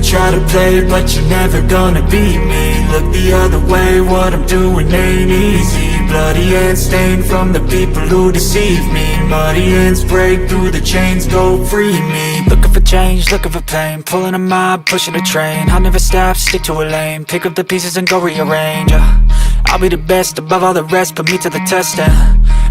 try to play, but you're never gonna beat me. Look the other way, what I'm doing ain't easy. Bloody hands stained from the people who deceive me. Muddy hands break through the chains, go free me. Looking for change, looking for pain, pulling a mob, pushing a train. I'll never stop, stick to a lane, pick up the pieces and go rearrange. I'll be the best above all the rest, put me to the test and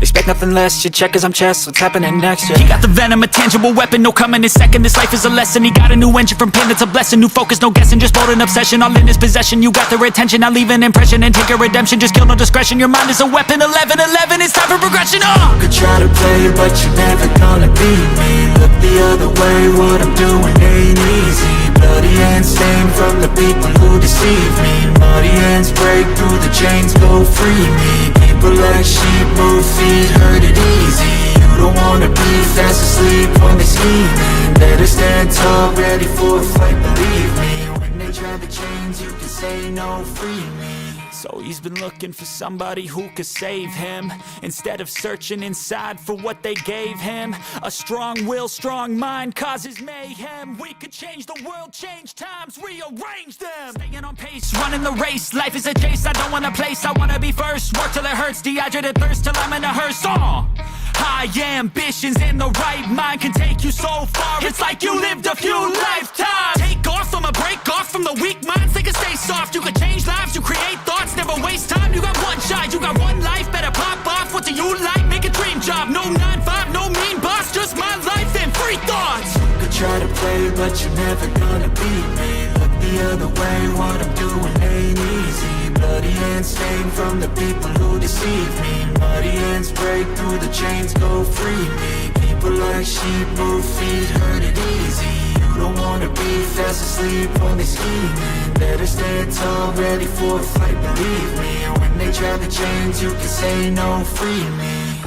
expect nothing less, your check as I'm chess, what's happening next, yeah. He got the venom, a tangible weapon, no coming in second. This life is a lesson, he got a new engine from pain, it's a blessing. New focus, no guessing, just bold and obsession. All in his possession, you got their attention. I'll leave an impression and take a redemption. Just kill, no discretion, your mind is a weapon. 11-11, it's time for progression, You could try to play, but you're never gonna beat me. Look the other way, what I'm doing ain't easy. Bloody hands stained from the people who deceive me. Muddy hands break through the chains, go free me. People like sheep move feet, hurt it easy. You don't wanna be fast asleep when they scheming. Better stand tall, ready for a fight, believe me. When they try the chains, you can say no, free me. So he's been looking for somebody who could save him, instead of searching inside for what they gave him. A strong will, strong mind causes mayhem. We could change the world, change times, rearrange them. Staying on pace, running the race. Life is a chase, I don't want a place. I wanna be first, work till it hurts. Dehydrated thirst till I'm in a hearse. High ambitions in the right mind can take you so far. It's like you lived a few lifetimes. Take off, I'ma break off from the weak minds. They can stay soft, you can change lives, you create thoughts. Never waste time, you got one shot, you got one life. Better pop off, what do you like? Make a dream job, no 9-5, no mean boss. Just my life and free thoughts. You could try to play, but you're never gonna beat me. Look the other way, what I'm doing ain't easy. Bloody hands stained from the people who deceive me. Muddy hands break through the chains, go free me. People like sheep move feet, hurt it easy. You don't wanna be fast asleep when they scheming. Better stand tall, ready for a fight, believe me. When they try the chains, you can say no, free me.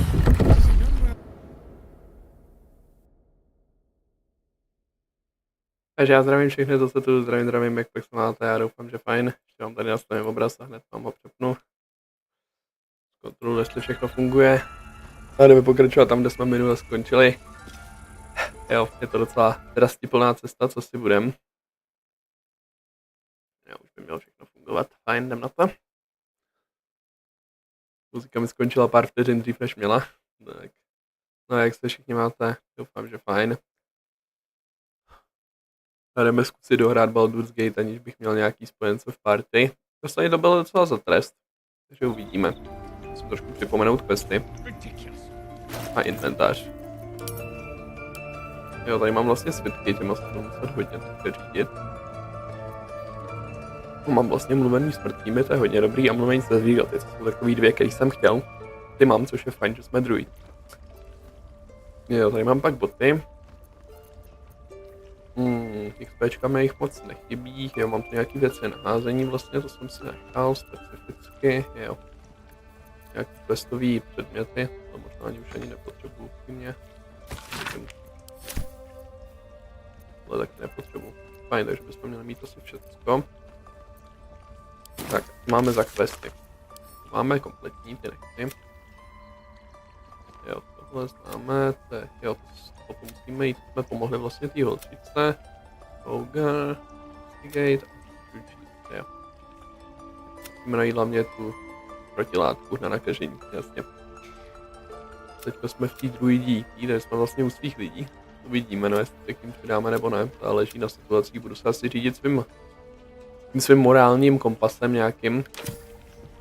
Takže já zdravím všechny, co se tu zdravím, jak se máte, já doufám, že fajn. Ještě vám tady nastavím obraz a hned vám ho přepnu. Kontrolu, jestli všechno funguje. A jdeme pokračovat tam, kde jsme minule skončili. Jo, je to docela drastiplná cesta, co si budem. Jo, už by mělo všechno fungovat. Fajn, jdem na to. Muzika mi skončila pár vteřin dřív, než měla. Tak. No jak se všichni máte, doufám, že fajn. A jdeme zkusit dohrát Baldur's Gate, aniž bych měl nějaký spojence v party. Vlastně to bylo docela za trest, takže uvidíme. Musím trošku připomenout questy. A inventář. Jo, tady mám vlastně svitky, těma se budu muset hodně řídit. Mám vlastně mluvený s mrtvými, to je hodně dobrý, a mluvený se zvířaty, to jsou takový dvě, který jsem chtěl. Ty mám, což je fajn, že jsme druhý. Jo, tady mám pak boty. XPčka mi jich moc nechybí, jo, mám tu nějaký věci na házení vlastně, to jsem si nechal specificky, jo. Nějaký questový předměty, to možná ani už ani nepotřebuju k mě. Ale taky nepotřebuju. Fajn, takže bychom měli mít asi všechno. Tak, máme za questy. Máme kompletní, ty nechci. Jo, tohle známe, to je, jo, to musíme jít, jsme pomohli vlastně té holčičce. Ogre, Gate, jo. Musíme najít hlavně tu protilátku na nakažení, jasně. Teďka jsme v té druidí, kde jsme vlastně u svých lidí. Uvidíme, no, jestli se k ním přidáme nebo ne, to záleží na situacích, budu se asi řídit svým morálním kompasem nějakým.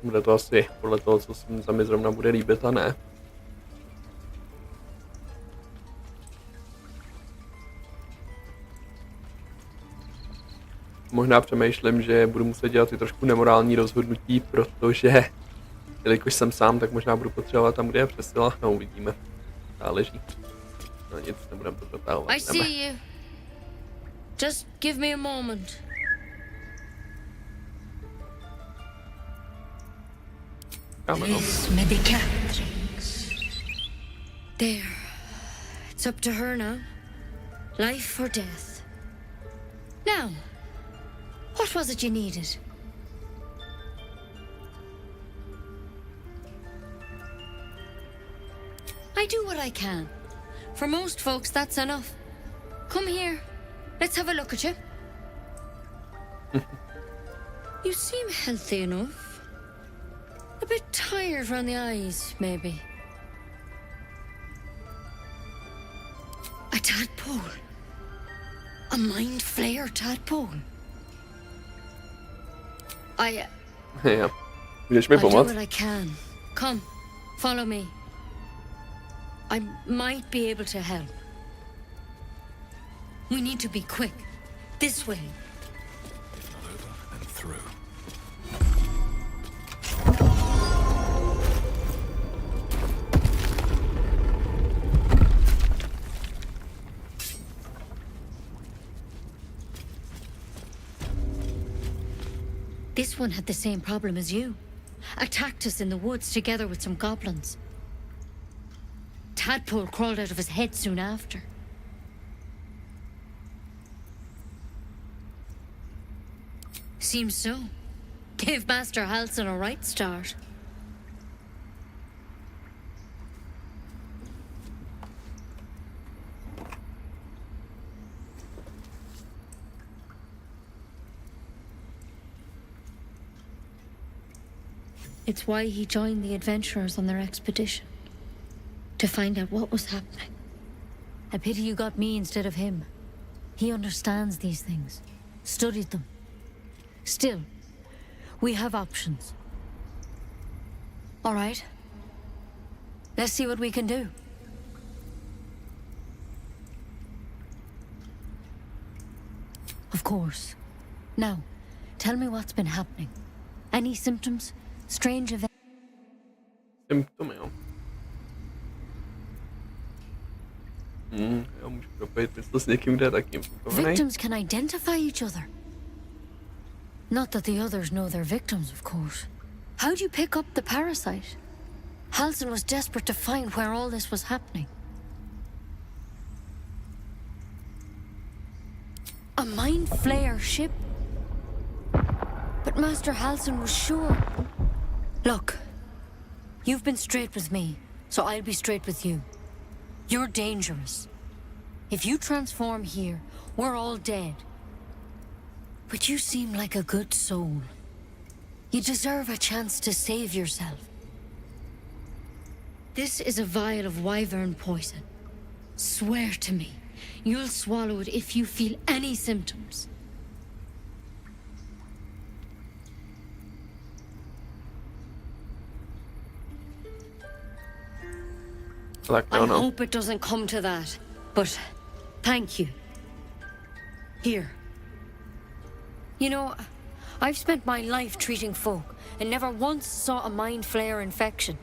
Bude to asi podle toho, co se mi zrovna bude líbit a ne. Možná přemýšlím, že budu muset dělat i trošku nemorální rozhodnutí, protože jelikož jsem sám, tak možná budu potřebovat tam, kde je přesila. No, uvidíme. Záleží. No nic, nebudem to dotahovat. I see you. Just give me a moment. This medicatrix. There. It's up to her now. Life or death. Now, what was it you needed? I do what I can. For most folks, that's enough. Come here. Let's have a look at you. You seem healthy enough. A bit tired around the eyes, maybe. A tadpole. A mind flayer tadpole. Jo. Můžeš mi I'll do pomoct? what I can. Come, follow me. I might be able to help. We need to be quick. This way. If not over, then through. This one had the same problem as you. Attacked us in the woods together with some goblins. Tadpole crawled out of his head soon after. Seems so. Gave Master Halsin a right start. It's why he joined the adventurers on their expedition. To find out what was happening. A pity you got me instead of him. He understands these things. Studied them. Still, we have options. All right. Let's see what we can do. Of course. Now, tell me what's been happening. Any symptoms? Strange events? Symptomy, jo. Já můžu propojit mysl s někým, kde je taky implikovaný. Victims can identify each other. Not that the others know they're victims, of course. How'd you pick up the parasite? Halsin was desperate to find where all this was happening. A mind flayer ship? But Master Halsin was sure. Look, you've been straight with me, so I'll be straight with you. You're dangerous. If you transform here, we're all dead. But you seem like a good soul. You deserve a chance to save yourself. This is a vial of wyvern poison. Swear to me, you'll swallow it if you feel any symptoms. Tak I jo, no. hope it doesn't come to that, but thank you. Here. You know, I've spent my life treating folk and never once saw a mind flayer infection.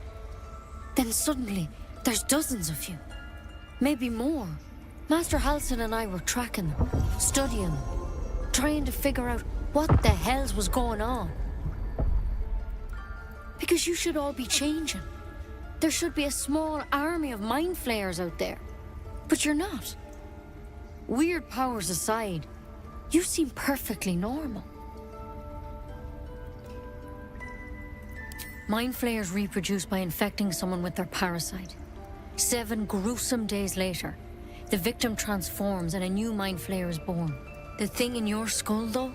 Then suddenly, there's dozens of you. Maybe more. Master Halsin and I were tracking them, studying them, trying to figure out what the hells was going on. Because you should all be changing. There should be a small army of mind flayers out there. But you're not. Weird powers aside, you seem perfectly normal. Mind flayers reproduce by infecting someone with their parasite. 7 gruesome days later, the victim transforms and a new mind flayer is born. The thing in your skull, though,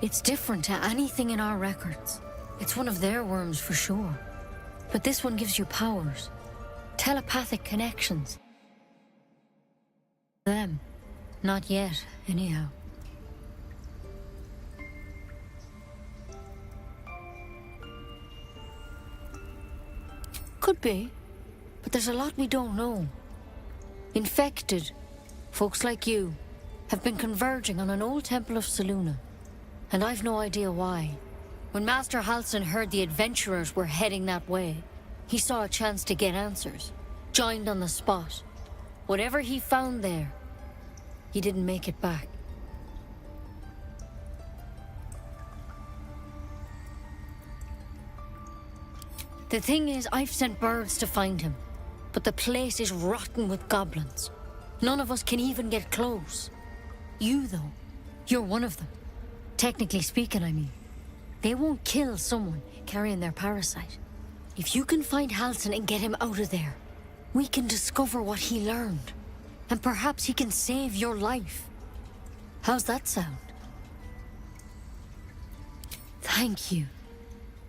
it's different to anything in our records. It's one of their worms for sure. But this one gives you powers. Telepathic connections. Them. Not yet, anyhow. Could be. But there's a lot we don't know. Infected, folks like you, have been converging on an old temple of Selûne. And I've no idea why. When Master Halsin heard the adventurers were heading that way, he saw a chance to get answers. Joined on the spot. Whatever he found there, he didn't make it back. The thing is, I've sent birds to find him. But the place is rotten with goblins. None of us can even get close. You, though, you're one of them. Technically speaking, I mean. They won't kill someone carrying their parasite. If you can find Halsin and get him out of there, we can discover what he learned. And perhaps he can save your life. How's that sound? Thank you.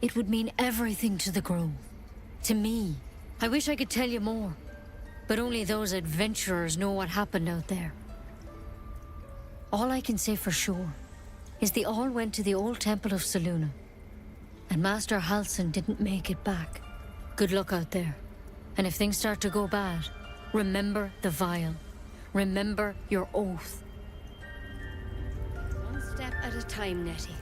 It would mean everything to the grove. To me. I wish I could tell you more. But only those adventurers know what happened out there. All I can say for sure is they all went to the old temple of Selûne. And Master Halsin didn't make it back. Good luck out there. And if things start to go bad, remember the vial. Remember your oath. One step at a time, Nettie.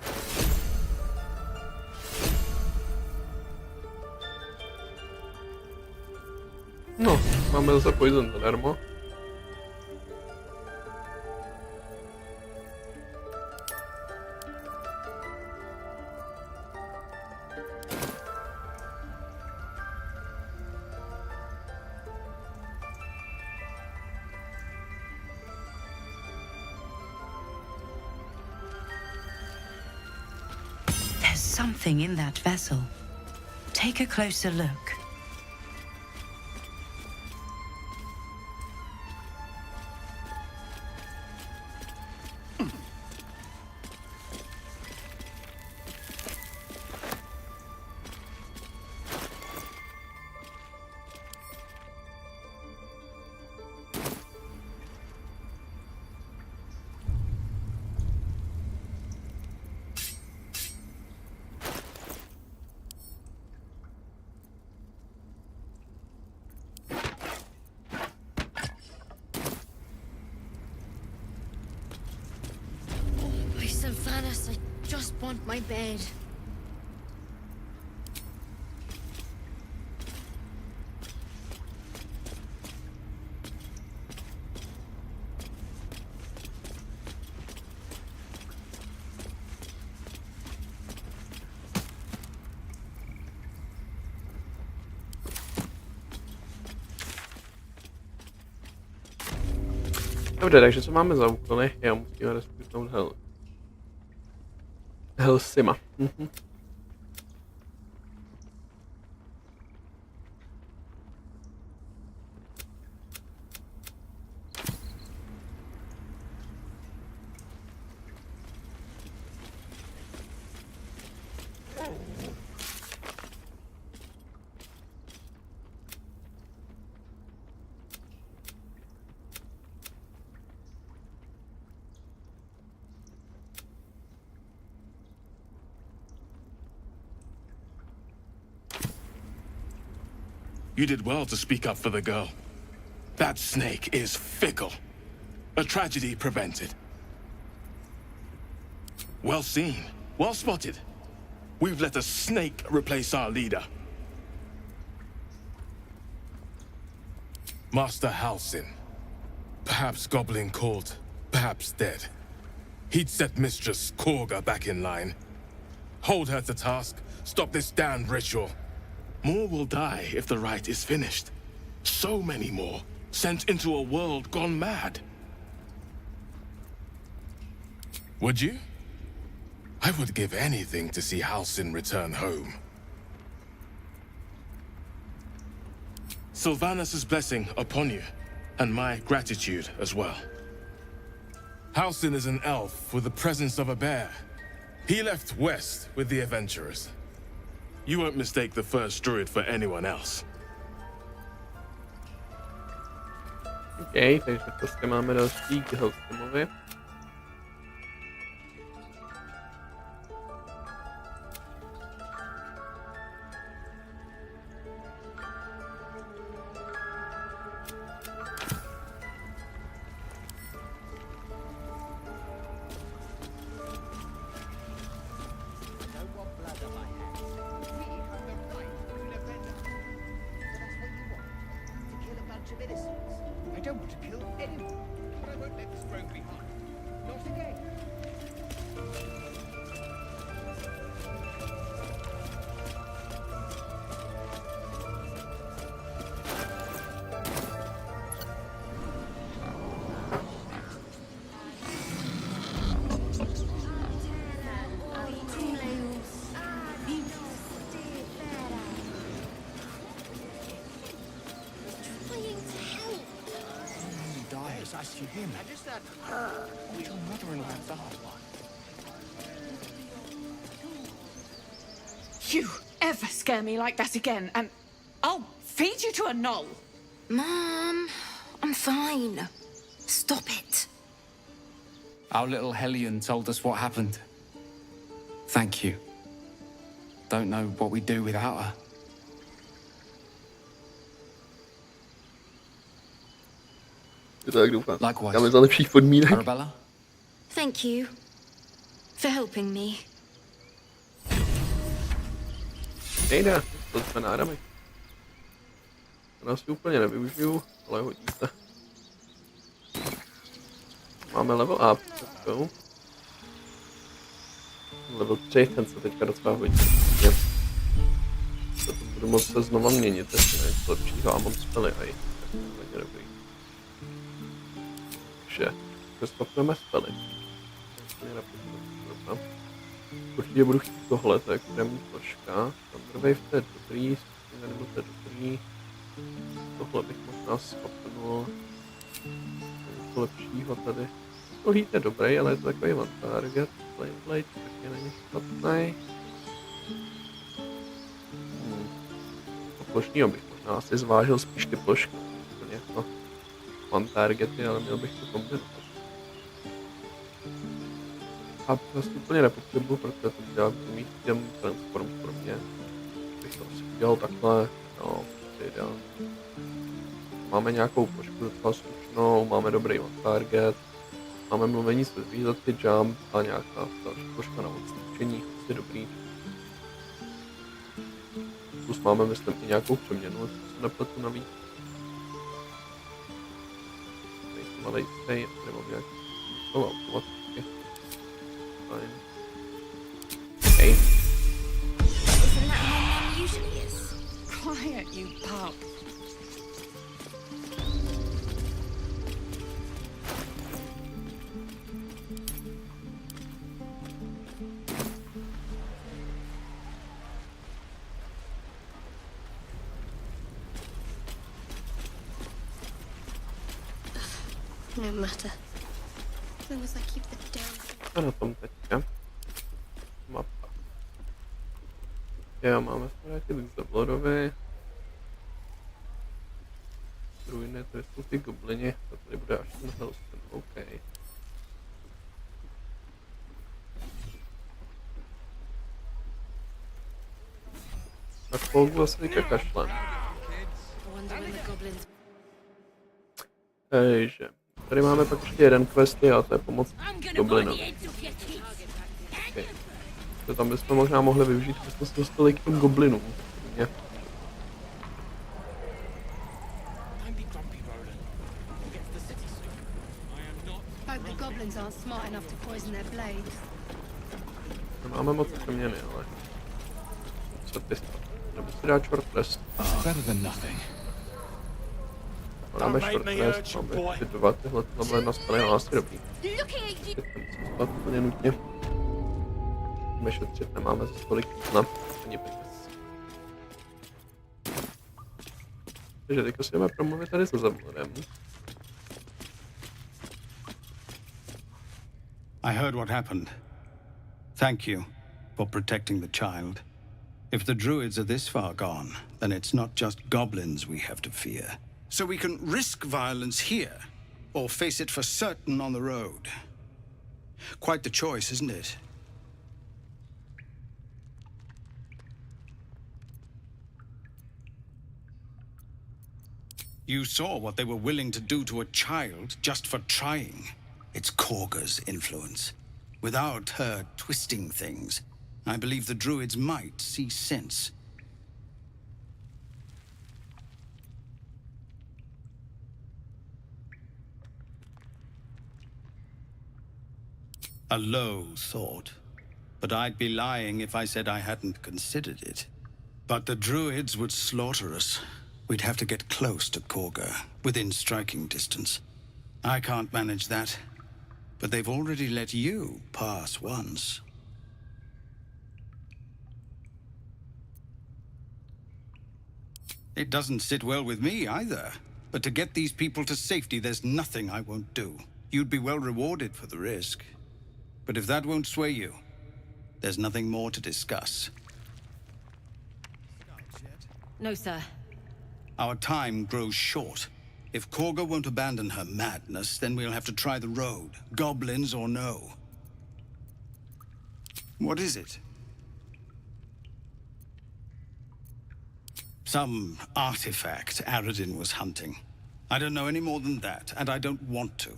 No, máme zase poison zadarmo. There's something in that vessel. Take a closer look. Sylvanas, I just want my bed. Dobře, takže co máme za úkoly? Já musíme respektnout Helsima. You did well to speak up for the girl. That snake is fickle. A tragedy prevented. Well seen. Well spotted. We've let a snake replace our leader. Master Halsin. Perhaps goblin caught, perhaps dead. He'd set Mistress Korga back in line. Hold her to task, stop this damned ritual. More will die if the rite is finished. So many more, sent into a world gone mad. Would you? I would give anything to see Halsin return home. Sylvanus' blessing upon you, and my gratitude as well. Halsin is an elf with the presence of a bear. He left west with the adventurers. You won't mistake the first druid for anyone else. OK, takže prostě máme další k Helsimovi. I don't want to kill anyone, but I won't let this throne behind. Not again. As you hear me. I just thought, your mother-in-law died. you ever scare me like that again, and I'll feed you to a knoll. Mom, I'm fine. Stop it. Our little Hellion told us what happened. Thank you. Don't know what we'd do without her. Tak doufám. Likewise. Dáme za lepších podmínek. Arabella? Thank you for helping me. Nejde, to jsme náramek. To asi úplně nevyužiju, ale hodí se. Máme level up, tak level 3, ten se teďka docela hodí. To budu moct se znova měnit, jestli něco lepšího a mám spely aj. Tak to je dobrý. Takže, přestopneme spely. Určitě budu chtít tohle, to je extrémní složka. Thunderwave, to je dobrý, nebo to je dobrý. Tohle bych možná schopnul. Něco lepšího tady. To hit je dobrý, ale je to takový one target. Flameblade taky není špatný. To plošnýho bych možná asi zvážil spíš ty plošky. Úplně jako one targety, ale měl bych to kombinovat. A prostě úplně nepotřebuji, protože to dělá mít těm transform pro mě. Bych to asi udělal takhle, no, to je ideální. Máme nějakou pošku docela slušnou, máme dobrý one target, máme mluvení se zvířatky, jump a nějaká další poška na odstřičení, je dobrý. Plus máme, myslím, i nějakou přeměnu, jestli se nepletu navíc. Nejsem ale jistý, tady mám nějaký automaticky. Fine. Okay. Isn't that how Mum usually is? Quiet, you pup. No matter. As long as I keep the down. A na tom teďka. Mapa. Já máme se vrátit k Baldurovi. Ruiny, to jsou ty goblini. To tady bude až ten housle. OK. Tak chvilku asi teďka kašlem. Takže. Tady máme pak ještě jeden quest a to je pomoc goblinovi. Okay. To tam bychom možná mohli využít, kdybychom se dostali k těm goblinům. Nemáme moc přeměny, ale... Co ty stav? Nebo si dá short rest. Máme short rest, máme ty dva tyhle level nastavené na asi dobrý. Teď musím spát úplně nutně. Můžeme šetřit, nemáme za tolik na ani peněz. Takže teďka si jdeme promluvit tady se Balburem. I heard what happened. Thank you for protecting the child. If the druids are this far gone, then it's not just goblins we have to fear. So we can risk violence here, or face it for certain on the road. Quite the choice, isn't it? You saw what they were willing to do to a child just for trying. It's Korga's influence. Without her twisting things, I believe the druids might see sense. A low thought, but I'd be lying if I said I hadn't considered it. But the druids would slaughter us. We'd have to get close to Korga, within striking distance. I can't manage that, but they've already let you pass once. It doesn't sit well with me either, but to get these people to safety, there's nothing I won't do. You'd be well rewarded for the risk. But if that won't sway you, there's nothing more to discuss. No, sir. Our time grows short. If Korga won't abandon her madness, then we'll have to try the road. Goblins or no. What is it? Some artifact Aradin was hunting. I don't know any more than that, and I don't want to.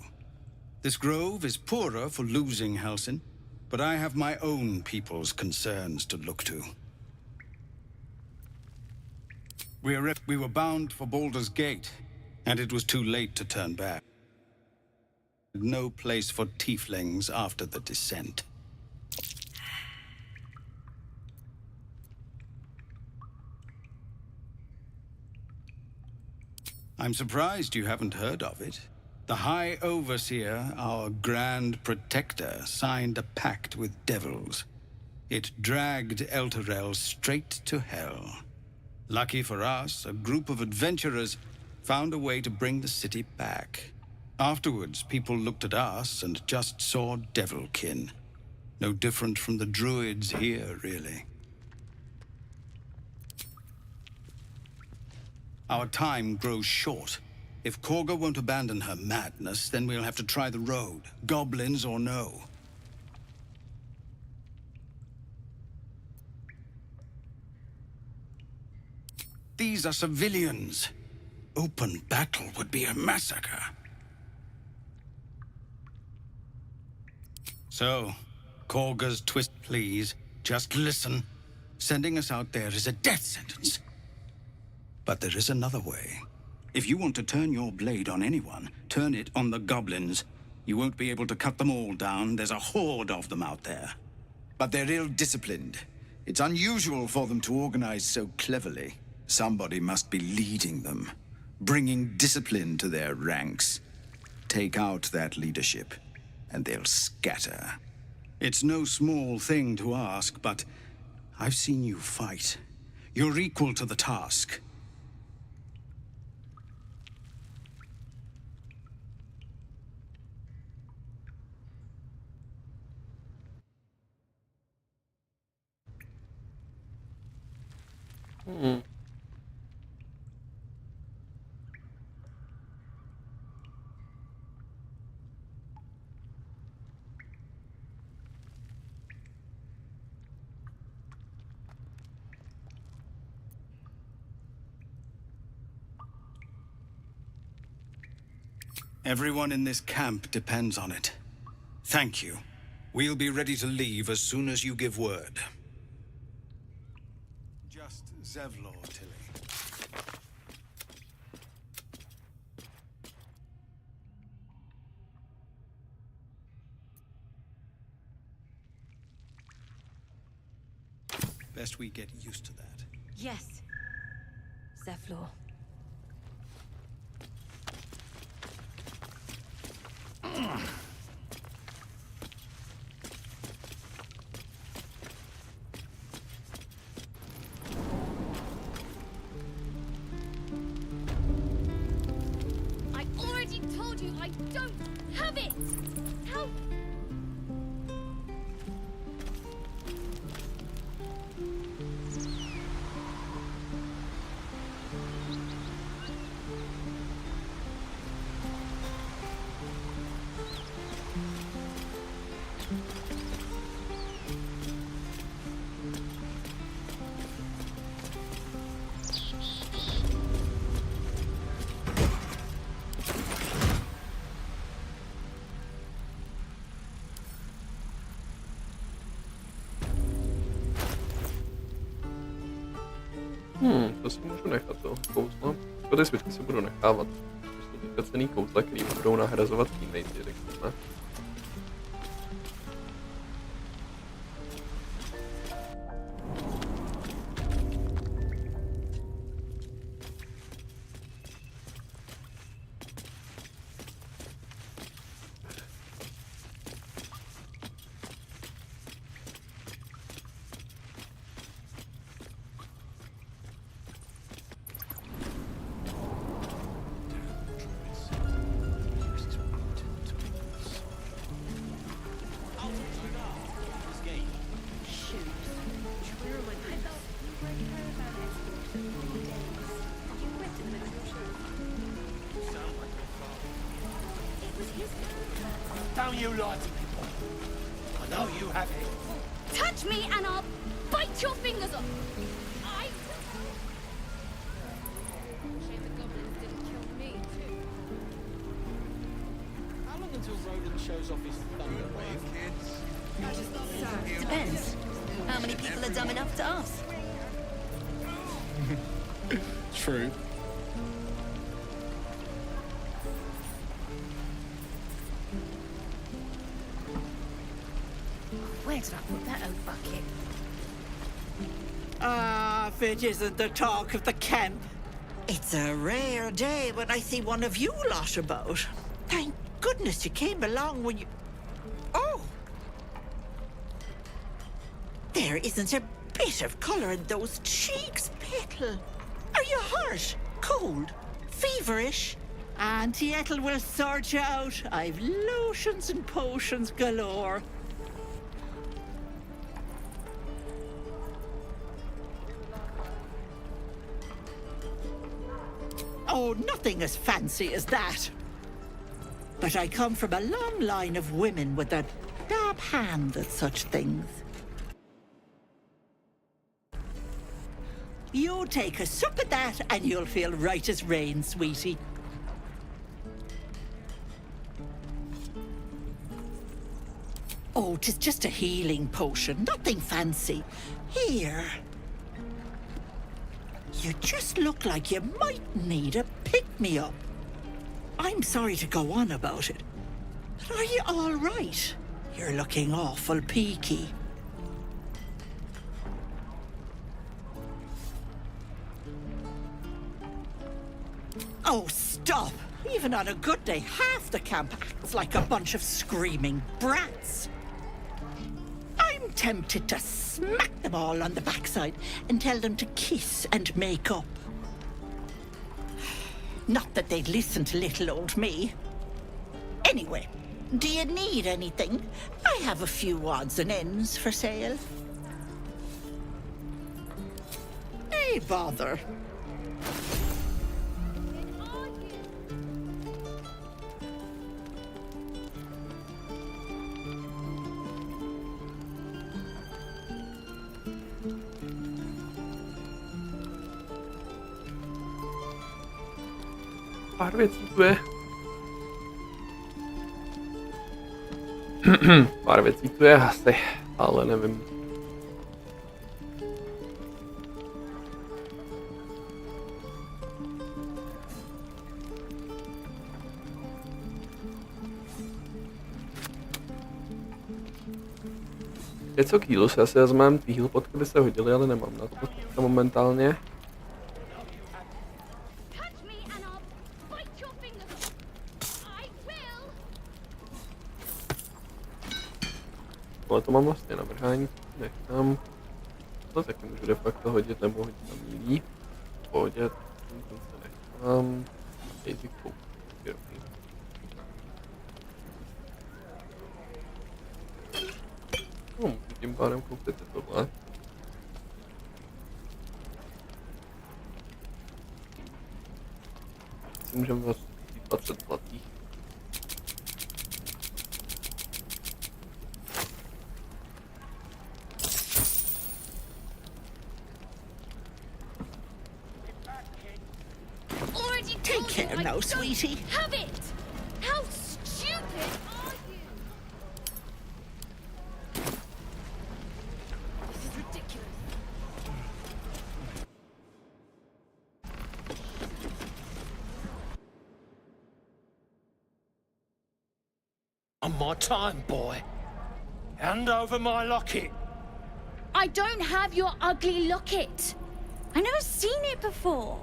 This grove is poorer for losing Halsin, but I have my own people's concerns to look to. We were bound for Baldur's Gate, and it was too late to turn back. No place for tieflings after the descent. I'm surprised you haven't heard of it. The High Overseer, our Grand Protector, signed a pact with devils. It dragged Elturel straight to hell. Lucky for us, a group of adventurers found a way to bring the city back. Afterwards, people looked at us and just saw devilkin. No different from the druids here, really. Our time grows short. If Korga won't abandon her madness, then we'll have to try the road. Goblins or no. These are civilians. Open battle would be a massacre. So, Korga's twist, please. Just listen. Sending us out there is a death sentence. But there is another way. If you want to turn your blade on anyone, turn it on the goblins. You won't be able to cut them all down. There's a horde of them out there. But they're ill-disciplined. It's unusual for them to organize so cleverly. Somebody must be leading them, bringing discipline to their ranks. Take out that leadership, and they'll scatter. It's no small thing to ask, but I've seen you fight. You're equal to the task. Everyone in this camp depends on it. Thank you. We'll be ready to leave as soon as you give word. Just Zevlor, Tilly. Best we get used to that. Yes, Zevlor. I already told you I don't have it! How? To si můžu nechat, to kouzlo. Škody svitky si budu nechávat. To jsou teďka cený kouzla, který budou nahrazovat teammatey, tak ne? Don't you lie to me, boy. I know you have it. Touch me and I'll bite your fingers off. I... Shame the goblins didn't kill me, too. How long until Roland shows off his thunder wave, kids? Depends. How many people are dumb enough to ask? True. Where did I put that old bucket? Ah, if it isn't the talk of the camp. It's a rare day when I see one of you lot about. Thank goodness you came along when you... Oh! There isn't a bit of colour in those cheeks, Petal. Are you hurt? Cold? Feverish? Auntie Ethel will sort you out. I've lotions and potions galore. Oh, nothing as fancy as that. But I come from a long line of women with a dab hand at such things. You take a sup at that and you'll feel right as rain, sweetie. Oh, 'tis just a healing potion, nothing fancy. Here. You just look like you might need a pick-me-up. I'm sorry to go on about it, but are you all right? You're looking awful peaky. Oh, stop! Even on a good day, half the camp acts like a bunch of screaming brats. I'm tempted to smack them all on the backside and tell them to kiss and make up. Not that they'd listen to little old me. Anyway, do you need anything? I have a few odds and ends for sale. Hey, bother. Pár věcí tu je. Pár věcí tu je asi, ale nevím. Něco k healu si asi vezmeme, ty heal potky by se hodily, ale nemám na to momentálně. Ale to mám vlastně na vrhání, nechám. To taky můžu de facto hodit, nebo hodit na mílí. V pohodě, ten se nechám. Basic Pokud. No, můžu tím pádem koupit tohle. Si můžeme vlastně 20 zlatých. Take care now, sweetie. Have it! How stupid are you? This is ridiculous. On my time, boy. Hand over my locket. I don't have your ugly locket. I've never seen it before.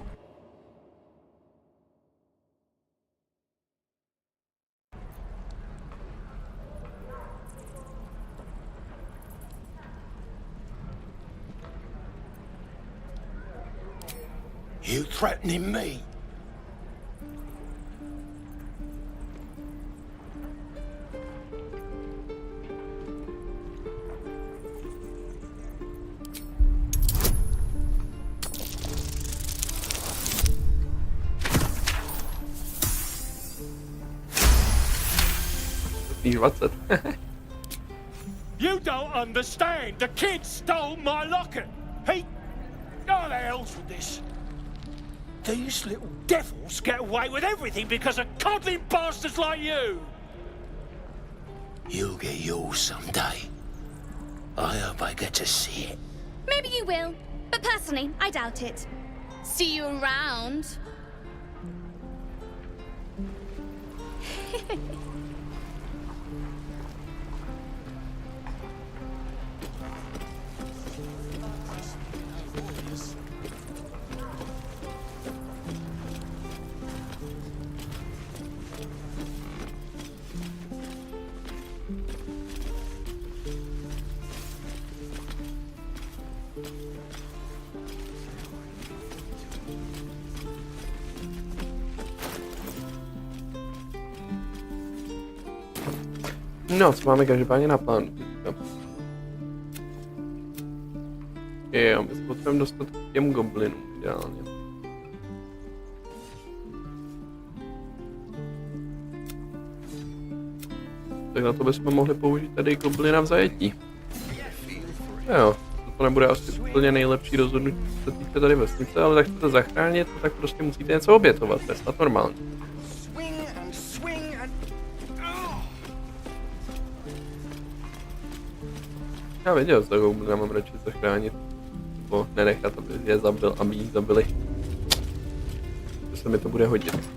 You threatening me? vlastních 20. You don't understand. The kid stole my locket. He... Oh, the hell's with this? These little devils get away with everything because of coddling bastards like you. You'll get yours someday. I hope I get to see it. Maybe you will, but personally, I doubt it. See you around. No, co máme každopádně na plánu? Jo, my se potřebujeme dostat k těm goblinům, ideálně. Tak na to bychom mohli použít tady goblina v zajetí. Jo, to nebude asi úplně nejlepší rozhodnutí, co se týče tady vesnice, ale tak chcete zachránit, tak prostě musíte něco obětovat, to je snad normální. Já věděl, že goblina mám radši zachránit, nebo nenechat, aby je zabil a my jich zabili. To se mi to bude hodit.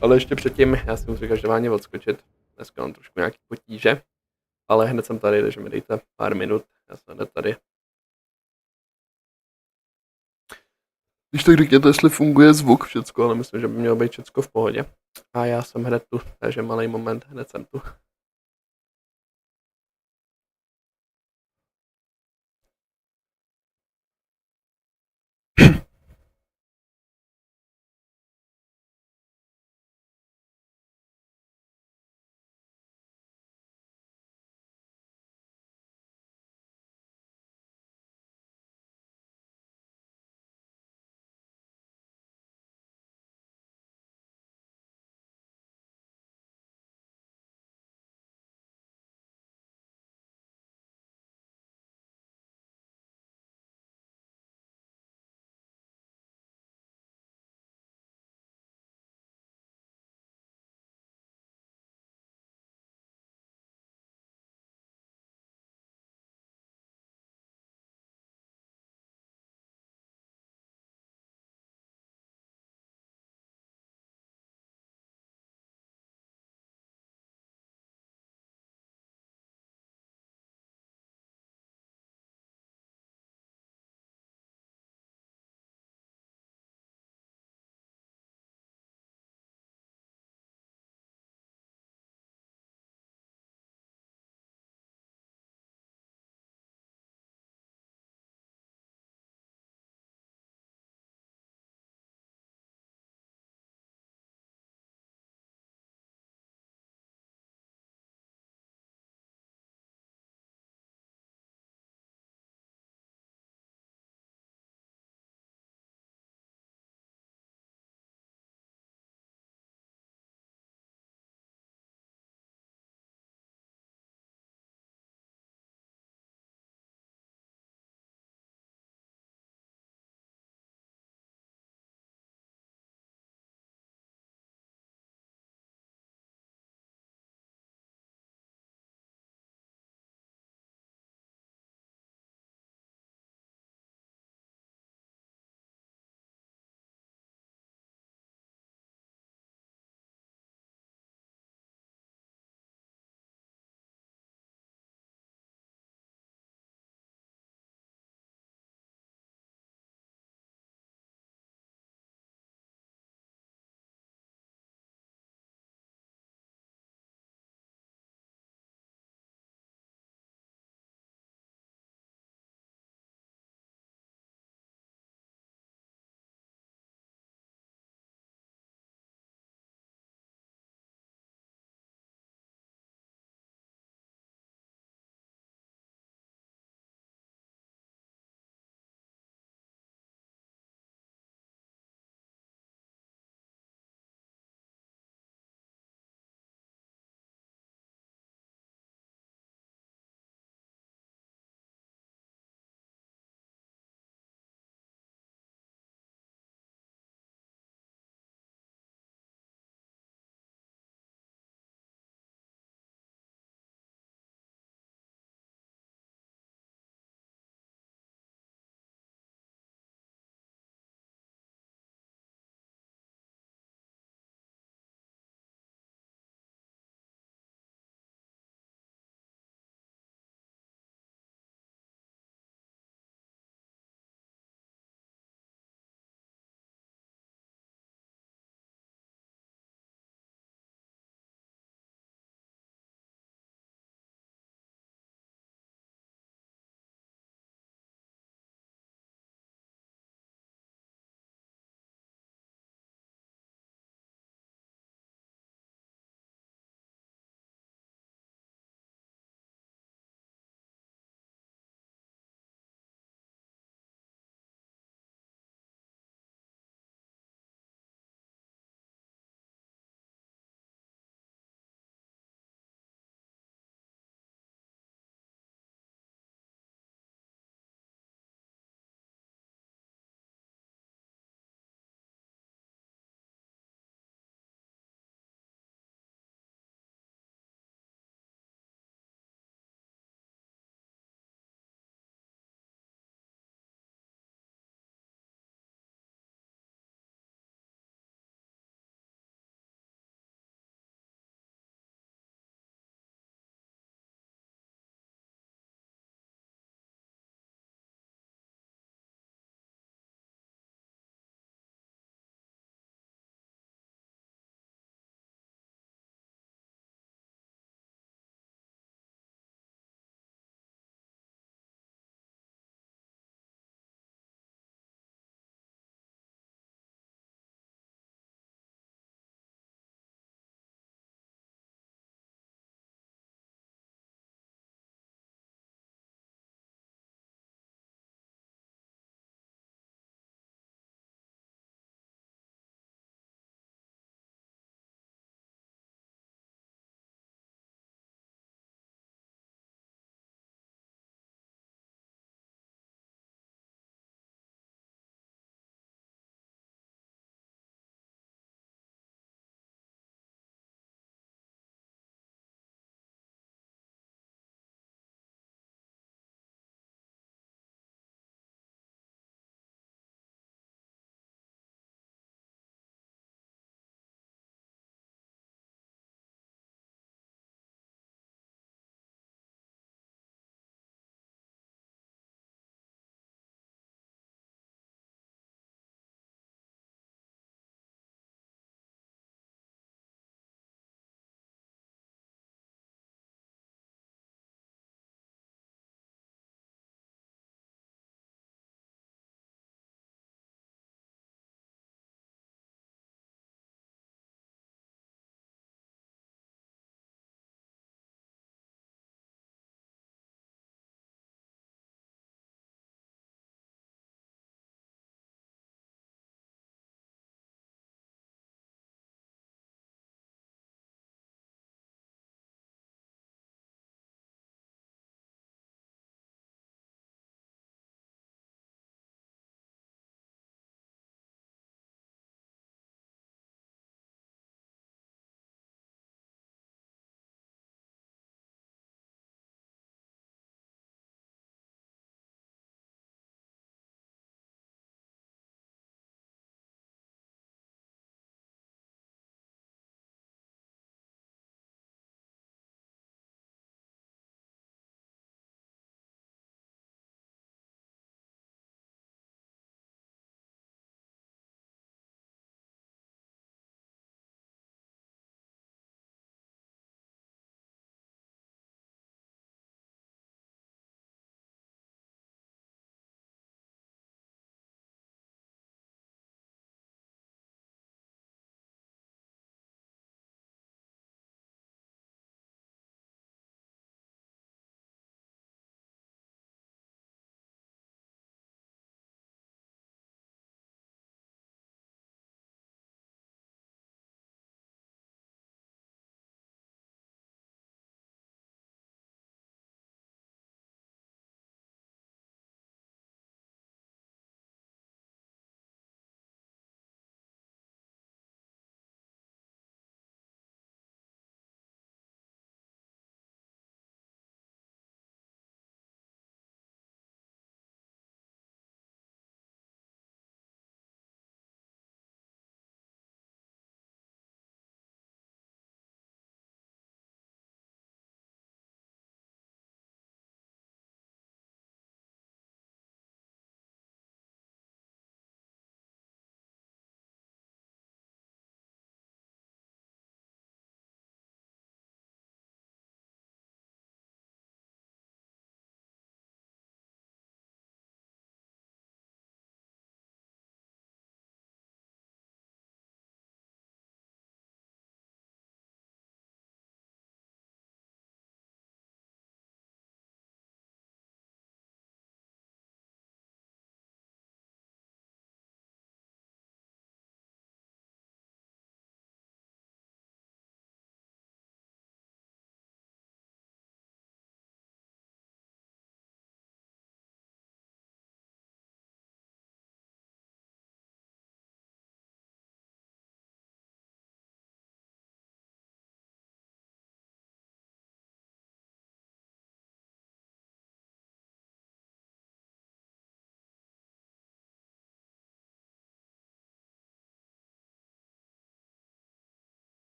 Ale ještě předtím, já si musím každopádně odskočit. Dneska mám trošku nějaký potíže, ale hned jsem tady, takže mi dejte pár minut, já jsem hned tady. Když tak řekněte, jestli funguje zvuk, všecko, ale myslím, že by mělo být všecko v pohodě. A já jsem hned tu, takže malý moment, hned jsem tu.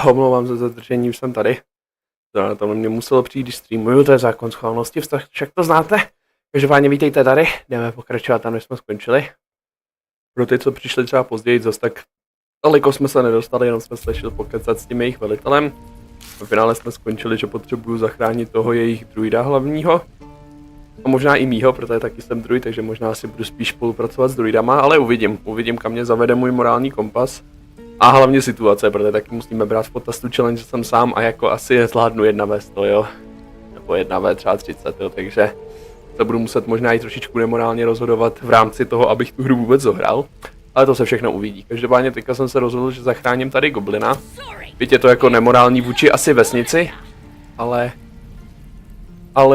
Omlouvám se za zdržení, už jsem tady. To na mě muselo přijít, když streamuju, to je zákon schválnosti, však to znáte. Každopádně vítejte tady, jdeme pokračovat tam, kde jsme skončili. Pro ty, co přišli třeba později, zase tak daleko jsme se nedostali, jenom jsme se šli pokecat s tím jejich velitelem. V finále jsme skončili, že potřebuju zachránit toho jejich druida hlavního. A možná i mýho, protože taky jsem druid, takže možná si budu spíš spolupracovat s druidama, ale uvidím, kam mě zavede můj morální kompas. A hlavně situace, protože taky musíme brát v potaz tu challenge, že jsem sám a jako asi je zvládnu 1v100, jo. Nebo 1v třeba 30, jo, takže to budu muset možná i trošičku nemorálně rozhodovat v rámci toho, abych tu hru vůbec zohrál. Ale to se všechno uvidí. Každopádně teďka jsem se rozhodl, že zachráním tady goblina. Byť je to jako nemorální vůči asi vesnici, ale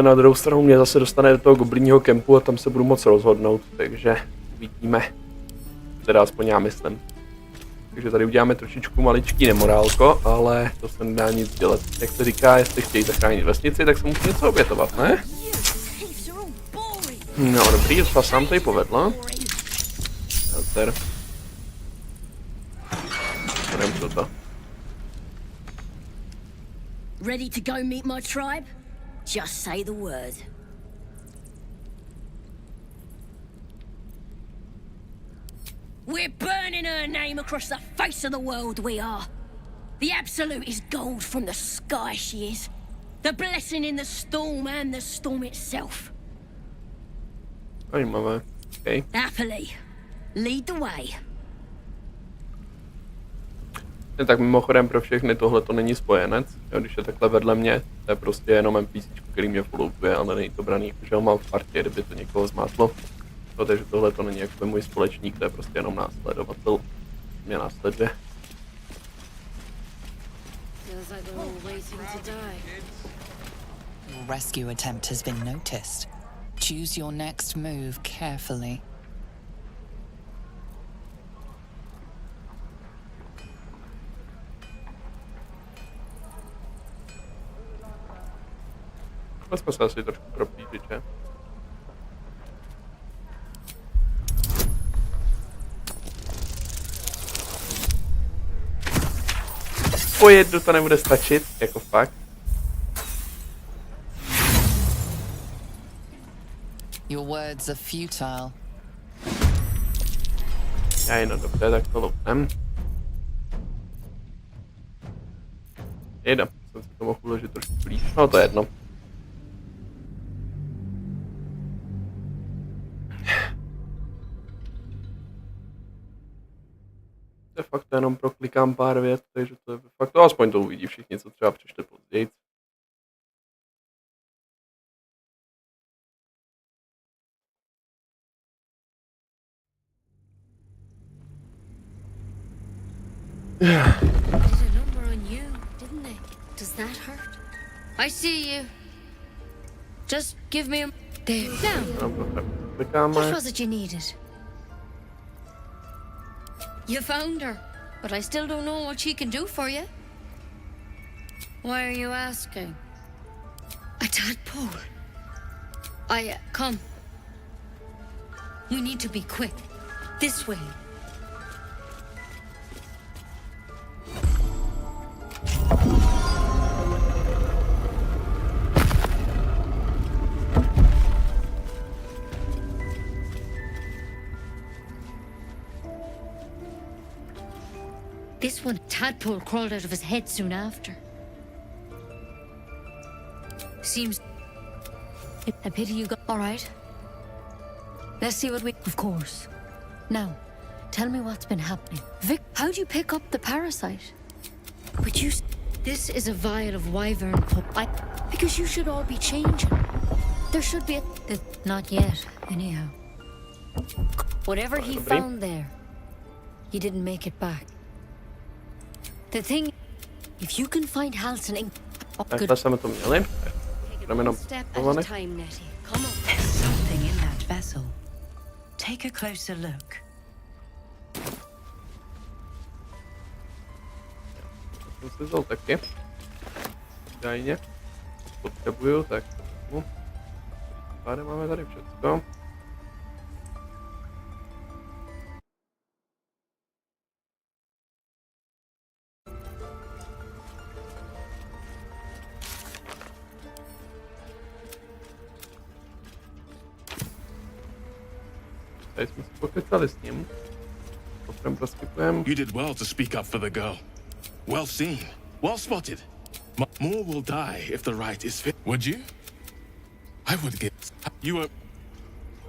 na druhou stranu mě zase dostane do toho goblinního kempu a tam se budu moc rozhodnout, takže uvidíme. Teda aspoň já myslím. Takže tady uděláme trošičku maličký nemorálko, ale to se nedá nic dělat. Jak se říká, jestli chtějí zachránit vesnici, tak se musí něco obětovat, ne? No dobrý, to se nám tady povedlo. Super. Jdem toto. Ready to go meet my tribe? Just say the word. We're burning her name across the face of the world, we are. The absolute is gold from the sky, she is. The blessing in the storm and the storm itself. Zajímavé. Okay. Happily. Lead the way. Tak mimochodem pro všechny tohle to není spojenec, jo, když je takhle vedle mě, to je prostě jenom NPC, který mě followuje, ale není to braný, že ho mám v partě, kdyby to někoho zmátlo. No, takže tohle to není jako můj společník, to je prostě jenom následovatel, mě následuje. Your rescue attempt has been noticed. Choose your next move carefully. Jsme se asi trošku propíli, že? Po jednu to nebude stačit, jako fakt. Your words are futile. Já jenom dobře, tak to loupnem. Jde, jsem si to mohl uložit trošku blíž, no to je jedno. De facto jenom proklikám pár věc, takže to je de facto, aspoň to uvidí všichni, co třeba přišli později. I see you. Just give me a... There. Now. What was it you needed? You found her, but I still don't know what she can do for you. Why are you asking? A tadpole. Come. We need to be quick. This way. This one, tadpole crawled out of his head soon after. Seems a pity you got... All right. Let's see what we... Of course. Now, tell me what's been happening. Vic, how'd you pick up the parasite? But you... This is a vial of wyvern pulp. Because you should all be changing. There should be a... Not yet, anyhow. Whatever he found there, he didn't make it back. The thing, if you can find Halson in... Takhle jsme to měli. Jdeme jenom povanek. There's something in that vessel. Take a closer look. Jsem si vzal taky. Dajně. Potřebuju, tak to tady máme tady všechno. Tady jsme si pokecali s ním. Poprém proskipujeme. You did well to speak up for the girl. Well seen. Well spotted. More will die if the right is fit. Would you? I would get... You were...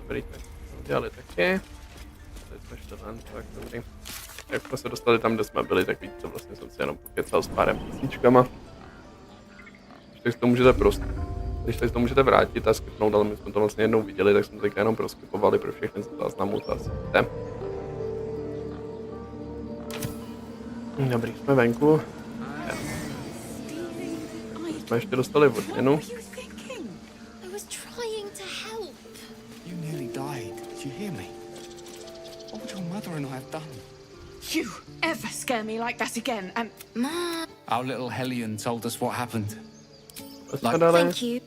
Dobrý, tak jsme udělali taky. Tady jsme ještě ven, tak dobrý. Jak jsme se dostali tam, kde jsme byli, tak víte, co vlastně jsem si jenom pokecal s párem písničkama. Když tak si to můžete vrátit a skipnout, ale my jsme to vlastně jednou viděli, tak jsme teďka jenom proskipovali pro všechny záznamů, to asi víte. Dobrý, jsme venku. Jsme ještě dostali odměnu. You nearly died. Did you hear me? What would your mother and I have done? You ever scare me like that again, and... Our little hellion told us what happened. Thank you.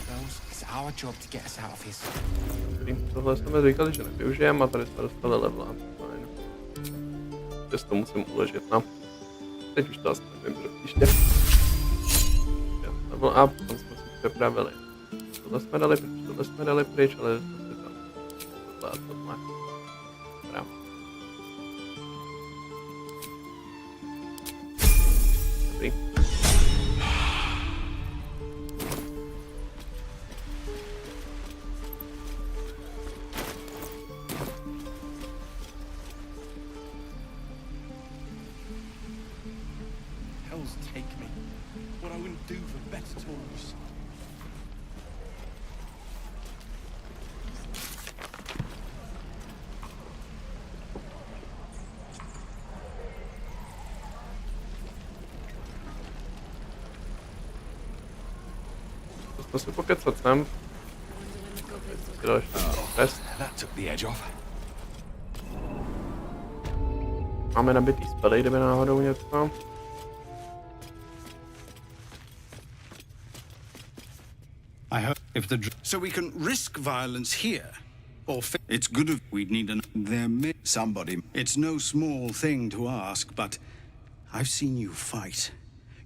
Girls, it's our job to get us out of here. Tohle jsme říkali, že nevyužijeme a tady jsme dostali levela. Fajn. Teď to musím uležet, no. Teď už to asi nevím, že příště. Level up, tam jsme si přepravili. Tohle jsme dali pryč, ale prostě tam. Tohle a tohle. Dobrá. Dobrý. Hells take me. What I wouldn't do for better tools. To jsme si pokecat sem. That took the edge off. Máme nabitý spely, kdyby náhodou něco. I hope if the... So we can risk violence here. Or it's good if we'd need somebody. It's no small thing to ask, but I've seen you fight.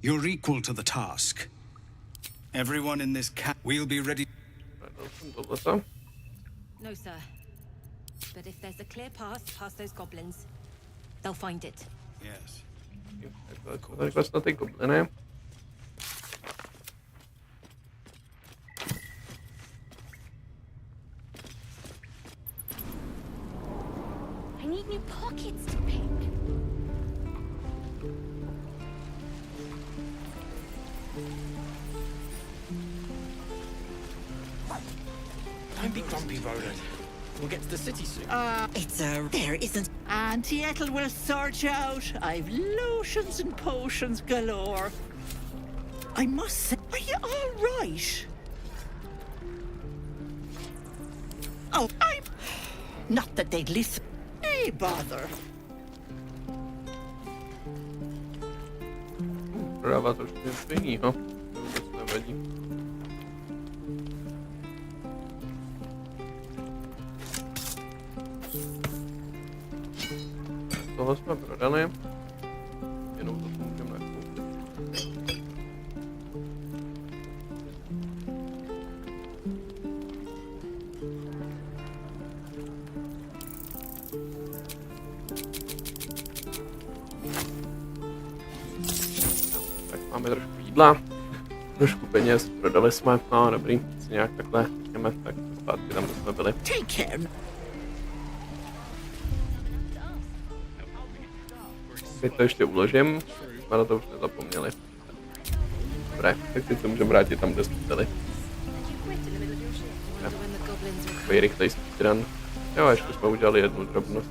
You're equal to the task. Everyone in this camp will be ready. No, sir. But if there's a clear path past those goblins, they'll find it. Yes. Takhle snad ty gobliny. I need new pockets to pick. Don't be grumpy, Roland. We'll get to the city soon. There isn't. Auntie Ethel will sort you out. I've lotions and potions galore. I must say, are you all right? Oh, I'm... Not that they'd listen. Hey, bother. Prodává trošku něco jinýho. Vůbec nevadí. Tohle jsme prodali. Jenom to můžeme nakoupit. Tak máme trošku jídla, trošku peněz, prodali jsme, no dobrý, si nějak takhle jdeme, tak zpátky tam, kde jsme byli. Take care. Teď to ještě uložím, jsme na to už nezapomněli. Dobré, tak teď se můžeme vrátit tam, kde jsme byli. Takový rychlej speedrun. Jo, ještě jsme udělali jednu drobnost.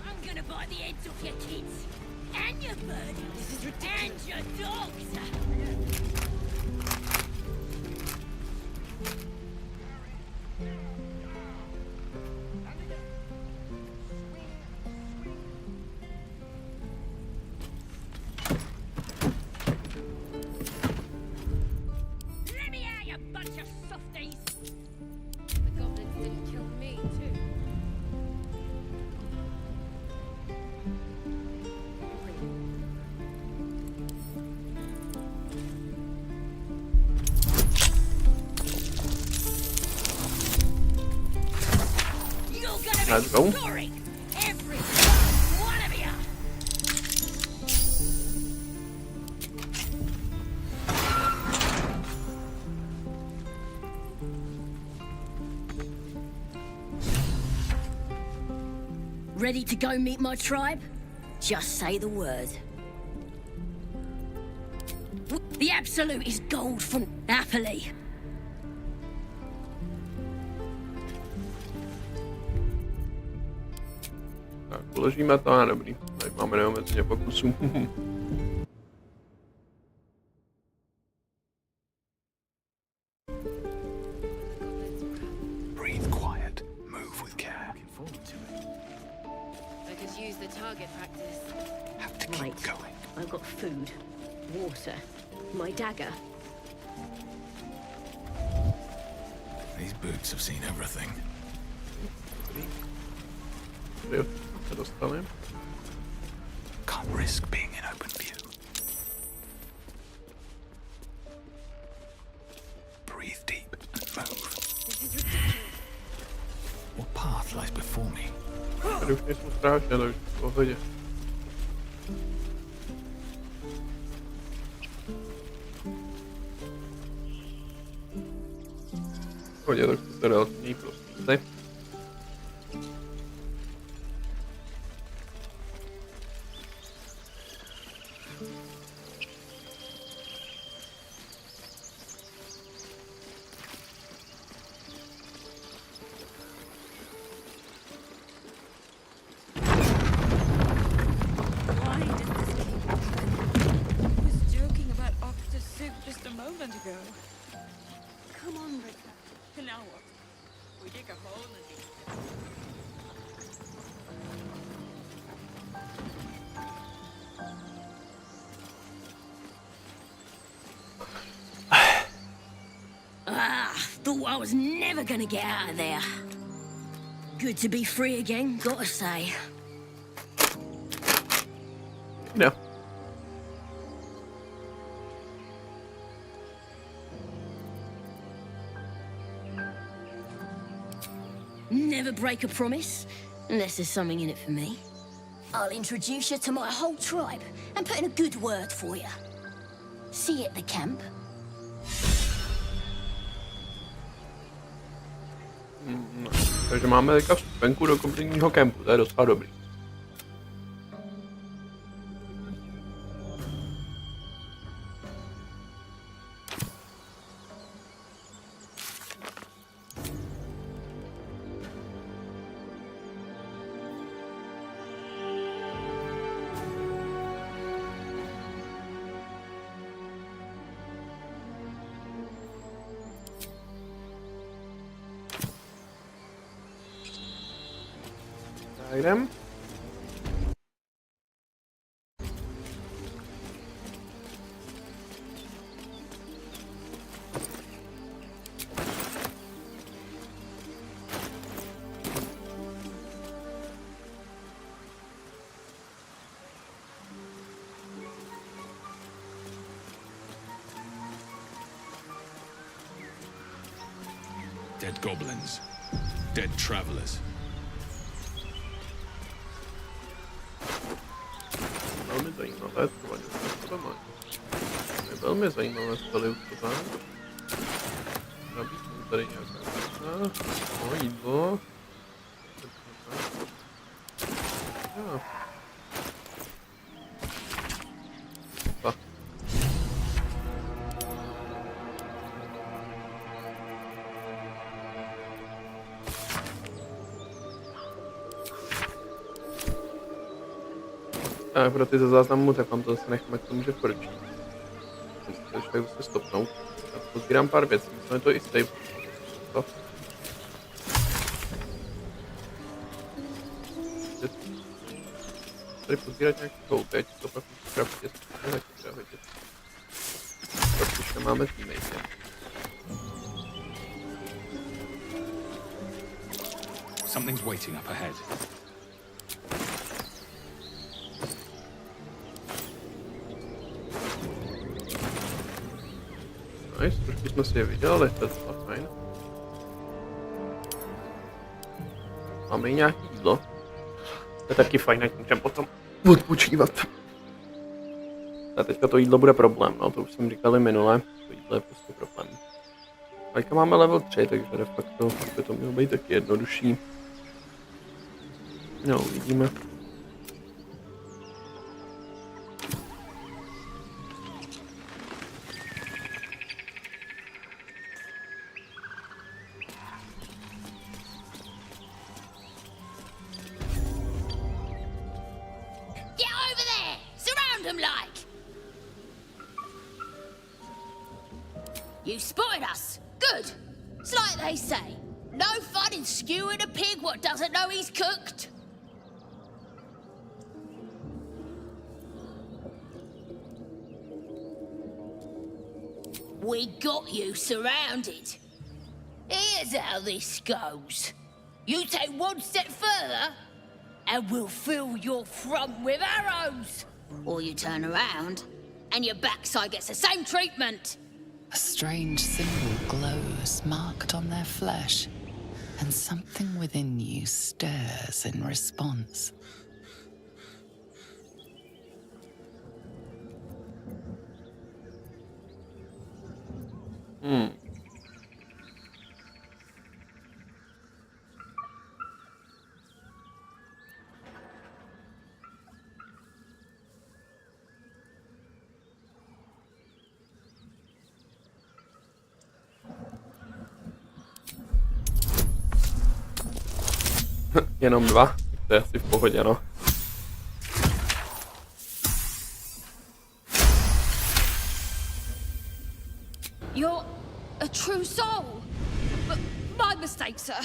I'm gonna buy the heads off your kids. And your birdies. And your dogs. bunch of softies. The goblins didn't kill me, too. Let's go. Glory. Every one of you. Ready to go meet my tribe? Just say the word. The absolute is gold from happily. Tak, položíme to a dobrý. Tady máme neomezeně pokusů. Breathe quiet. Move with care. Looking forward to it. I could use the target practice. Have to keep Right. going. I've got food, water, my dagger. These boots have seen everything. Jo, se dostali. Can't risk being in open view. Breathe deep and move. This is ridiculous. What path lies before me? Tady už nejsou strašně, ale už v pohodě. V pohodě, tak to se relativně prostě. Thought I was never gonna get out of there. Good to be free again, gotta say. No. Never break a promise, unless there's something in it for me. I'll introduce you to my whole tribe and put in a good word for you. See you at the camp. No. Takže máme teďka vstupenku do kompletního kempu, to je docela dobrý. Jdem. Dead goblins. Dead travelers. Velmi zajímavé, to má. Je velmi zajímavé spely uspořádat. Nabídnu tady nějaká věcna, jídlo. Jo. Tak. A pro ty ze záznamu, tak vám to zase necháme k tomu, že prčí. Když tak zase stopnout. Tak pozbírám pár věcí, myslím, to i stej. Tady pozbírat nějaký koupěť, to pak musí krafitět. Tak už nemáme teammate. Something's waiting up ahead. Nice, trošku jsme si je vydělali, to je docela fajn. Máme i nějaký jídlo. To je taky fajn, ať můžeme potom odpočívat. A teďka to jídlo bude problém, no to už jsem říkali minule. To jídlo je prostě problém. Teďka máme level 3, takže de facto by to mělo být taky jednodušší. No, uvidíme. You spotted us. Good. It's like they say. No fun in skewing a pig what doesn't know he's cooked. We got you surrounded. Here's how this goes. You take one step further, and we'll fill your front with arrows. Or you turn around, and your backside gets the same treatment. A strange symbol glows, marked on their flesh, and something within you stirs in response. Jenom 2, to je asi v pohodě, no. You're a true soul. My mistake, sir.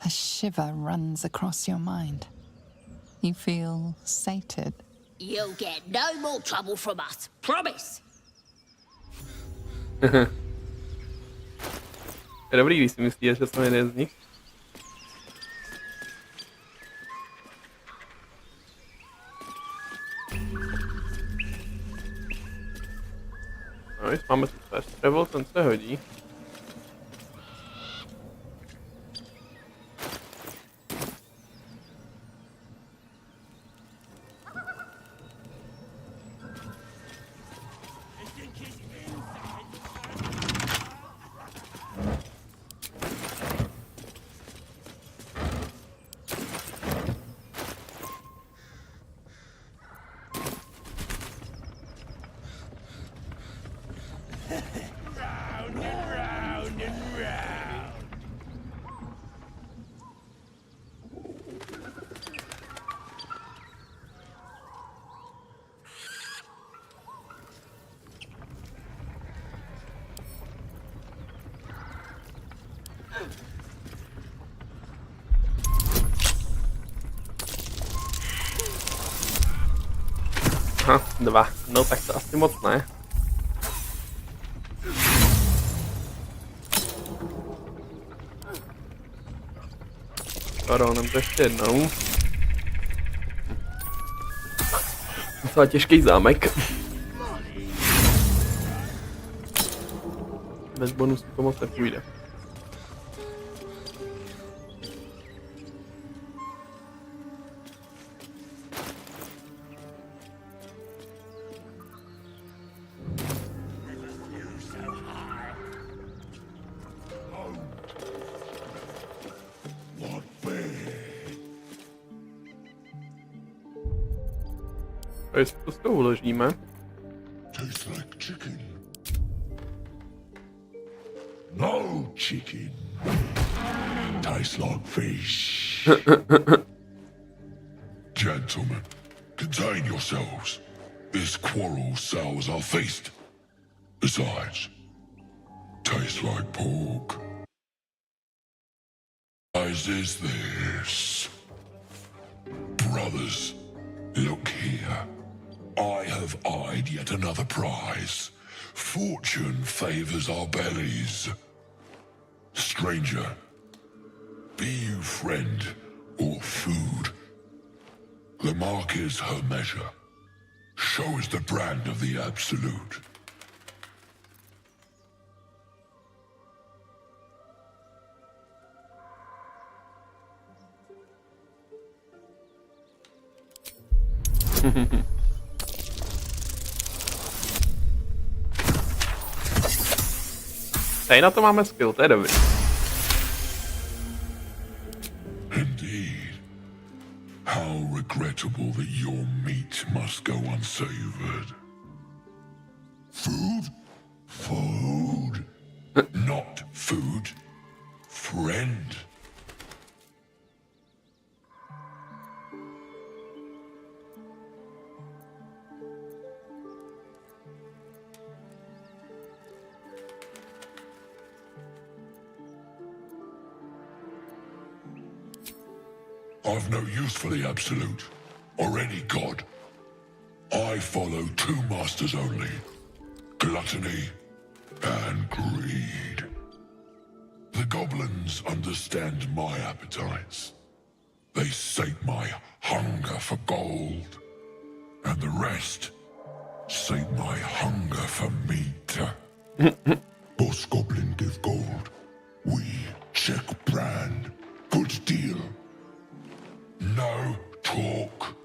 A shiver runs across your mind. You feel sated. You'll get no more trouble from us. Promise. Je dobrý, když si myslíš, že jsem jeden z nich. No, máme tu fast travel, ten se hodí. Aha, 2. No tak to asi moc ne. Koronem to ještě jednou. Docela těžký zámek. Bez bonusu to moc nepůjde. Jestli to s tou uložíme. Tastes like chicken. No chicken. Tastes like fish. Gentlemen, contain yourselves. This quarrel sours our feast. Besides, tastes like pork. As is this? Brothers, look here. I have eyed yet another prize. Fortune favors our bellies. Stranger, Be you friend or food, the mark is her measure. Show is the brand of the absolute. Tady na to máme skill, to je dobrý. Indeed. How regrettable that your meat must go unsavored. Food? Food. Not food. Friend. I've no use for the Absolute, or any god. I follow two masters only, gluttony and greed. The goblins understand my appetites. They sate my hunger for gold, and the rest sate my hunger for meat. Boss goblin give gold, we check brand, good deal. No talk.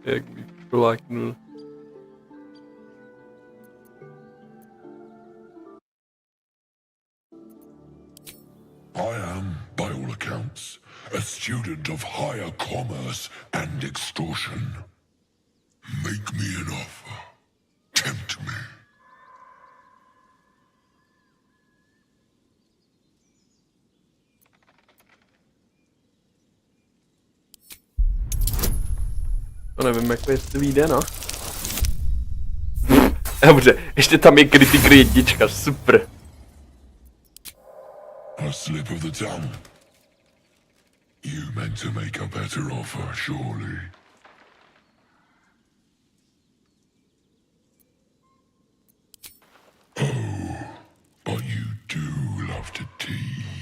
Jak bych pláknul. I am, by all accounts, a student of higher commerce and extortion. Make me an offer. Tempt me. To nevím, jako jestli vyjde, no. Dobře, ještě tam je kritik 1, super. A slip of the tongue. You meant to make a better offer, surely. Oh, but you do love to tease.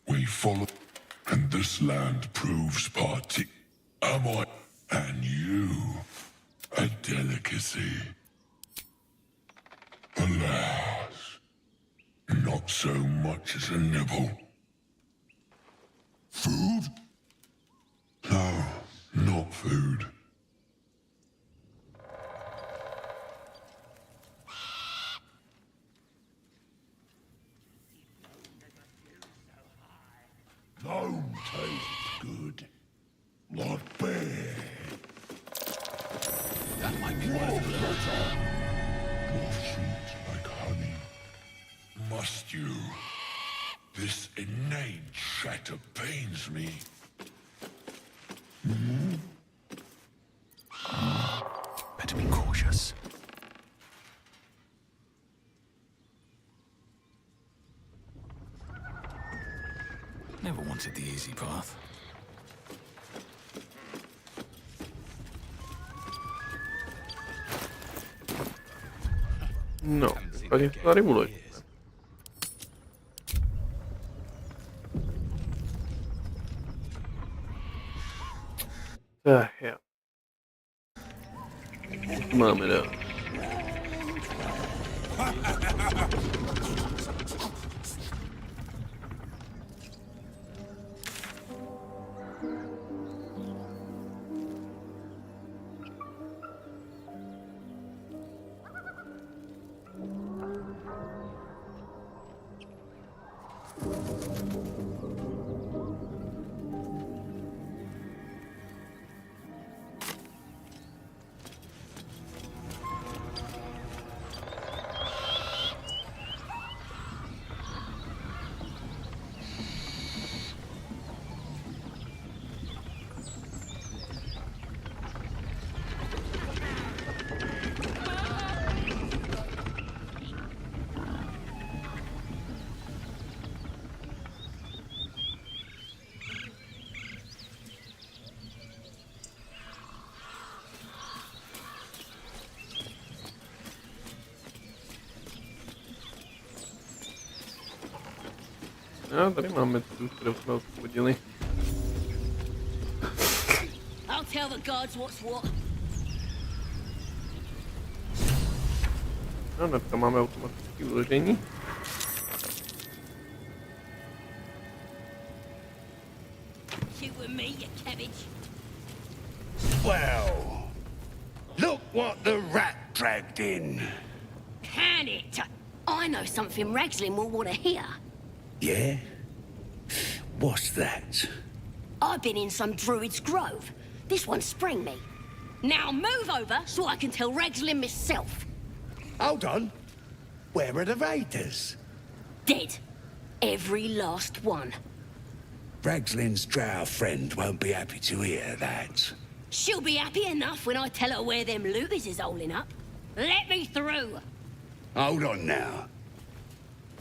We follow, and this land proves partě. Am I, and you, a delicacy? Alas, not so much as a nibble. Food? No, not food. Gnome tastes good. Not bad. That might be worth it. More sweet like honey. Must you? This inane chatter pains me. Better be cautious. Never wanted the easy path. No, tady to tady bude. Tak jo. Co máme dál? Jo, tady máme tu, kterou jsme osvobodili. I'll tell the gods what's what. No, dneska máme automatické uložení. Shoot with me, you cabbage. Well, look what the rat dragged in. Can it? I know something Ragslin will want to hear. Yeah? What's that? I've been in some druid's grove. This one sprang me. Now move over so I can tell Ragslin myself. Hold on. Where are the raiders? Dead. Every last one. Ragslin's drow friend won't be happy to hear that. She'll be happy enough when I tell her where them looters is holding up. Let me through. Hold on now.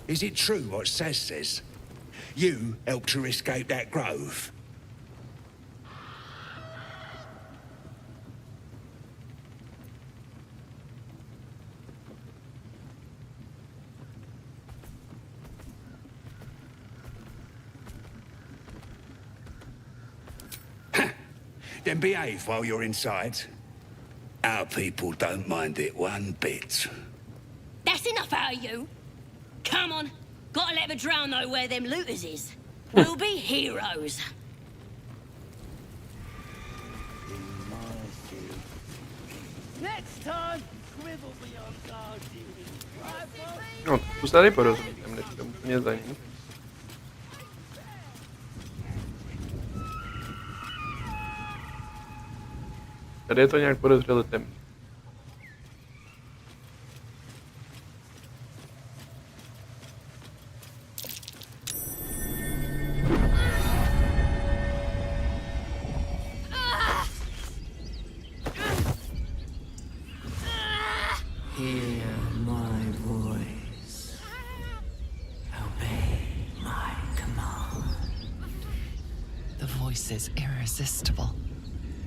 Is it true what Saz says? You helped her escape that grove? Then behave while you're inside. Our people don't mind it one bit. That's enough out of you. Come on. Gotta let the drow know where them looters is. We'll be heroes. Next time, swivel me on guard. No, tu se tady porozumím, než to úplně za ní. Tady je to nějak podezřele temný. Hear my voice. Obey my command. The voice is irresistible.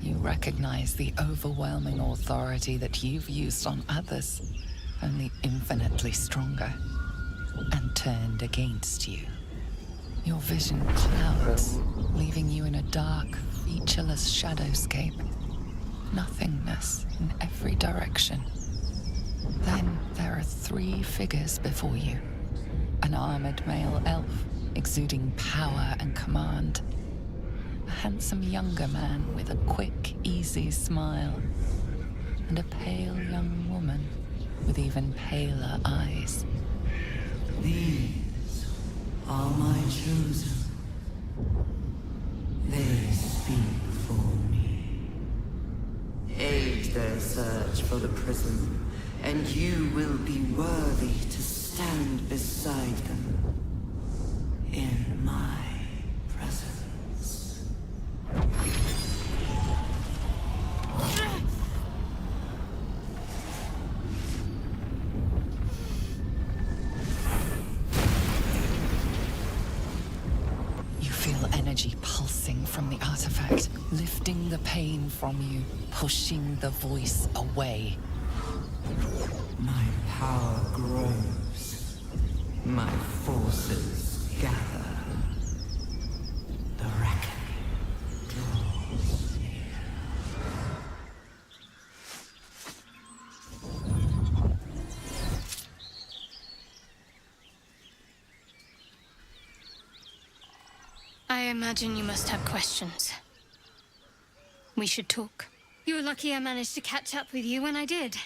You recognize the overwhelming authority that you've used on others, only infinitely stronger, and turned against you. Your vision clouds, leaving you in a dark, featureless shadowscape. Nothingness in every direction. Then there are 3 figures before you. An armored male elf, exuding power and command. A handsome younger man with a quick, easy smile. And a pale young woman with even paler eyes. These are my chosen. They speak for me. Aid their search for the prison, and you will be worthy to stand beside them in my presence. You feel energy pulsing from the artifact, lifting the pain from you, pushing the voice away. My power grows. My forces gather. The reckoning draws near. I imagine you must have questions. We should talk. You're lucky I managed to catch up with you when I did.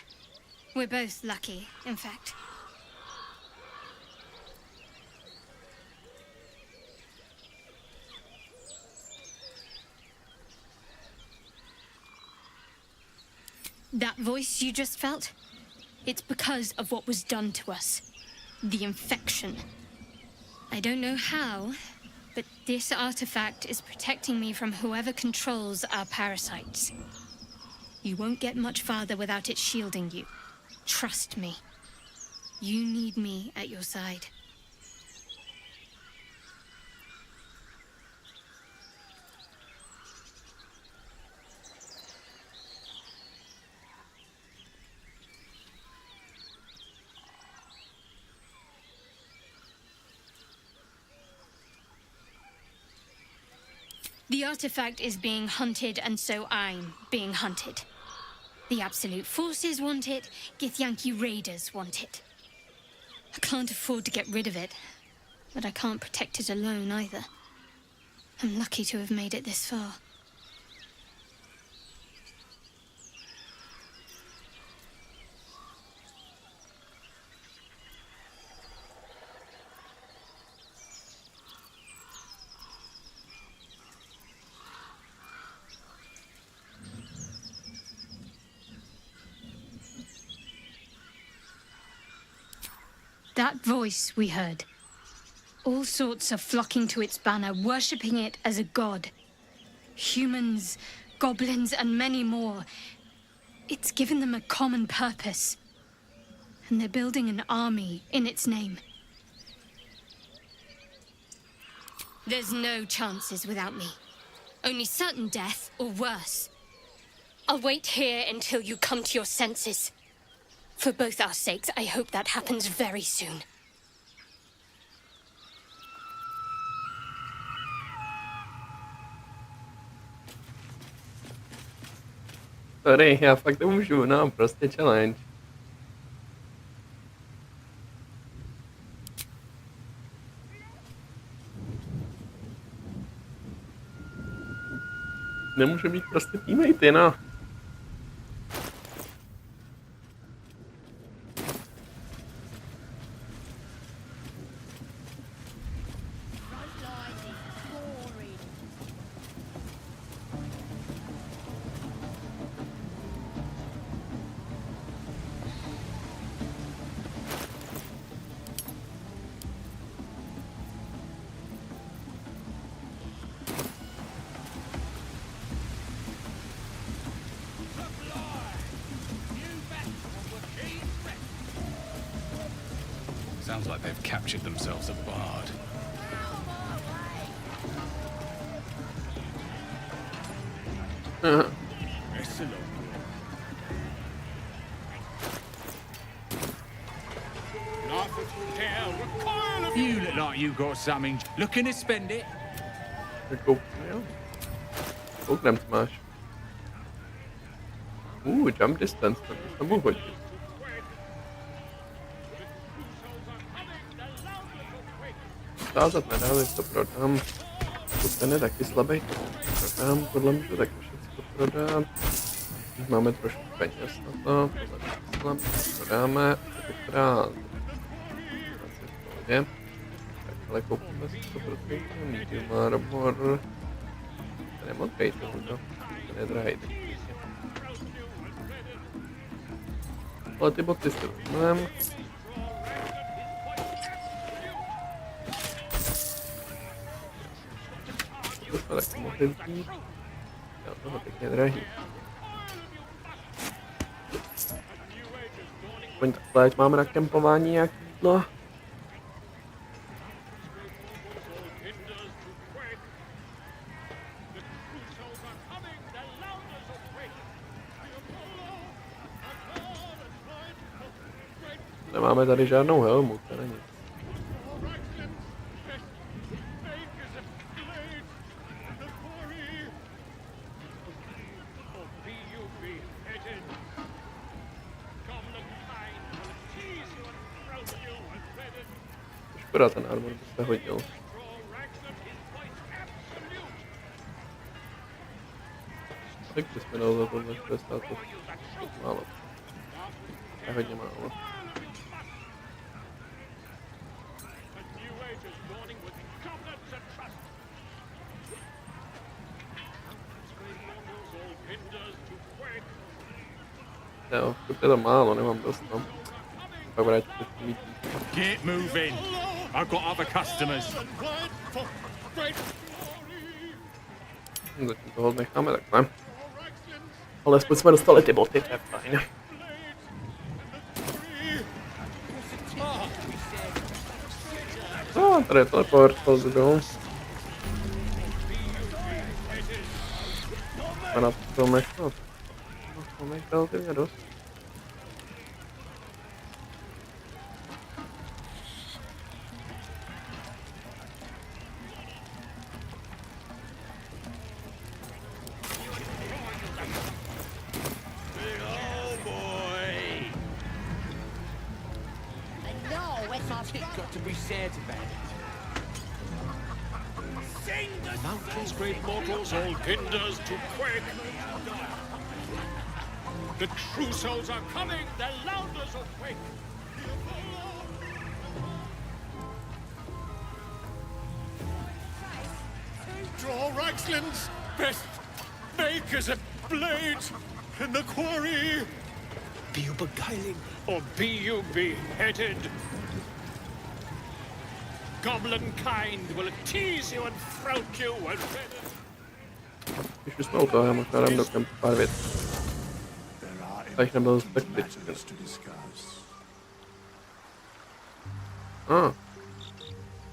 We're both lucky, in fact. That voice you just felt? It's because of what was done to us. The infection. I don't know how, but this artifact is protecting me from whoever controls our parasites. You won't get much farther without it shielding you. Trust me. You need me at your side. The artifact is being hunted, and so I'm being hunted. The Absolute Forces want it, Githyanki Raiders want it. I can't afford to get rid of it, but I can't protect it alone either. I'm lucky to have made it this far. That voice we heard. All sorts are flocking to its banner, worshipping it as a god. Humans, goblins, and many more. It's given them a common purpose. And they're building an army in its name. There's no chances without me. Only certain death, or worse. I'll wait here until you come to your senses. For both our sakes, I hope that happens very soon. Sorry, já fakt nemůžu, no, prostě challenge. Nemůže mít prostě teammatey, no. Sounds like they've captured themselves a bard. You look like you got something. Looking to spend it? Kouknem, co máš. Jump distance, to se mohu hodit. Stázat nedávej, to prodám. Ten je taky slabý, to prodám, tohle můžu taky všechno prodat. Teď máme trošku peněz na to, tohle prodáme, tentokrát asi v pohodě. Tak, ale koupíme si 100% medium armor. Ten je modrý, ten je drahý. Ale ty boty si vezmeme. To jsme taky mohli vzít. Já toho pěkně drahý. Aspoň takhle, ať máme na kempování nějaký jídlo. Nemáme tady žádnou helmu, to není. Škoda, ten armor byste hodil. Tak bys mi dal za tohle 60, to málo. Je hodně málo. Jo, furt je to málo, nemám dost, no. Pak vrátit to mít. Get moving. I've got other customers. Zatím toho necháme takhle. Ale aspoň jsme dostali ty boty, to je fajn. No, tady je teleport, Baldur. A na to mrknout. To mě relativně dost. got to be sad about it. Mountains, great mortals, all kinders to quake. The true souls are coming, the louders awake. Draw Raxlin's best make as a blade in the quarry. Be you beguiling, or be you beheaded? Goblin kind will tease you and throat you and Když už jsme u toho, já možná dám do kempu pár věcí. Abych nebyl zbytečný.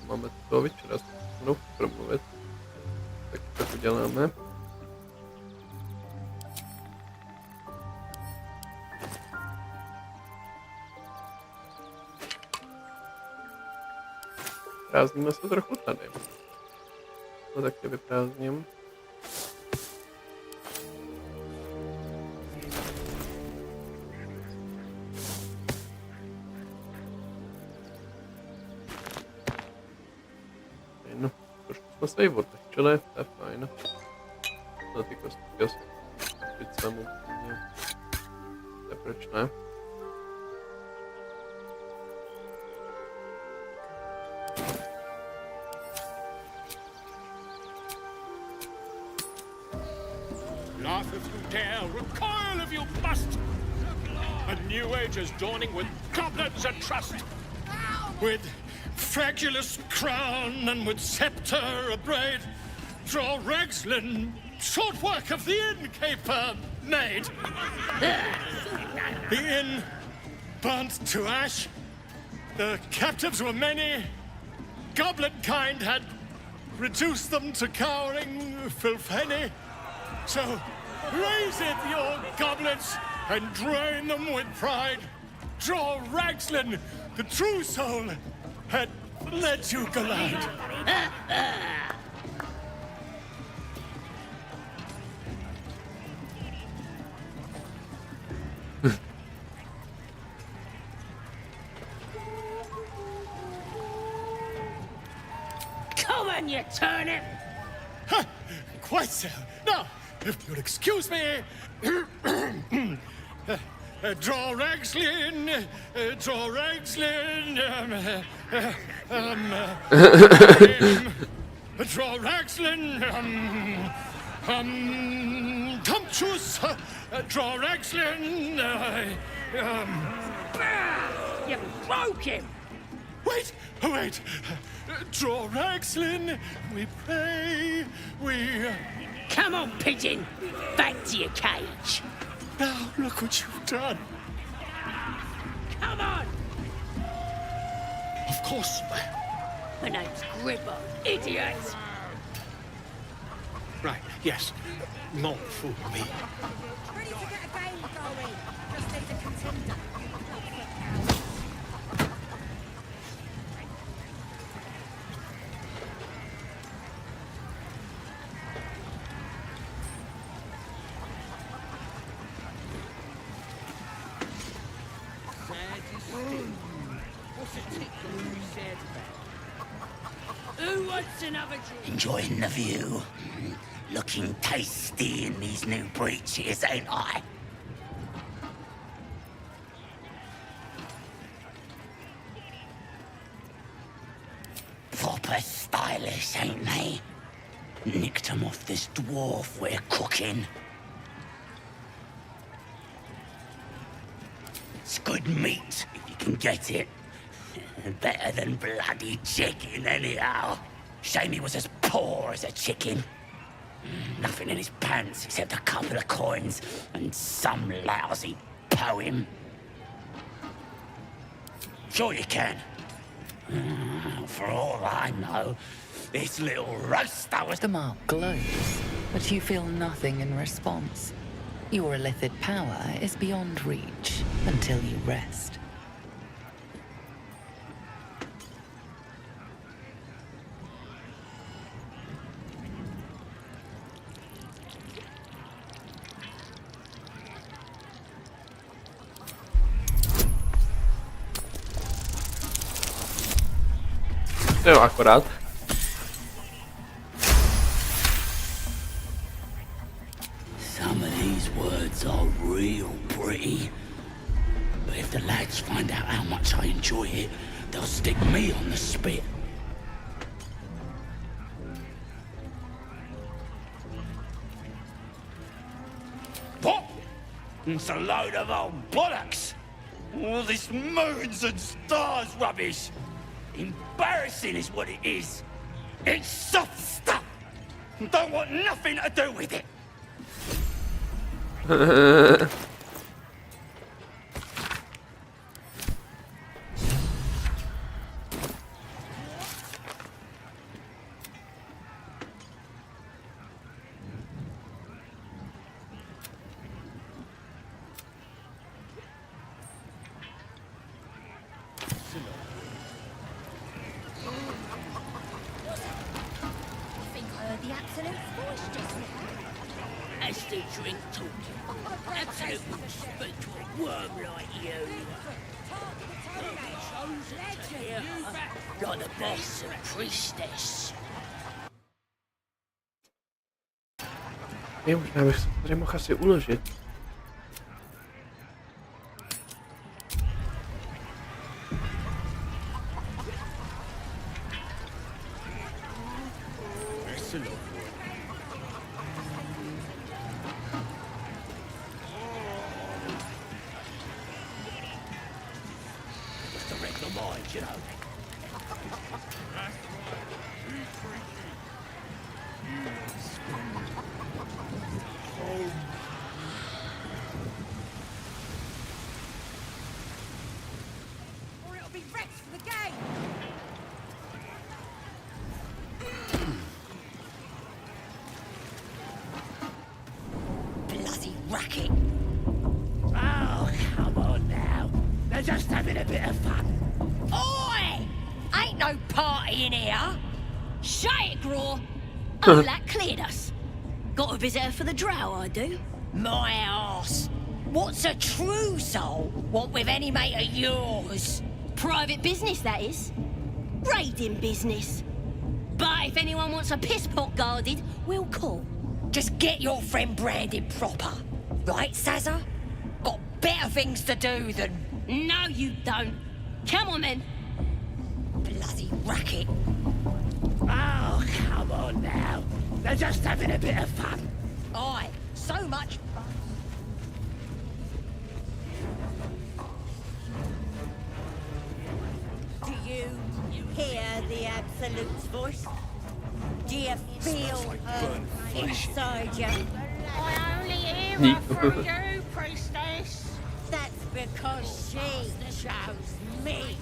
Máme toho večera, s mnou promluvit. Tak to uděláme. Prázdníme se trochu tady. To taky vyprázdním. No, trošku jsme se jí odlehčili, to je fajn. No ty kostky asi koupit sem úplně. To je proč ne? laugh if you dare, recoil if you must. A new age is dawning with goblins and trust. With fragulous crown and with scepter abraid, draw Ragslin, short work of the innkeeper made. The inn burnt to ash. The captives were many. Goblin kind had reduced them to cowering filthenny. So raise it, your goblets, and drain them with pride. Draw Ragslin, the true soul, had let you glide. Come on, you turnip! Quite so. Now, if you'll excuse me, draw Ragslin, draw Ragslin, draw Ragslin, Tumptuous, draw Ragslin, You broke him! Wait, wait. Draw Ragslin, we pray, we... Come on, pigeon! Back to your cage! Now, look what you've done. Come on! Of course. My name's Gribber, idiot! Right, yes. Not fool me. Ready to get a game going. Just need a contender. Who wants another drink? Enjoying the view. Looking tasty in these new breeches, ain't I? Proper stylish, ain't they? Nicked 'em off this dwarf we're cooking. It's good meat, if you can get it. Better than bloody chicken, anyhow. Shame he was as poor as a chicken. Nothing in his pants except a couple of coins and some lousy poem. Sure you can. For all I know, this little roaster was... The mark glows, but you feel nothing in response. Your illithid power is beyond reach until you rest. To jo, akorát. Some of these words are real pretty. But if the lads find out how much I enjoy it, they'll stick me on the spit. What? It's a load of old bollocks. All this moons and stars rubbish. Embarrassing is what it is. It's soft stuff. Don't want nothing to do with it. As the drink talking, absolutely speak to a worm like you. You're the boss and priestess. Možná bych se tady mohl asi uložit. Racket. Oh, come on now. They're just having a bit of fun. Oi! Ain't no party in here. Shut it, Graw. Oh, that cleared us. Got a visitor for the drow, I do. My arse. What's a true soul want with any mate of yours? Private business, that is. Raiding business. But if anyone wants a piss pot guarded, we'll call. Just get your friend branded proper. Right, Sazza? Got better things to do than... No, you don't. Come on, then. Bloody racket. Oh, come on now. They're just having a bit of fun. Aye, so much fun. Do you hear the Absolute's voice? Do you feel her inside you? I only hear her from you, priestess. That's because she chose me.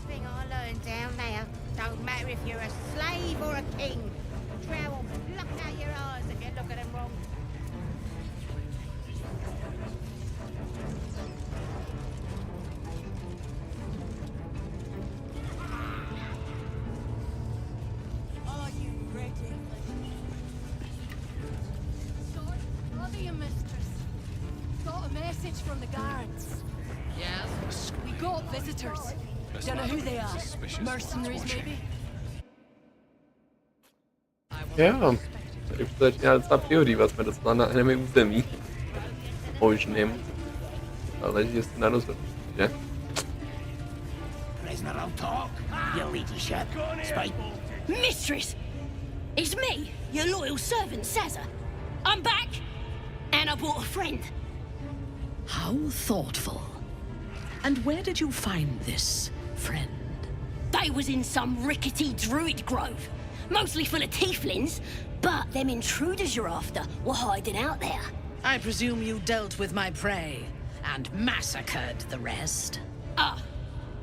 Thing I learned down there, don't matter if you're a slave or a king. Drow will pluck out your eyes if you look at them wrong. Are you ready? Sorry, mistress. Got a message from the guards. Yes? We got visitors. Don't know who they are. Mercenaries, maybe? Jo, tady už to začíná docela přihorývat, jsme docela na enemy území. Možným. Ale že se na rozhodnutí, že? Prisoner, don't talk. You idiot. Speak. Mistress! It's me, your loyal servant, Sazza. I'm back, and I brought a friend. How thoughtful. And where did you find this friend? They was in some rickety druid grove, mostly full of tieflings, but them intruders you're after were hiding out there. I presume you dealt with my prey and massacred the rest.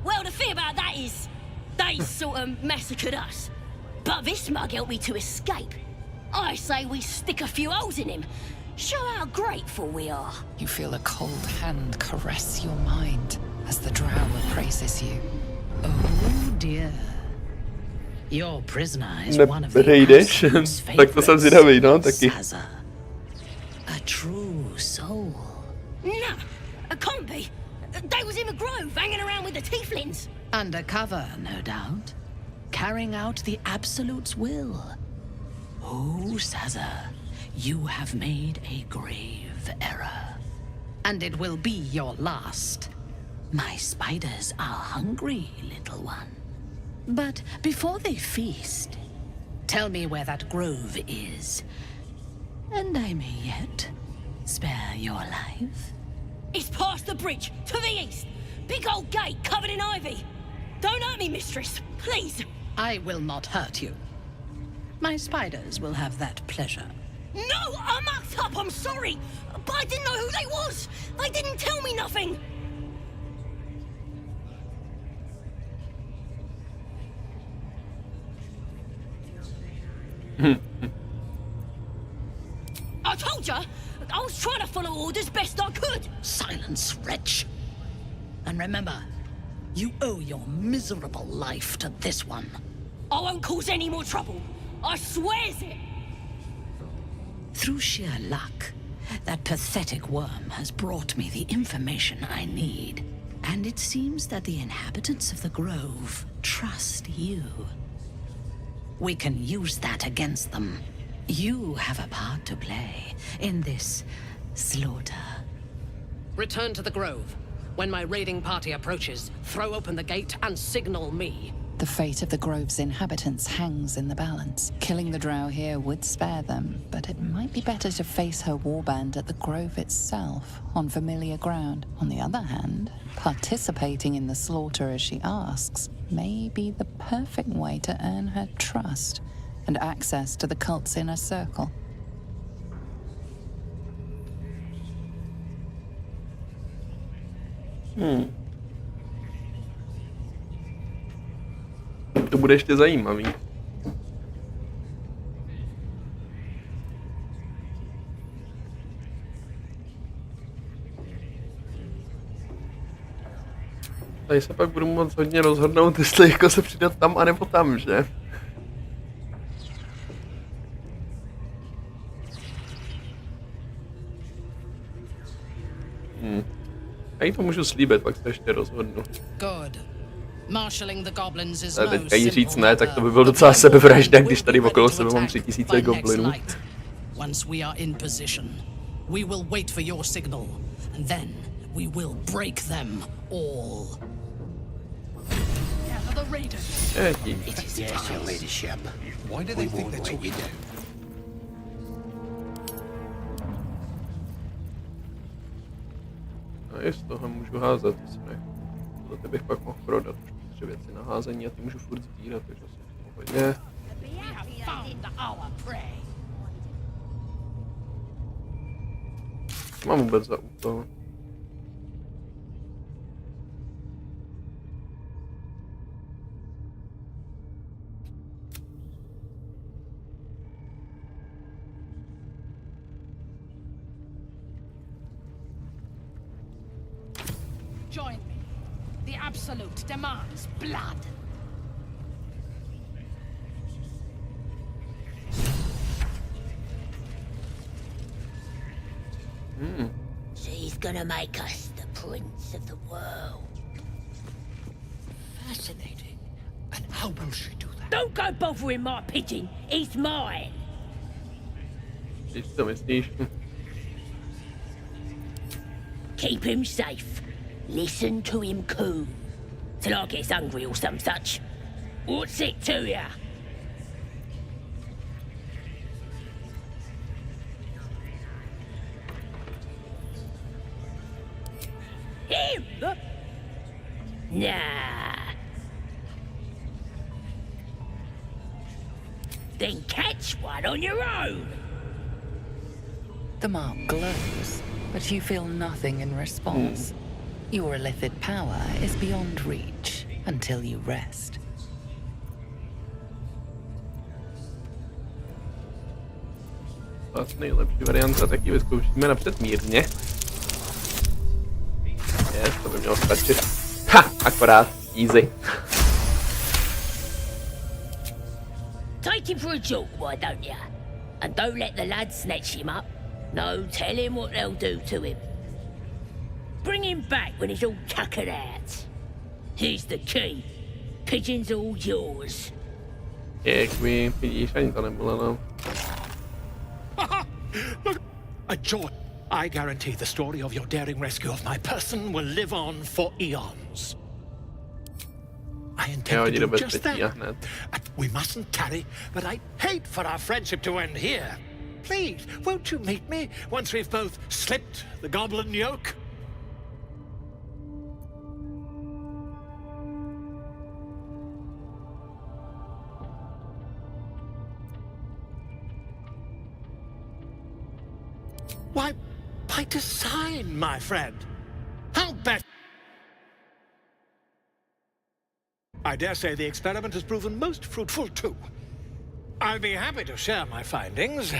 Well, the thing about that is, they sort of massacred us. But this mug helped me to escape. I say we stick a few holes in him. Show how grateful we are. You feel a cold hand caress your mind as the drow praises you. Oh dear. Your prisoner is one of Neprejdeš, tak to jsem zvědavý, no, taky. Sazza. A true soul. Nah, it can't be. They was in the grove, hanging around with the tieflings. Undercover, no doubt. Carrying out the Absolute's will. Oh, Saza, you have made a grave error. And it will be your last. My spiders are hungry, little one. But before they feast, tell me where that grove is. And I may yet spare your life. It's past the bridge, to the east. Big old gate covered in ivy. Don't hurt me, mistress, please. I will not hurt you. My spiders will have that pleasure. No, I mucked up, I'm sorry. But I didn't know who they was. They didn't tell me nothing. I told ya, I was trying to follow orders best I could. Silence, wretch. And remember, you owe your miserable life to this one. I won't cause any more trouble. I swears it. Through sheer luck, that pathetic worm has brought me the information I need. And it seems that the inhabitants of the Grove trust you. We can use that against them. You have a part to play in this slaughter. Return to the Grove. When my raiding party approaches, throw open the gate and signal me. The fate of the Grove's inhabitants hangs in the balance. Killing the drow here would spare them, but it might be better to face her warband at the Grove itself, on familiar ground. On the other hand, participating in the slaughter as she asks may be the perfect way to earn her trust and access to the cult's inner circle. To bude ještě zajímavý. Tady se pak budu moct hodně rozhodnout, jestli jako se přidat tam, anebo tam, že? Já jí to můžu slíbit, pak se ještě rozhodnu. Ale teďka jí říct ne, tak to by byl docela sebevražda, když tady okolo sebe mám 3000 goblinů. Once we are in position, we will wait for your signal, and then we will break them all. The raiders. It is your leadership. Why do they think that's what we do? A i z toho můžu házet, tohle bych pak mohl prodat. Už 3 věci na házení a ty můžu furt sbírat, takže asi v pohodě. Co mám vůbec za úkol? Join me. The Absolute demands blood. She's gonna make us the prince of the world. Fascinating. And how will she do that? Don't go bothering my pigeon. He's mine. Když to myslíš? Keep him safe. Listen to him coo. Till I gets hungry or some such. What's it to ya? Him? Nah. Then catch one on your own. The mark glows, but you feel nothing in response. Your illithid power is beyond reach until you rest. Vlastně nejlepší varianta, tak ji vyzkoušíme napřed mírně. To by mělo stačit. Ha, akorát, easy. Take him for a joke, why don't ya? And don't let the lads snatch him up. No, tell him what they'll do to him. Bring him back when he's all tuckered out. Here's the key. Pigeon's all yours. Děkuji, vidíš, ani to nebylo, no. Look, a joy. I guarantee the story of your daring rescue of my person will live on for eons. I intend to do just that. We mustn't tarry, but I'd hate for our friendship to end here. Please, won't you meet me once we've both slipped the goblin yoke? Why, by design, my friend. How best... I dare say the experiment has proven most fruitful, too. I'll be happy to share my findings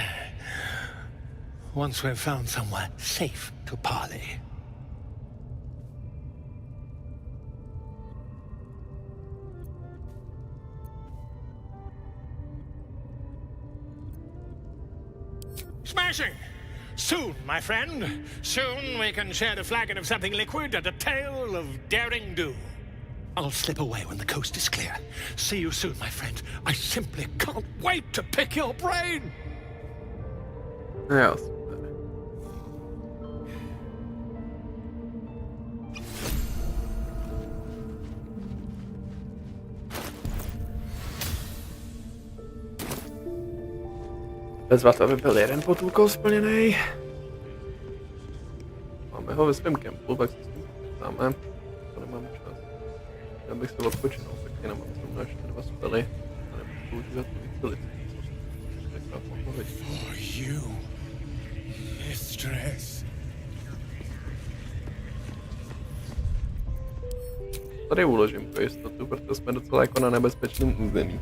once we've found somewhere safe to parley. Smashing! Soon, my friend. Soon we can share a flagon of something liquid and a tale of daring do. I'll slip away when the coast is clear. See you soon, my friend. I simply can't wait to pick your brain! Yes. Bezva to, aby byl jeden potulkol splněný. Máme ho ve svém kempu, tak si s tím dáme. To nemám čas. Já bych se odpočinul, taky nemám zrovna ještě 2 spely. A nebudu používat tu víc lidí, což takrát mohu vidět. For you, mistress. Tady uložím pro jistotu, protože jsme docela jako na nebezpečném území.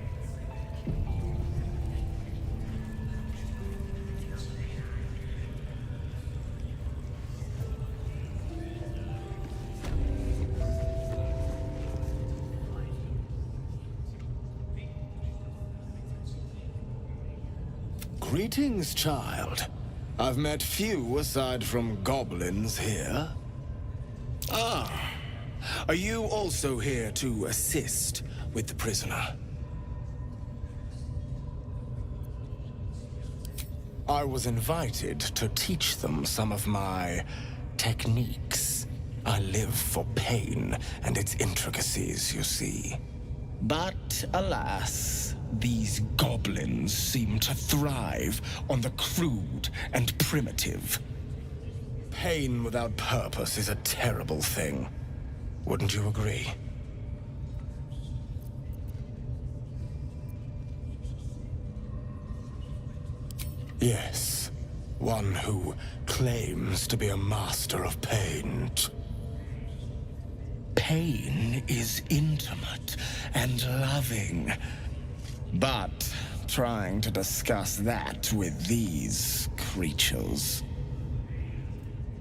Greetings, child. I've met few aside from goblins here. Ah, are you also here to assist with the prisoner? I was invited to teach them some of my techniques. I live for pain and its intricacies, you see. But alas, these goblins seem to thrive on the crude and primitive. Pain without purpose is a terrible thing. Wouldn't you agree? Yes, one who claims to be a master of pain. Pain is intimate and loving. But trying to discuss that with these creatures.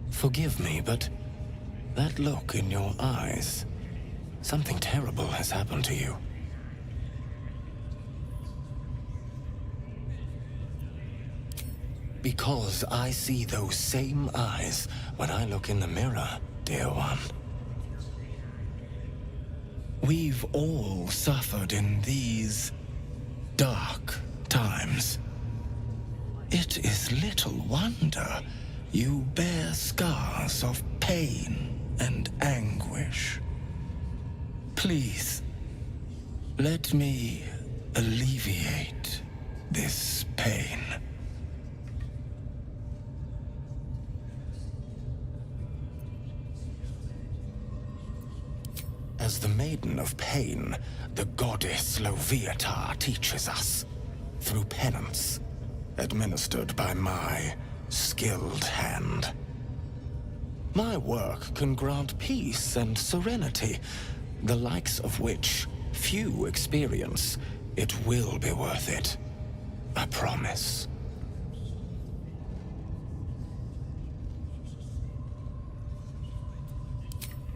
Forgive me, but that look in your eyes, something terrible has happened to you. Because I see those same eyes when I look in the mirror, dear one. We've all suffered in these dark times. It is little wonder you bear scars of pain and anguish. Please, let me alleviate this pain. As the Maiden of Pain, the goddess Loviatar teaches us, through penance, administered by my skilled hand. My work can grant peace and serenity, the likes of which few experience. It will be worth it. I promise.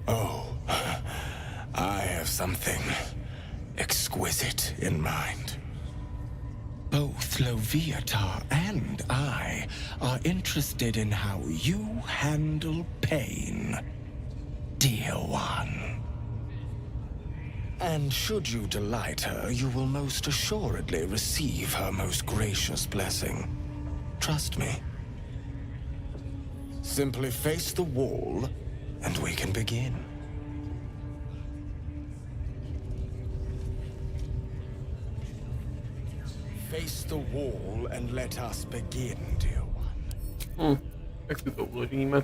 Oh, I have something exquisite in mind. Both Loviatar and I are interested in how you handle pain, dear one. And should you delight her, you will most assuredly receive her most gracious blessing. Trust me. Simply face the wall, and we can begin. Face the wall and let us begin, dear one. Tak si to uložíme.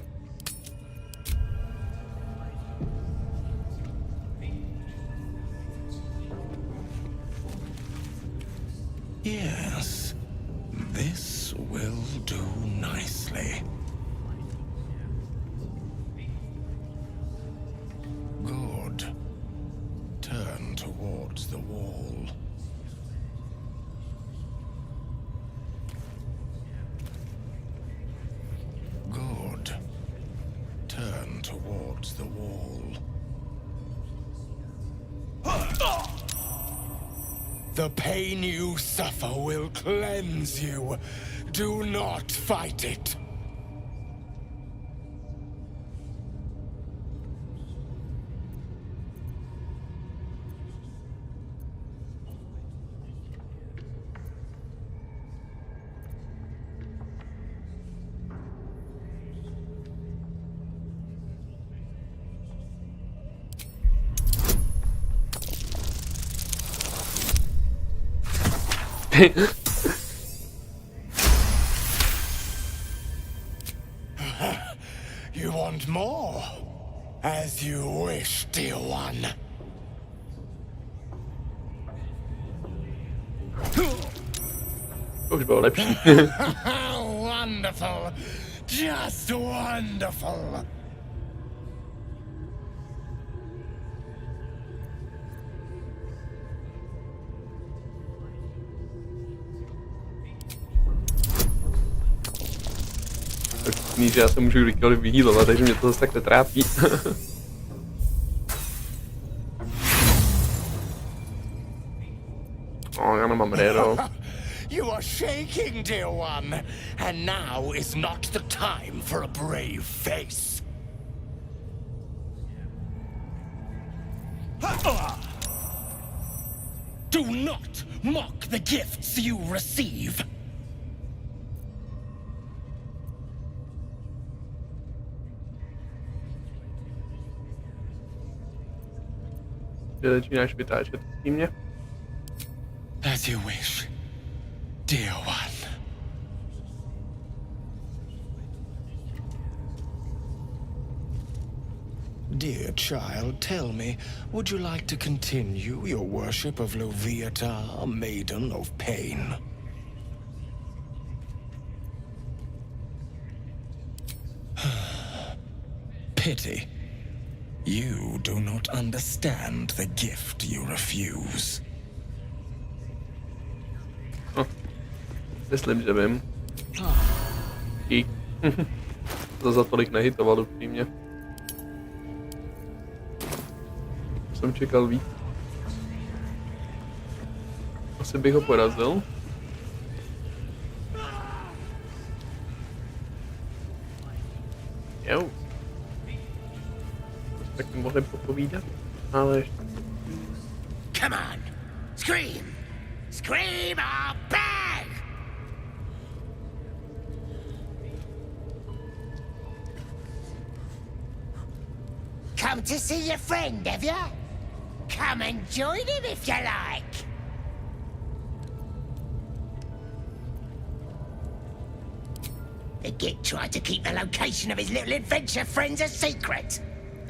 Yes, this will do nicely. Good. Turn towards the wall. Good. Turn towards the wall. The pain you suffer will cleanse you. Do not fight it. You want more? As you wish, dear one. To už bylo lepší. Wonderful. Just wonderful. Že já se můžu kdykoliv vyhýlovat, takže mě to zase tak netrápí. Já nemám rero. You are shaking, dear one, and now is not the time for a brave face. Do not mock the gifts you receive. Začínáš vytáčet s mě? As you wish, dear one. Dear child, tell me, would you like to continue your worship of Loviata, Maiden of Pain? Pity. You do not understand the gift you refuse. Myslím, že vím. Dík. To za tolik nehitoval upřímně. Jsem čekal víc. Asi bych ho porazil. Jo. Tak mohli popovídat, ale ještě. Come on! Scream! Scream or bang! Come to see your friend, have ya? Come and join him if you like. The git tried to keep the location of his little adventure friends a secret.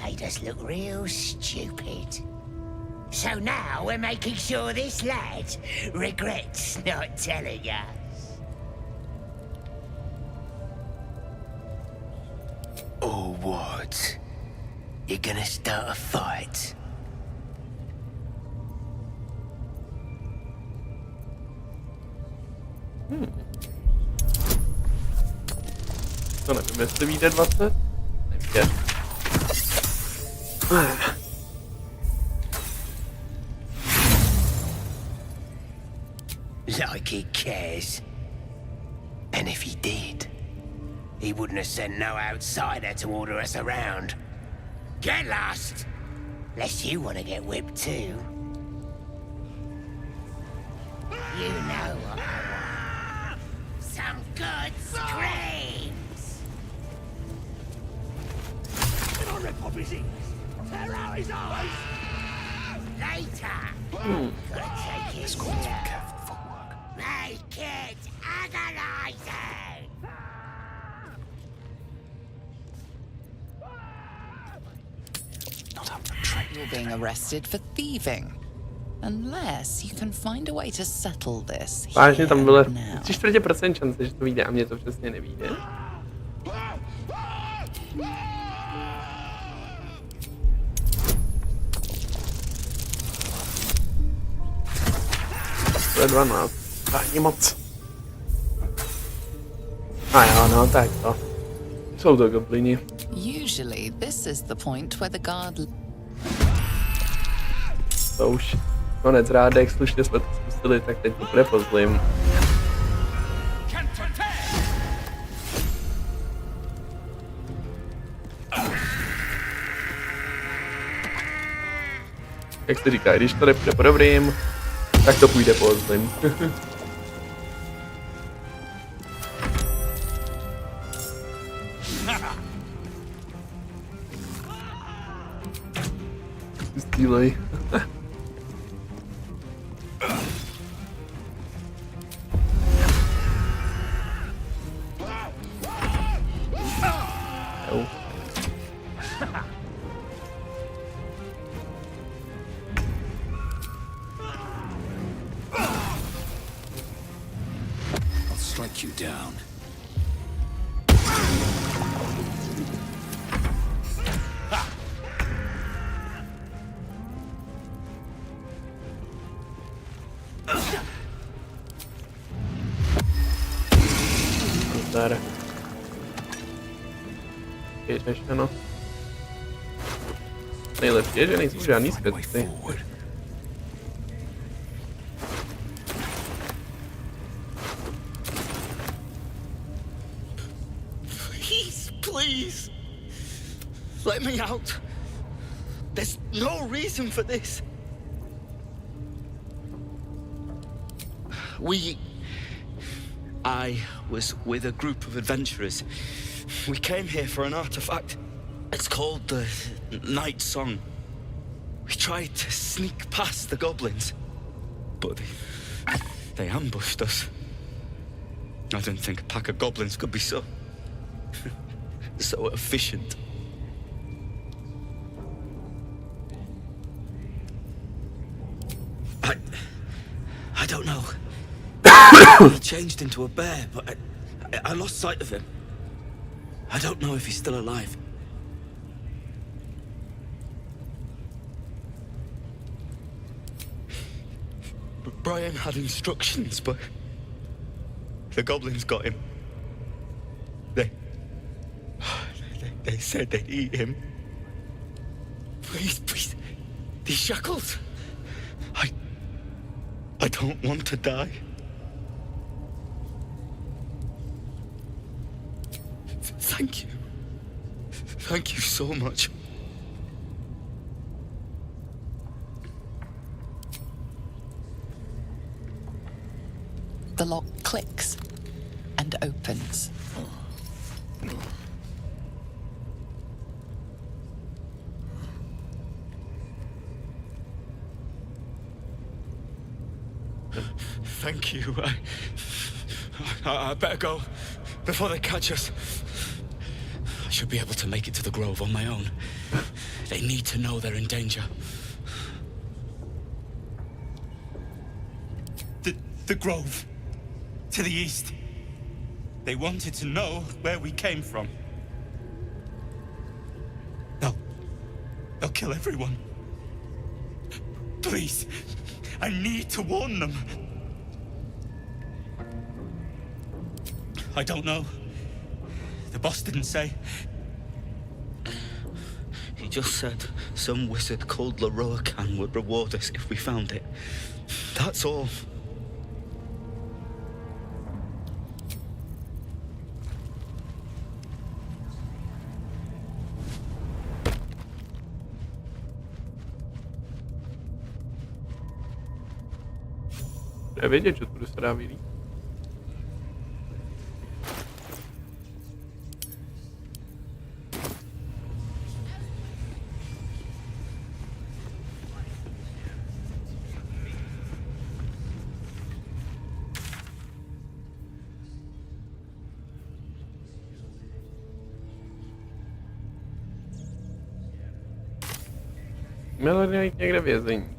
Made us look real stupid. So now we're making sure this lad regrets not telling us. Or what? You're gonna start a fight? To nevím, jestli vyjde 20? Nevíde. Like he cares. And if he did, he wouldn't have sent no outsider to order us around. Get lost! Lest you want to get whipped too. You know what I want. Some good screams. Can I rip off his ears? Tear out his eyes? Later. Gotta take it slow. Make it agonizing. You're being arrested for thieving. Unless you can find a way to settle this. Vážně tam bylo 3/4% šance, že to vyjde a mně to přesně nevyjde. To je 12. Ani moc. A jo, no tak to. Jsou to goblini. Usually this is the point where the guard. To už konec rádek, slušně jsme to zkusili, tak teď to bude pozlým. Jak se říká, když to nepůjde po dobrým, tak to půjde po zlým. Stílej. I'll strike you down. Zdar. Je řešeno. Nejlepší je, že nejsou žádný skryty. Please, let me out. There's no reason for this. I was with a group of adventurers. We came here for an artifact. It's called the Night Song. We tried to sneak past the goblins, but they ambushed us. I didn't think a pack of goblins could be so efficient. I don't know. He changed into a bear, but I lost sight of him. I don't know if he's still alive. Brian had instructions, but the goblins got him. They said they'd eat him. Please, these shackles. I don't want to die. Thank you. Thank you so much. The lock clicks and opens. Thank you. I better go before they catch us. I should be able to make it to the grove on my own. They need to know they're in danger. The grove. To the east. They wanted to know where we came from. They'll kill everyone. Please, I need to warn them. I don't know. The boss didn't say. He just said some wizard called Leroacan would reward us if we found it. That's all. Je vědět, že tudy se dá vylít. Měl najít někde vězení.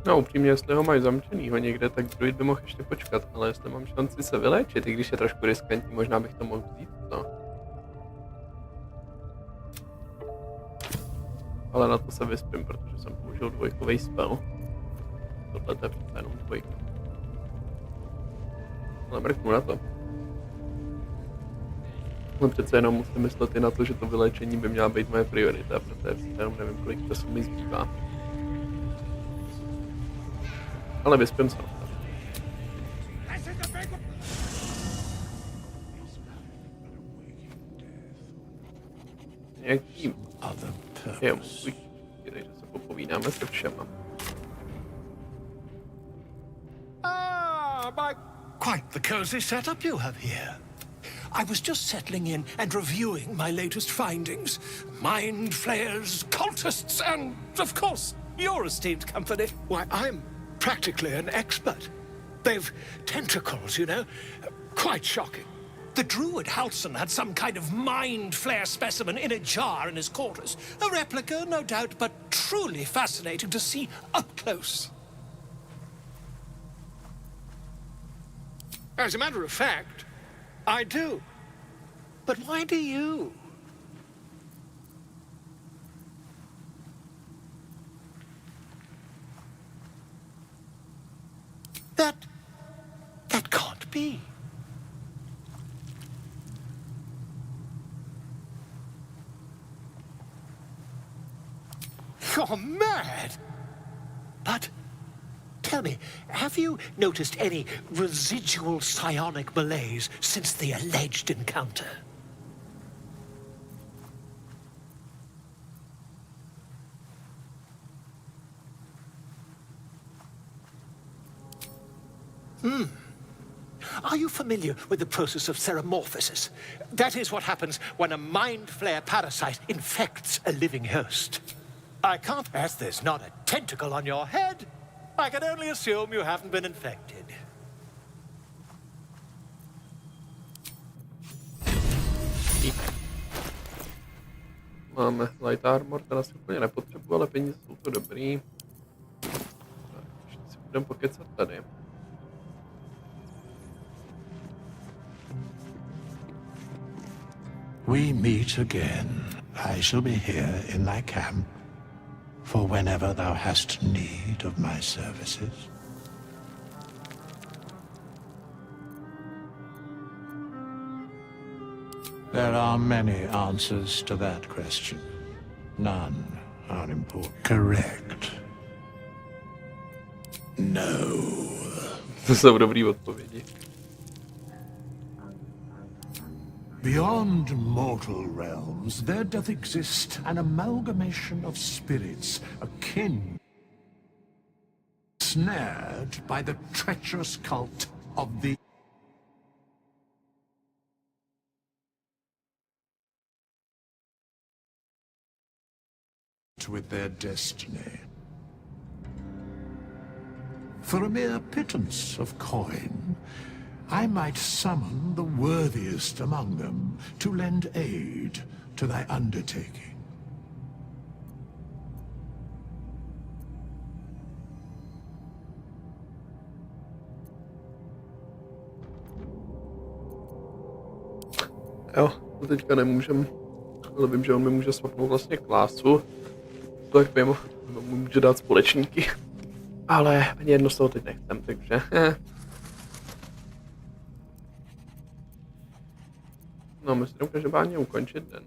No upřímně, jestli ho mají zamčenýho někde, tak druid by mohl ještě počkat, ale jestli mám šanci se vyléčit, i když je trošku riskantní, možná bych to mohl vzít, no. Ale na to se vyspím, protože jsem použil dvojkový spell. Tohle je přece jenom dvojka. Ale mrknu na to. Ale přece jenom musím myslet i na to, že to vyléčení by měla být moje priorita, protože přece jenom nevím, kolik času mi zbývá. Ale vyspím se. Nějakým je můj, takže se popovídáme se všema. Quite the cozy setup you have here. I was just settling in and reviewing my latest findings. Mind flayers, cultists, and, of course, your esteemed company. Why, I'm practically an expert. They've tentacles, you know. Quite shocking. The druid Halson had some kind of mind flare specimen in a jar in his quarters. A replica, no doubt, but truly fascinating to see up close. As a matter of fact, I do. But why do you? That can't be. You're mad. But tell me, have you noticed any residual psionic malaise since the alleged encounter? Are you familiar with the process of theromorphosis? That is what happens when a mind flare parasite infects a living host. I can't, as there's not a tentacle on your head, I can only assume you haven't been infected. Máme light armor, ten asi úplně nepotřebuji, ale peníze jsou to dobrý. Tak, ještě si budeme pokecat tady. We meet again. I shall be here in thy camp for whenever thou hast need of my services. There are many answers to that question. None are important. Correct. No. To jsou dobrý odpovědi. Beyond mortal realms, there doth exist an amalgamation of spirits akin, snared by the treacherous cult of the with their destiny. For a mere pittance of coin, I might summon the worthiest among them to lend aid to thy undertaking. Jo, to teďka nemůžem, ale vím, že on mi může swapnout vlastně klásu, tak vím, on může dát společníky, ale ani jedno z toho teď nechcem, takže no, myslím, každopádně ukončit den.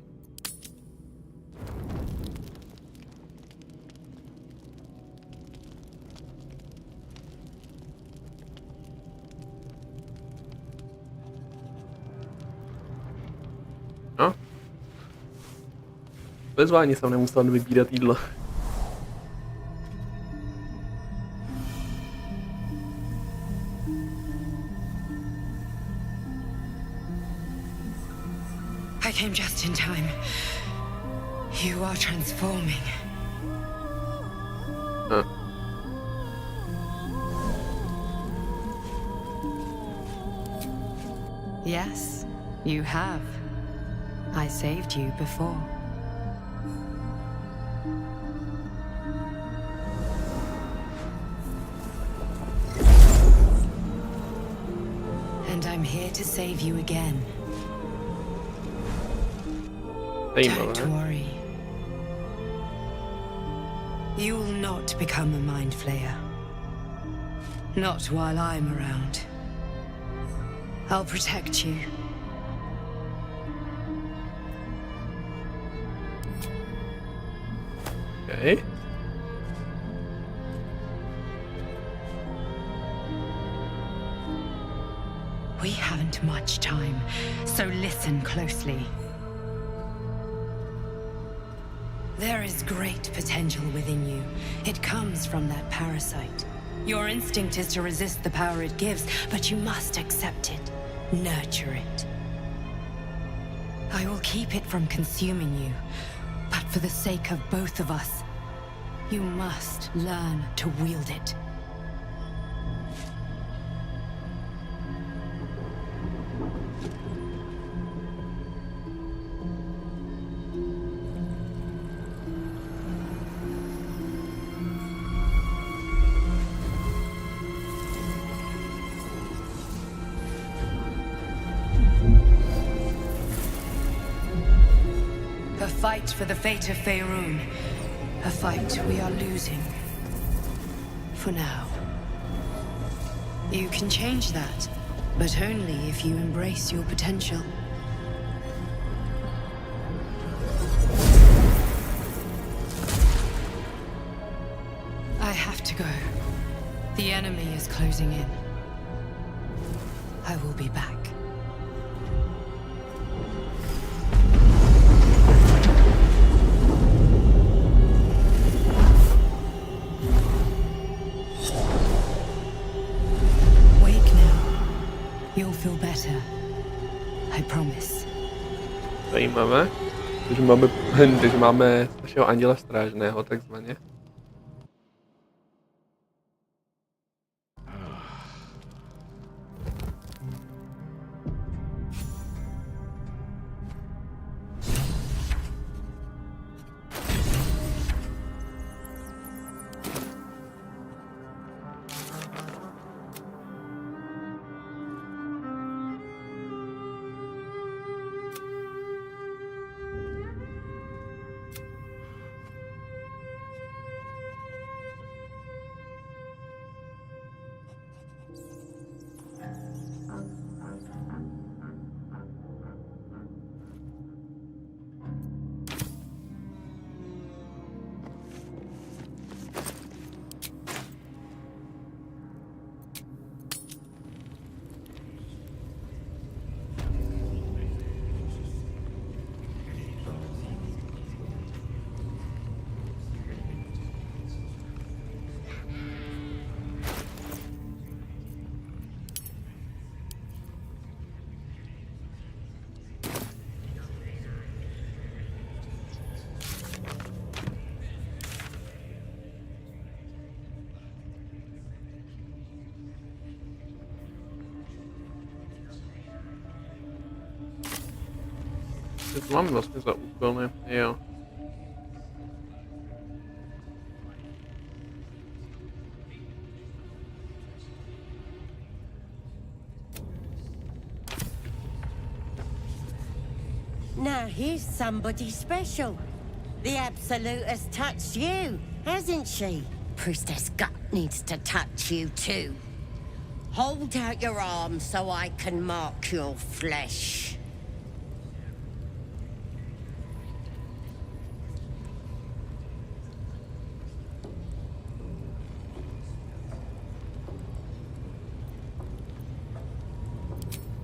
No. Bezvádně jsem nemusel vybírat jídlo. I came just in time. You are transforming. Yes, you have. I saved you before. And I'm here to save you again. Don't worry. You will not become a mind flayer. Not while I'm around. I'll protect you. Okay. We haven't much time, so listen closely. There is great potential within you. It comes from that parasite. Your instinct is to resist the power it gives, but you must accept it, nurture it. I will keep it from consuming you, but for the sake of both of us, you must learn to wield it. A fight for the fate of Faerun. A fight we are losing. For now. You can change that, but only if you embrace your potential. I have to go. The enemy is closing in. I will be back. Feel better. I promise. Zajímavé. Takže máme našeho anděla strážného, takzvaně. To mám vlastně za úkol, ne? Jo. Now here's somebody special. The Absolute has touched you, hasn't she? Priestess Gut needs to touch you too. Hold out your arm so I can mark your flesh.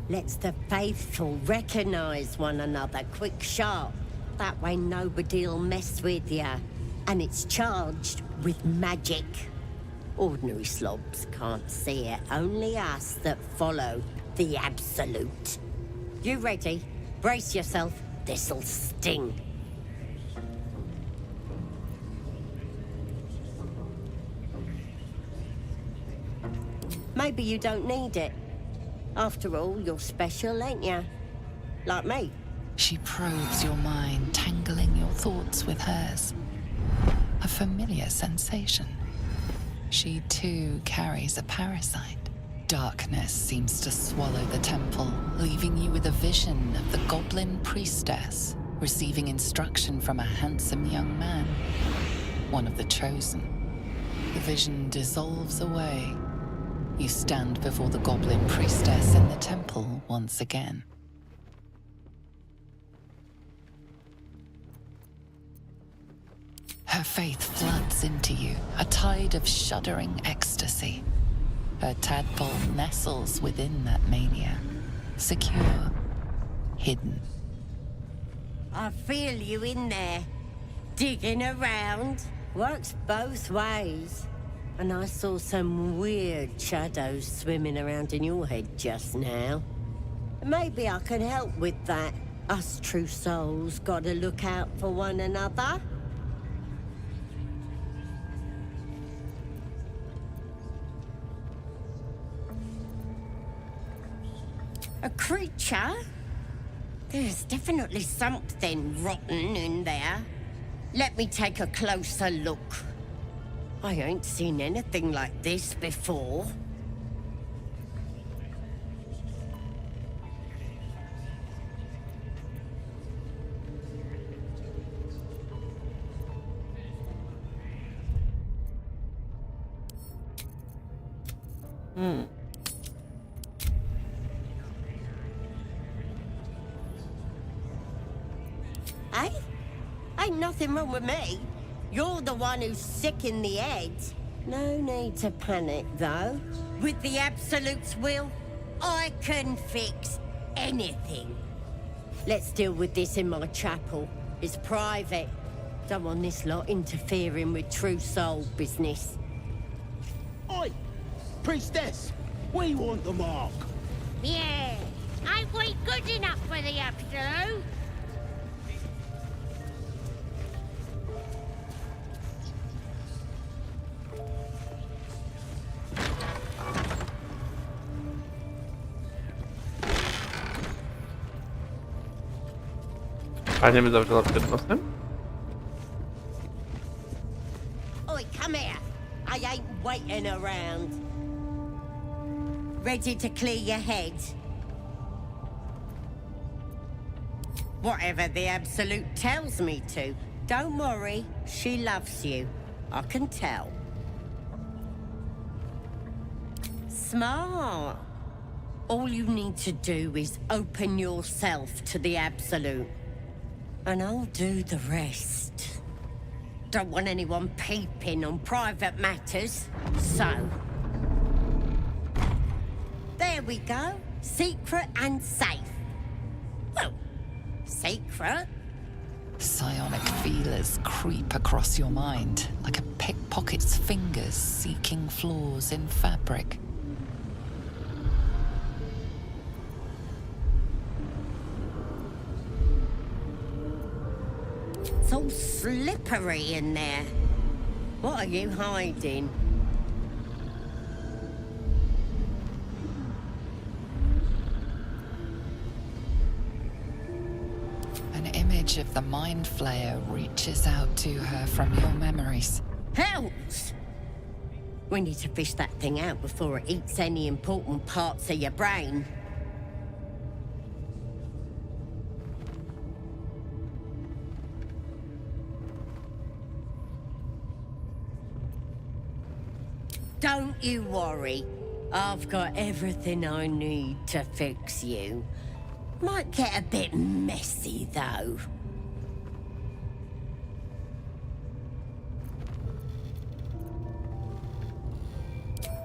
Lets the faithful recognize one another quick sharp. That way nobody'll mess with ya. And it's charged with magic. Ordinary slobs can't see it, only us that follow the Absolute. You ready? Brace yourself, this'll sting. Maybe you don't need it. After all, you're special, ain't ya? Like me. She probes your mind, tangling your thoughts with hers. A familiar sensation. She too carries a parasite. Darkness seems to swallow the temple, leaving you with a vision of the goblin priestess, receiving instruction from a handsome young man, one of the chosen. The vision dissolves away. You stand before the goblin priestess in the temple once again. Her faith floods into you, a tide of shuddering ecstasy. Her tadpole nestles within that mania, secure, hidden. I feel you in there, digging around. Works both ways. And I saw some weird shadows swimming around in your head just now. Maybe I can help with that. Us true souls gotta look out for one another. A creature? There's definitely something rotten in there. Let me take a closer look. I ain't seen anything like this before. Hey? Ain't nothing wrong with me. You're the one who's sick in the head. No need to panic, though. With the Absolute's will, I can fix anything. Let's deal with this in my chapel. It's private. Don't want this lot interfering with true soul business. Oi! Priestess! We want the mark. Yeah, ain't we good enough for the Absolute? Fajnie mi zawrzela przed nosem. Oi, come here. I ain't waiting around. Ready to clear your head? Whatever the Absolute tells me to. Don't worry, she loves you. I can tell. Smart. All you need to do is open yourself to the Absolute. And I'll do the rest. Don't want anyone peeping on private matters, so... There we go. Secret and safe. Well, secret. Psionic feelers creep across your mind, like a pickpocket's fingers seeking flaws in fabric. It's all slippery in there. What are you hiding? A An image of the Mind Flayer reaches out to her from your memories. Hells! We need to fish that thing out before it eats any important parts of your brain. Don't you worry. I've got everything I need to fix you. Might get a bit messy, though.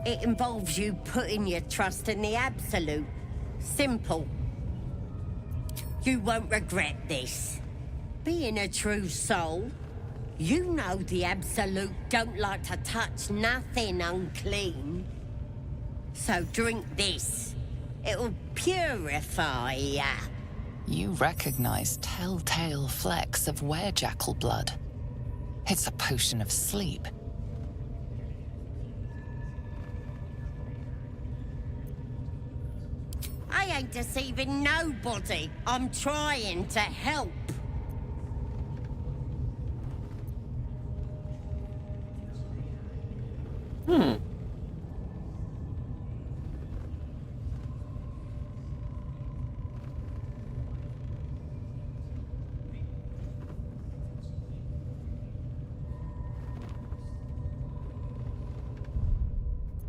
It involves you putting your trust in the Absolute. Simple. You won't regret this. Being a true soul, you know the Absolute don't like to touch nothing unclean. So drink this. It'll purify ya. You recognize telltale flecks of werejackal blood. It's a potion of sleep. I ain't deceiving nobody. I'm trying to help.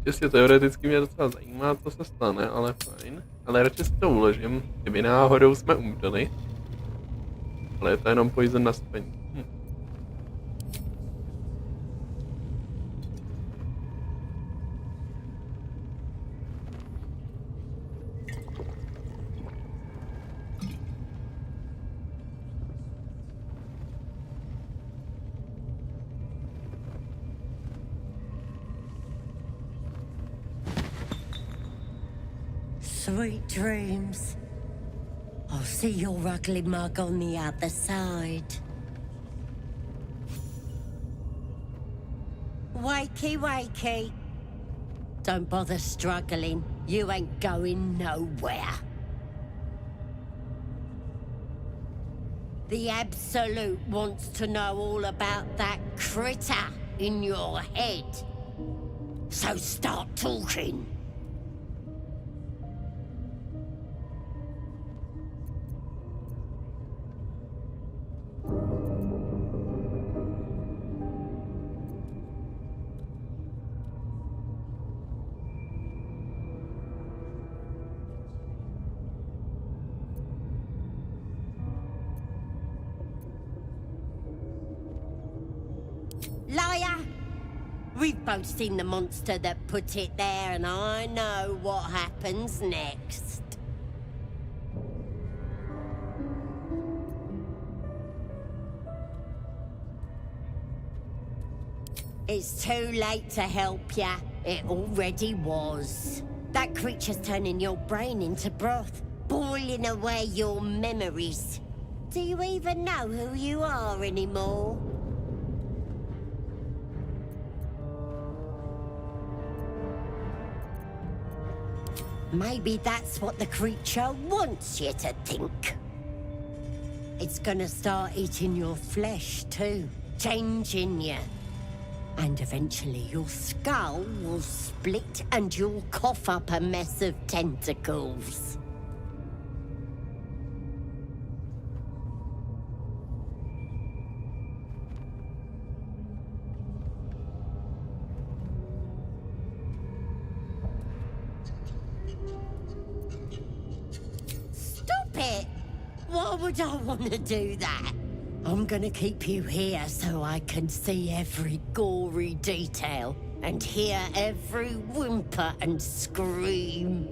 Jestli teoreticky mě docela zajímá, co se stane, ale fajn. Ale radši si to uložím, kdyby náhodou jsme umřeli. Ale je to jenom poison na spaní. Sweet dreams. I'll see your ugly mug on the other side. Wakey, wakey. Don't bother struggling. You ain't going nowhere. The Absolute wants to know all about that critter in your head. So start talking. Liar! We've both seen the monster that put it there, and I know what happens next. It's too late to help ya. It already was. That creature's turning your brain into broth, boiling away your memories. Do you even know who you are anymore? Maybe that's what the creature wants you to think. It's gonna start eating your flesh too, changing you. And eventually your skull will split and you'll cough up a mess of tentacles. Why would I want to do that? I'm gonna keep you here so I can see every gory detail and hear every whimper and scream.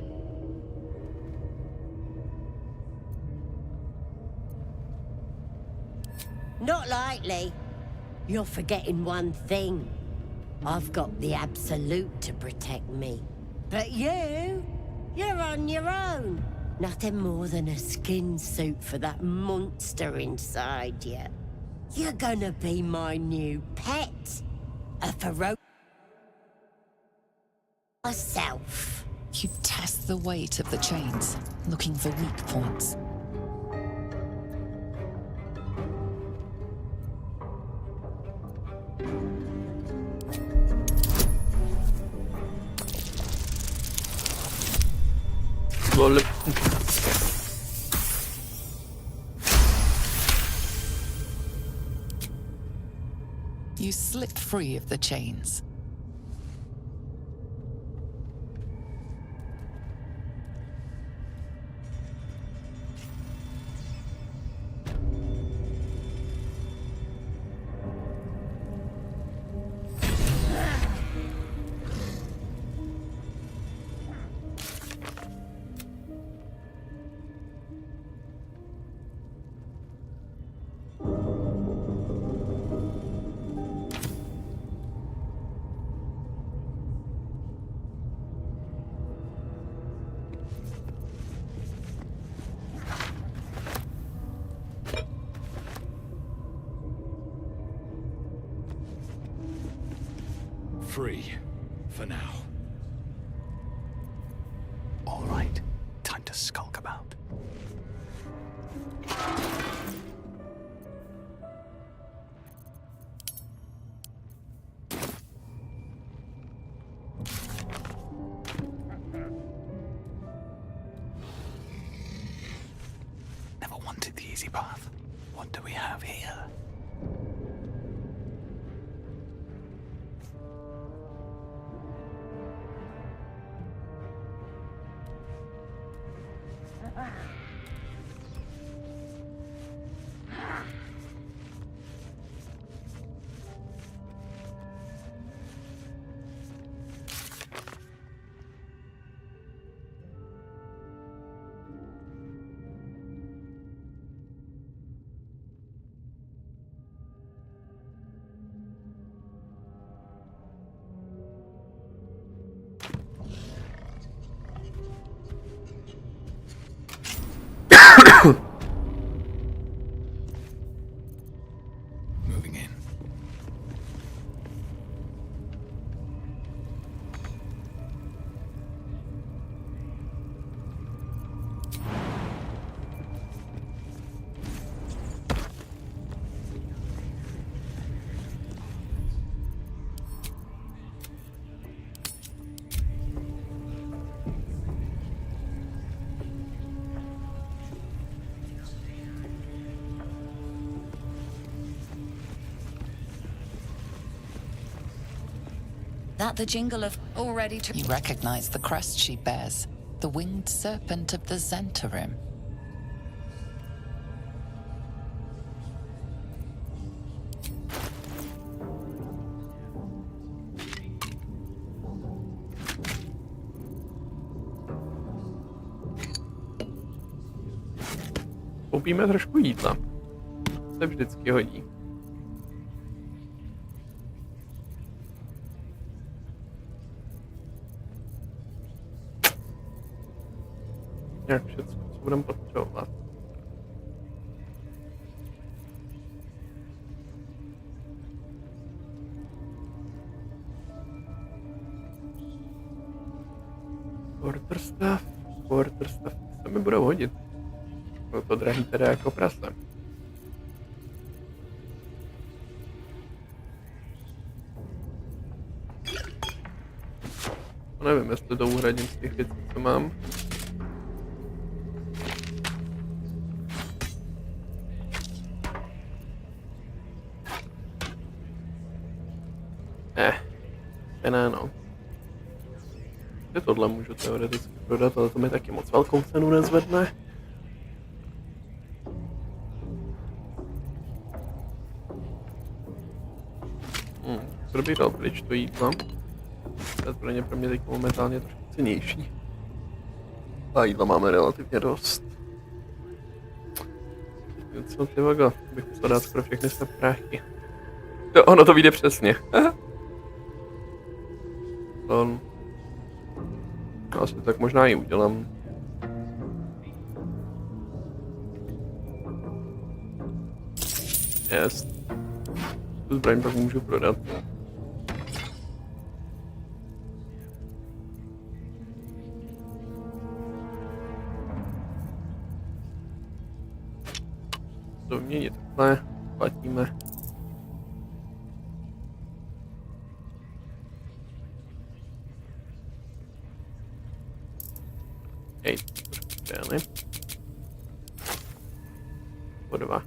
Not likely. You're forgetting one thing. I've got the Absolute to protect me. But you're on your own. Nothing more than a skin suit for that monster inside you. You're gonna be my new pet. A ferocious self. You test the weight of the chains, looking for weak points. Lol. You slip free of the chains. Free, for now. All right, time to skulk about. Never wanted the easy path. What do we have here? Moving in. That the jingle of already to... You recognize the crest she bears, the winged serpent of the Zentarim. Koupíme trošku jídla. To se vždycky hodí. Jak všechno, co budeme potřebovat. Quarter staff, se mi budou hodit. Bylo to drahý teda jako prase. Nevím, jestli to uhradím z těch věcí, co mám. Ne, no. Tohle můžu teoreticky prodat, ale to mi taky moc velkou cenu nezvedne. Probíral pryč to jídlo. To je pro mě teď momentálně trošku cenější. A jídla máme relativně dost. Co ty vago, bych musel dát skoro všechny své práchy. Jo, ono to vyjde přesně. To asi tak možná i udělám. Jest. Tu zbraň pak můžu prodat. To měnit takhle, platíme. Hej, strany. Po 2.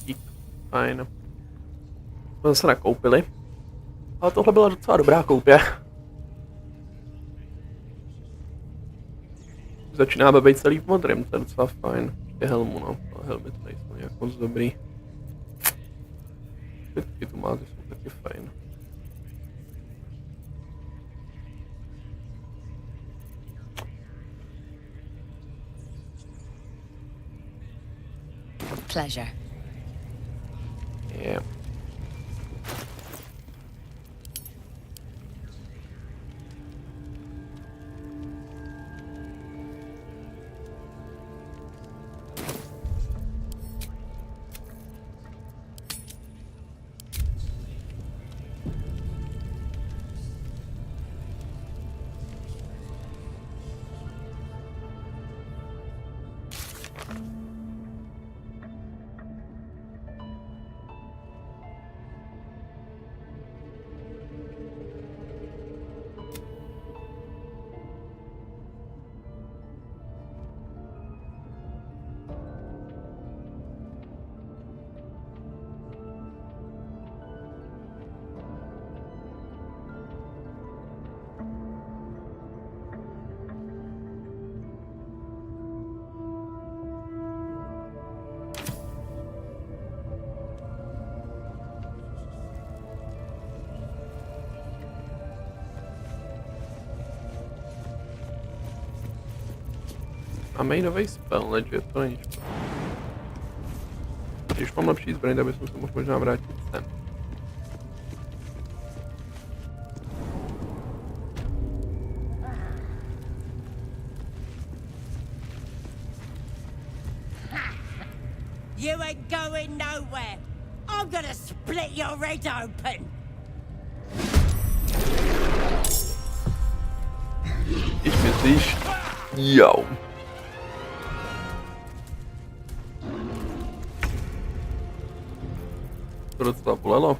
Dík. Fajn. Jsme se nakoupili. Ale tohle byla docela dobrá koupě. Začínáme být celý v modrém, to je docela fajn. Ještě helmu, no. Ale helmy to nejsou nějak moc dobrý. Ty tu máte, jsou taky fajn. Pleasure. Yeah. Máme i nový spell, že to není špatný. Když mám lepší zbraň, tak bychom se mohl možná vrátit sem. You ain't going nowhere. I'm gonna split your head open. Když myslíš? Jo. To docela bolelo.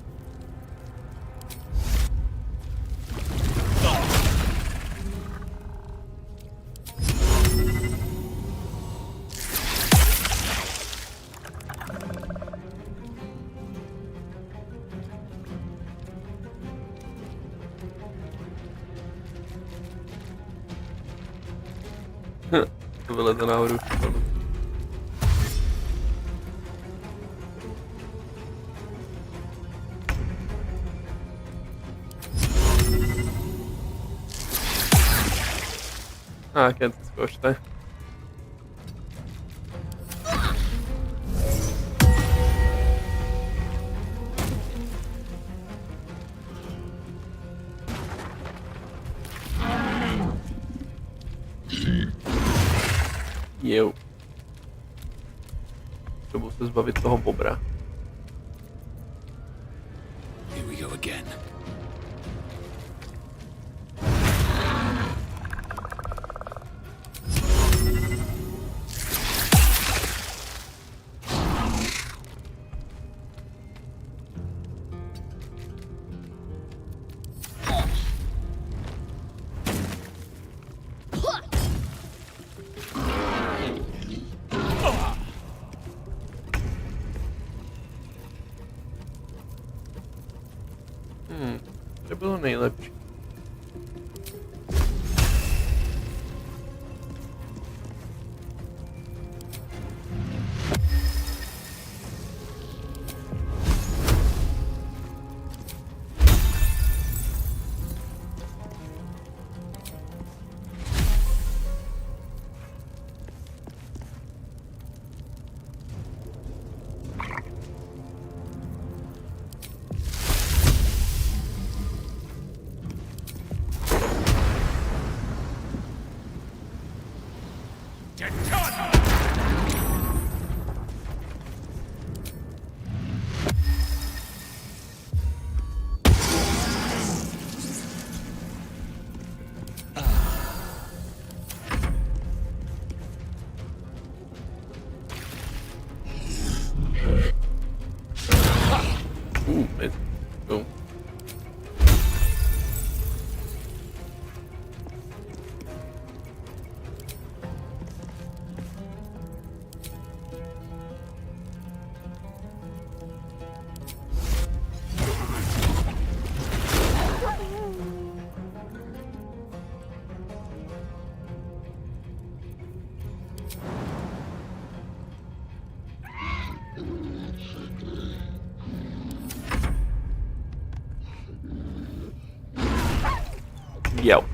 To vyleze nahoru. Tak, jen to zkoušte. Jo. Potřebuji se zbavit toho bobra. Here we go again. To bylo nejlepší. Jo.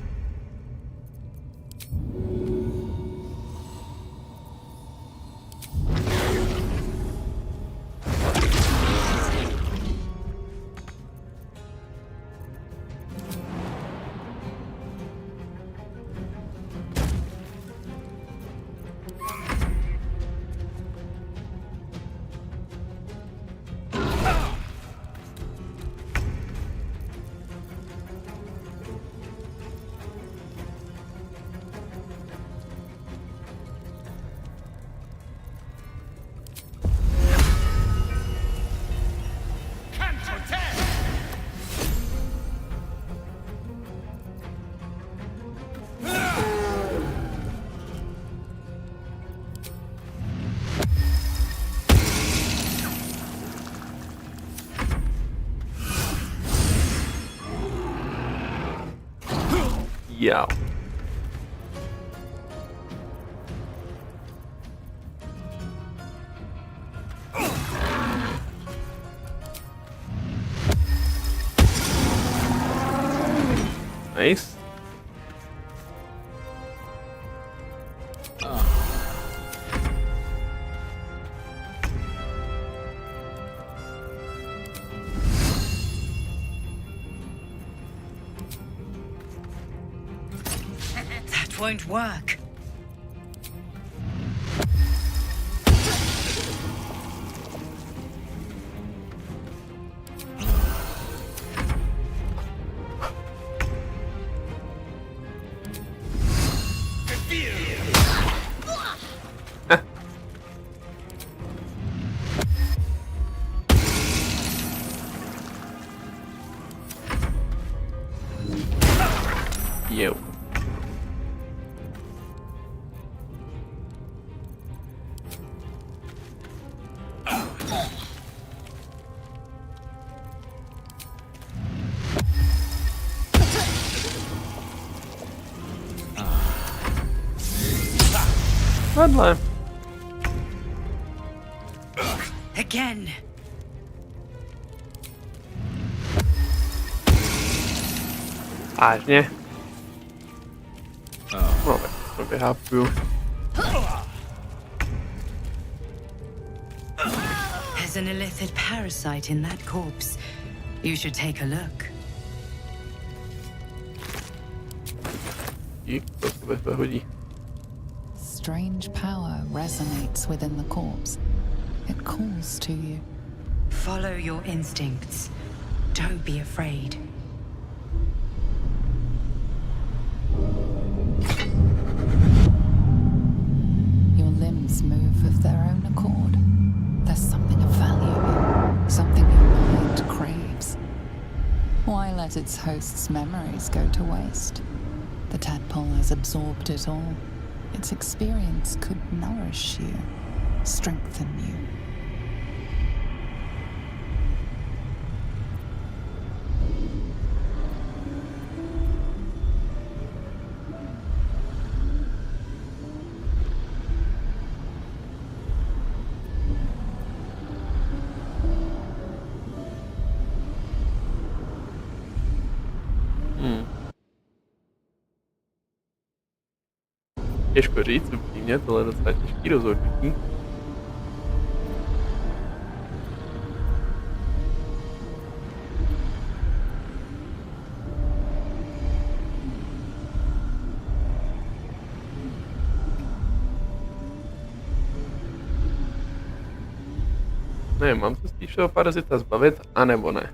Yeah. Nice. That won't work. Yo. Bloodline. Again. Vážně? No tak to vyhápuju. There's an illithid parasite in that corpse. You should take a look. Dík, to se bez hodí. Strange power resonates within the corpse. It calls to you. Follow your instincts. Don't be afraid. Your limbs move of their own accord. There's something of value, something your mind craves. Why let its host's memories go to waste? The tadpole has absorbed it all. Its experience could nourish you, strengthen you. Těžko říct, upřímně, tohle je docela těžký rozhodnutí. Ne, mám se spíš toho parazita zbavit, anebo ne.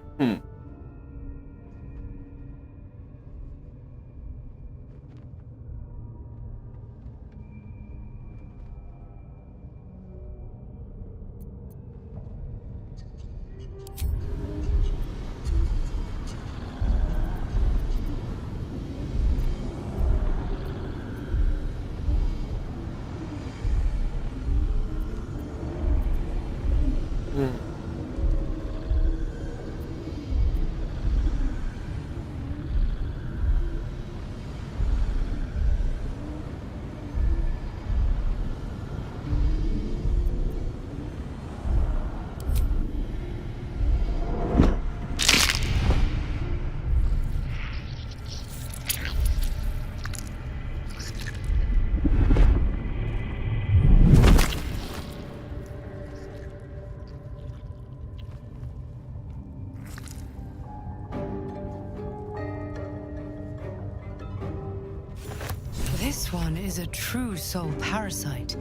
is a true soul parasite.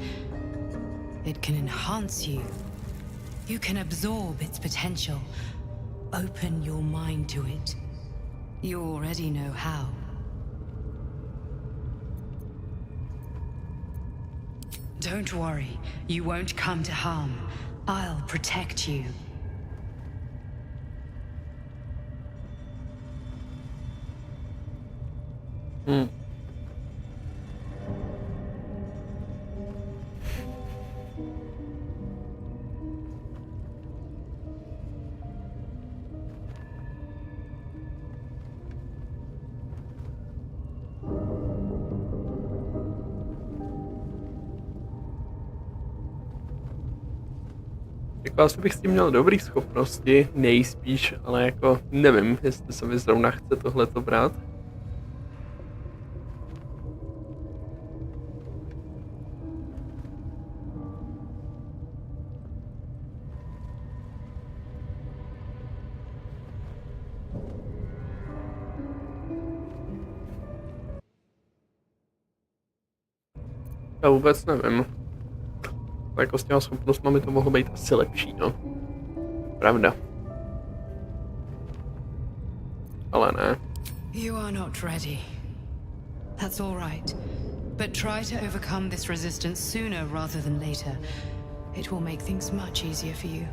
It can enhance you. You can absorb its potential. Open your mind to it. You already know how. Don't worry, you won't come to harm. I'll protect you. Jako asi bych s tím měl dobrý schopnosti, nejspíš, ale jako nevím, jestli se mi zrovna chce tohleto brát. Já vůbec nevím. Jako s těma schopnostmi mi to mohlo být asi lepší, no. Pravda. Ale ne. You are not ready. That's all right. But try to overcome this resistance sooner rather than later. It will make things much easier for you.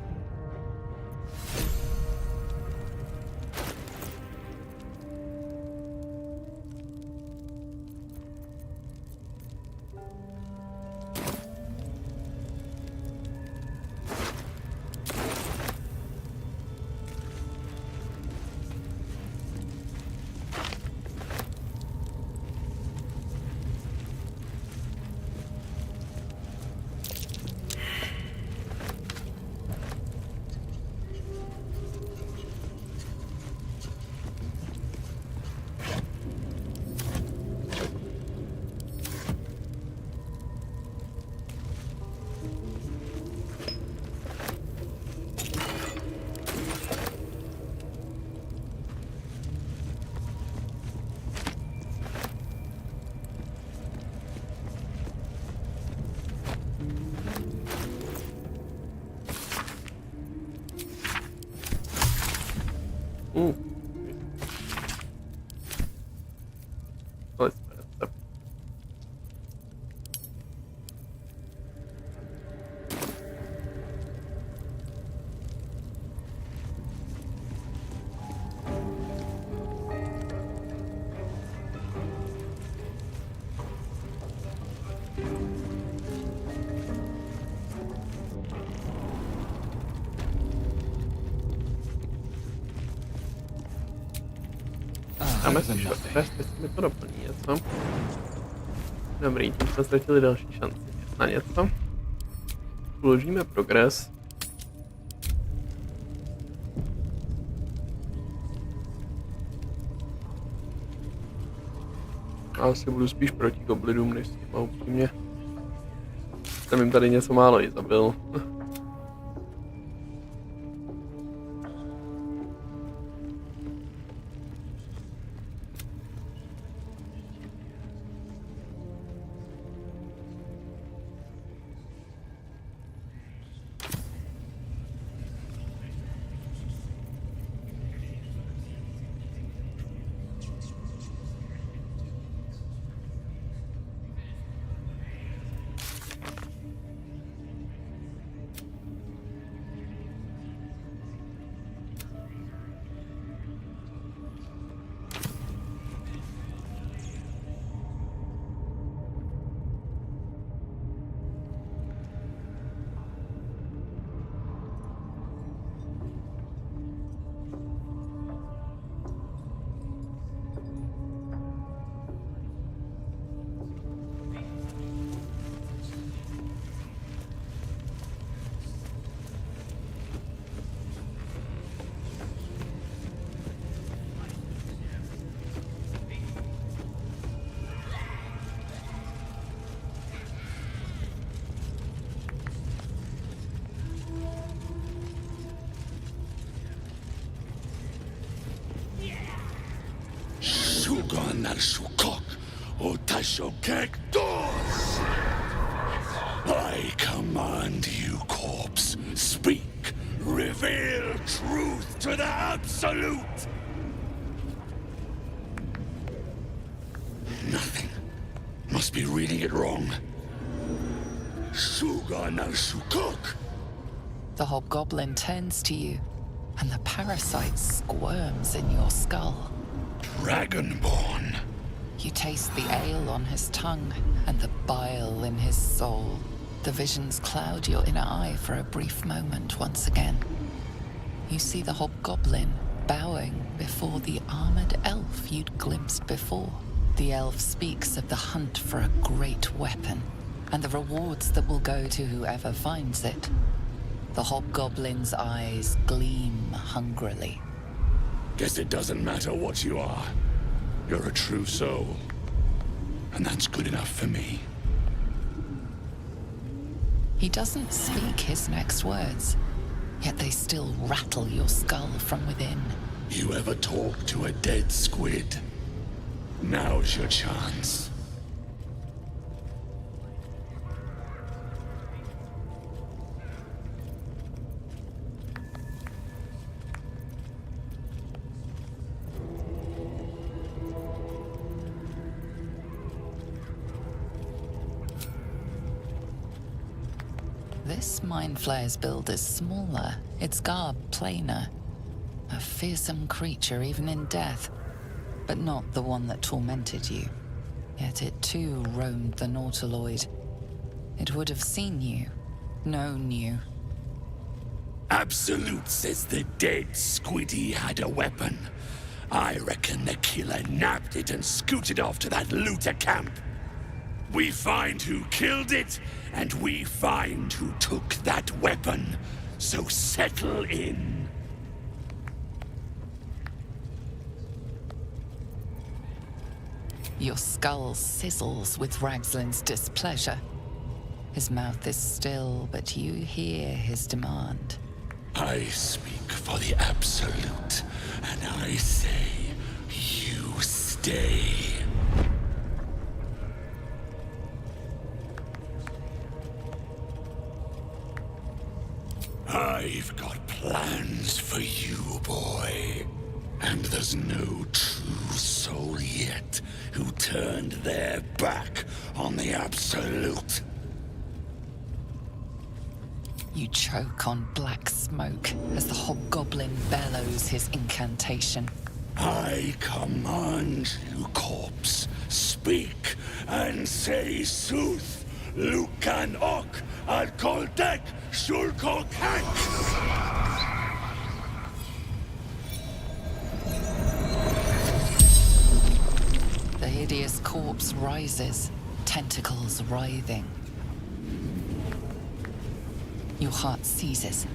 Dáme si šest, jestli mi to doplní něco. Dobrý, tím jsme ztratili další šanci na něco. Uložíme progres. A asi budu spíš proti goblinům, než s těma upřímně. Jsem jim tady něco málo i zabil. Sugan al sukok, o tasho kek dor! And you, corpse, speak. Reveal truth to the absolute. Nothing. Must be reading it wrong. Suga no Sukuk. The hobgoblin turns to you, and the parasite squirms in your skull. Dragonborn. You taste the ale on his tongue and the bile in his soul. The visions cloud your inner eye for a brief moment once again. You see the hobgoblin bowing before the armored elf you'd glimpsed before. The elf speaks of the hunt for a great weapon and the rewards that will go to whoever finds it. The hobgoblin's eyes gleam hungrily. Guess it doesn't matter what you are. You're a true soul. And that's good enough for me. He doesn't speak his next words, yet they still rattle your skull from within. You ever talk to a dead squid? Now's your chance. This Mind Flayer's build is smaller, its garb plainer. A fearsome creature even in death, but not the one that tormented you. Yet it too roamed the Nautiloid. It would have seen you, known you. Absolute says the dead squiddy had a weapon. I reckon the killer nabbed it and scooted off to that looter camp. We find who killed it, and we find who took that weapon. So settle in. Your skull sizzles with Ragslin's displeasure. His mouth is still, but you hear his demand. I speak for the Absolute, and I say, you stay. I've got plans for you, boy. And there's no true soul yet who turned their back on the Absolute. You choke on black smoke as the hobgoblin bellows his incantation. I command you, corpse, speak and say sooth. Lucan ok al koldek shulkok The hideous corpse rises, tentacles writhing. Your heart seizes,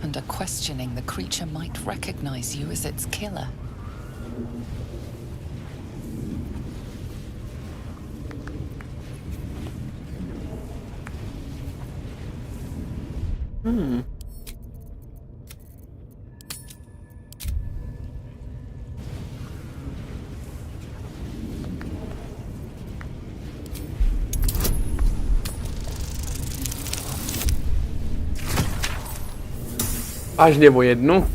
and questioning the creature might recognize you as its killer. Vážně o jednu?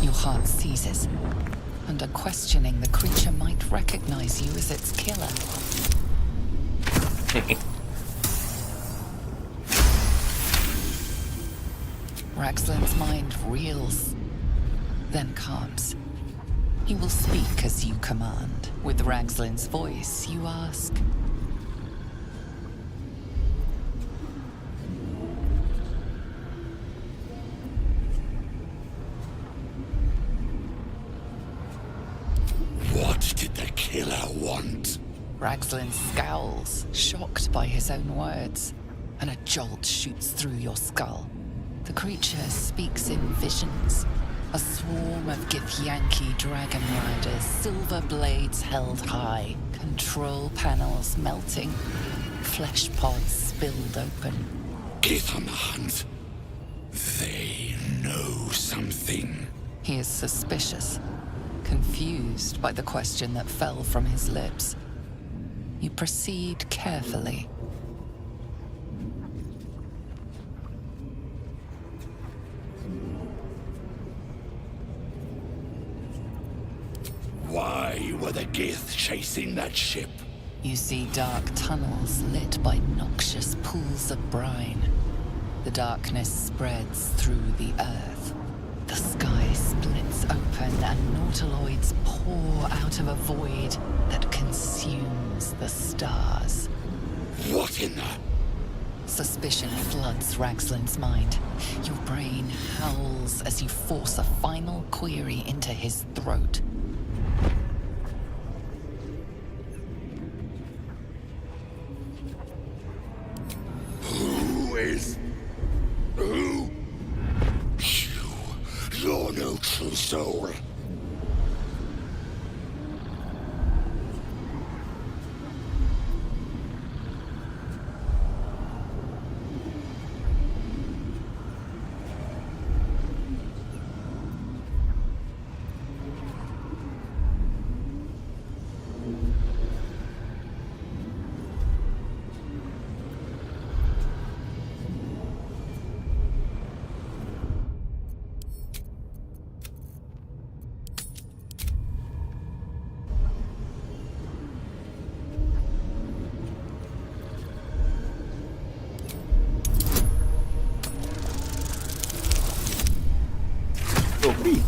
Your heart seizes, and questioning the creature might recognize you as its killer. Ragslin's mind reels, then calms. He will speak as you command. With Ragslin's voice, you ask. What did the killer want? Ragzlin scowls, shocked by his own words, and a jolt shoots through your skull. The creature speaks in visions. A swarm of Githyanki dragon riders, silver blades held high, control panels melting, flesh pods spilled open. Gith on the hunt. They know something. He is suspicious, confused by the question that fell from his lips. You proceed carefully. Why were the Gith chasing that ship? You see dark tunnels lit by noxious pools of brine. The darkness spreads through the earth. The sky splits open and nautiloids pour out of a void that consumes the stars. What in the... Suspicion floods Ragzlin's mind. Your brain howls as you force a final query into his throat. Who is... Who? You're no true soul. Dobrý.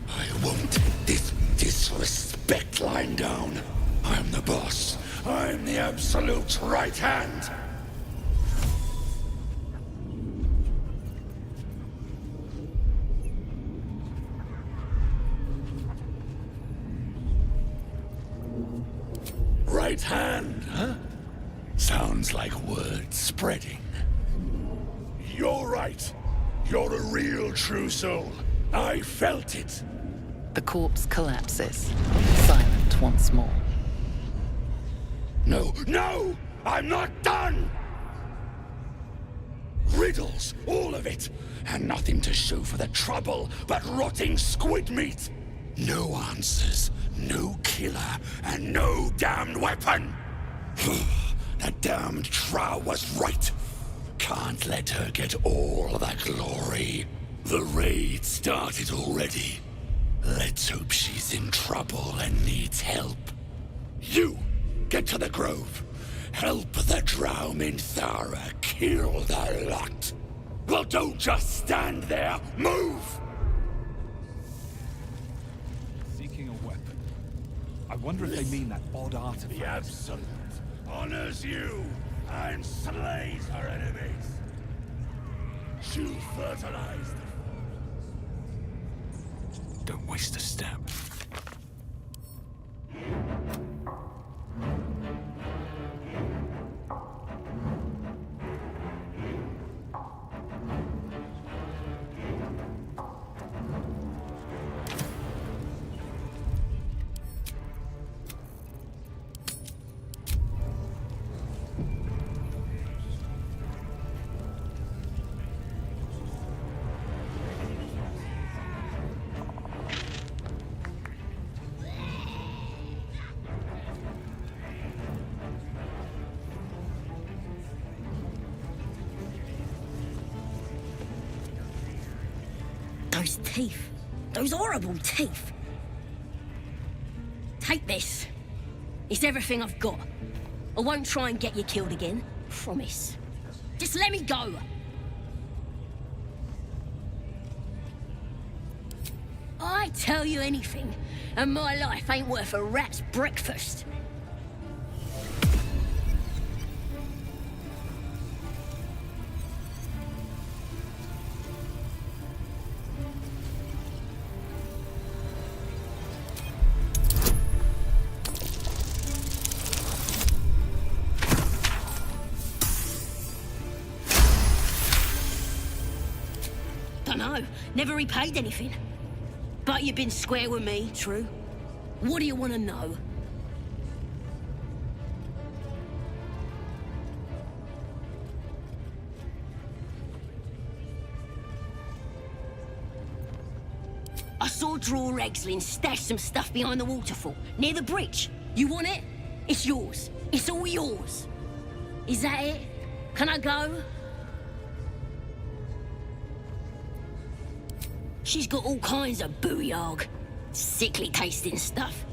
I won't take this disrespect lying down. I'm the boss. I'm the absolute right hand. Right hand, huh? Sounds like word spreading. You're right. You're a real true soul. I felt it. The corpse collapses, silent once more. No, no! I'm not done! Riddles, all of it, and nothing to show for the trouble but rotting squid meat. No answers, no killer, and no damned weapon. That damned Trow was right. Can't let her get all the glory. The raid started already. Let's hope she's in trouble and needs help. You, get to the grove. Help the Drow Minthara kill the lot. Well, don't just stand there. Move! Seeking a weapon. I wonder if they mean that odd artifact. The Absolute honors you and slays her enemies. She'll fertilize them. Don't waste a step. Those teeth. Those horrible teeth. Take this. It's everything I've got. I won't try and get you killed again. Promise. Just let me go. I tell you anything, and my life ain't worth a rat's breakfast. know. Never repaid anything. But you've been square with me, true? What do you want to know? I saw Draw Egslin stash some stuff behind the waterfall, near the bridge. You want it? It's yours. It's all yours. Is that it? Can I go? She's got all kinds of booyarg. Sickly tasting stuff.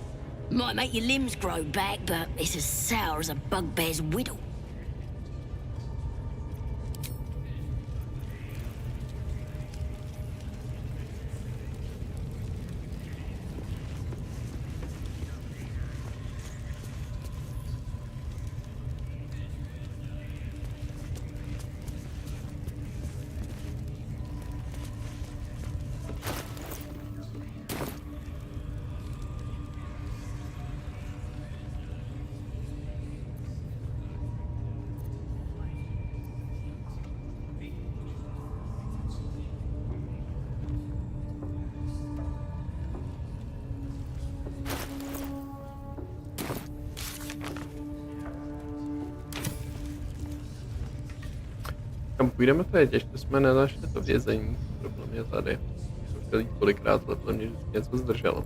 Might make your limbs grow back, but it's as sour as a bugbear's whittle. Kam půjdeme teď? Ještě jsme nenašli to vězení. Problém je tady. Jsem chtěl jít kolikrát, ale to mě vždycky něco zdrželo.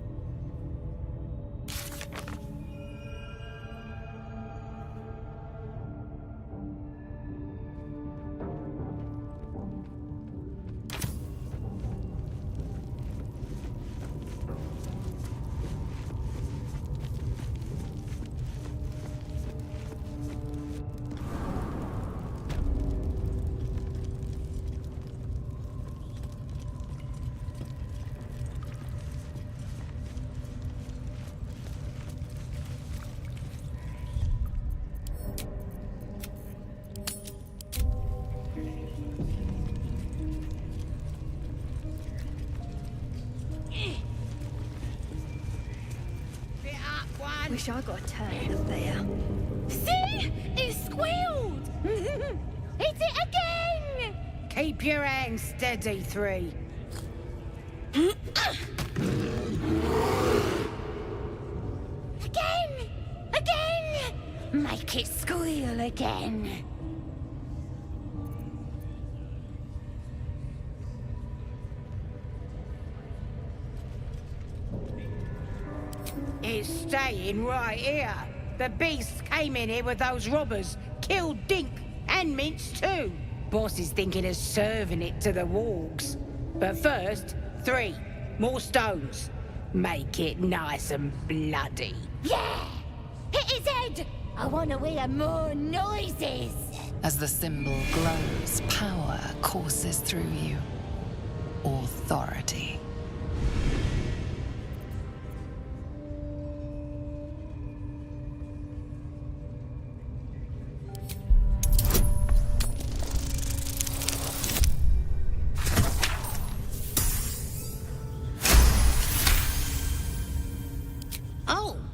Wish I got a turn up there. See? It squealed! Hit it again! Keep your hands steady, 3. Again! Again! Make it squeal again. It's staying right here. The beasts came in here with those robbers, killed Dink and Mince too. Boss is thinking of serving it to the wargs. But first, 3 more stones. Make it nice and bloody. Yeah! Hit his head! I want to hear more noises! As the symbol glows, power courses through you. Authority.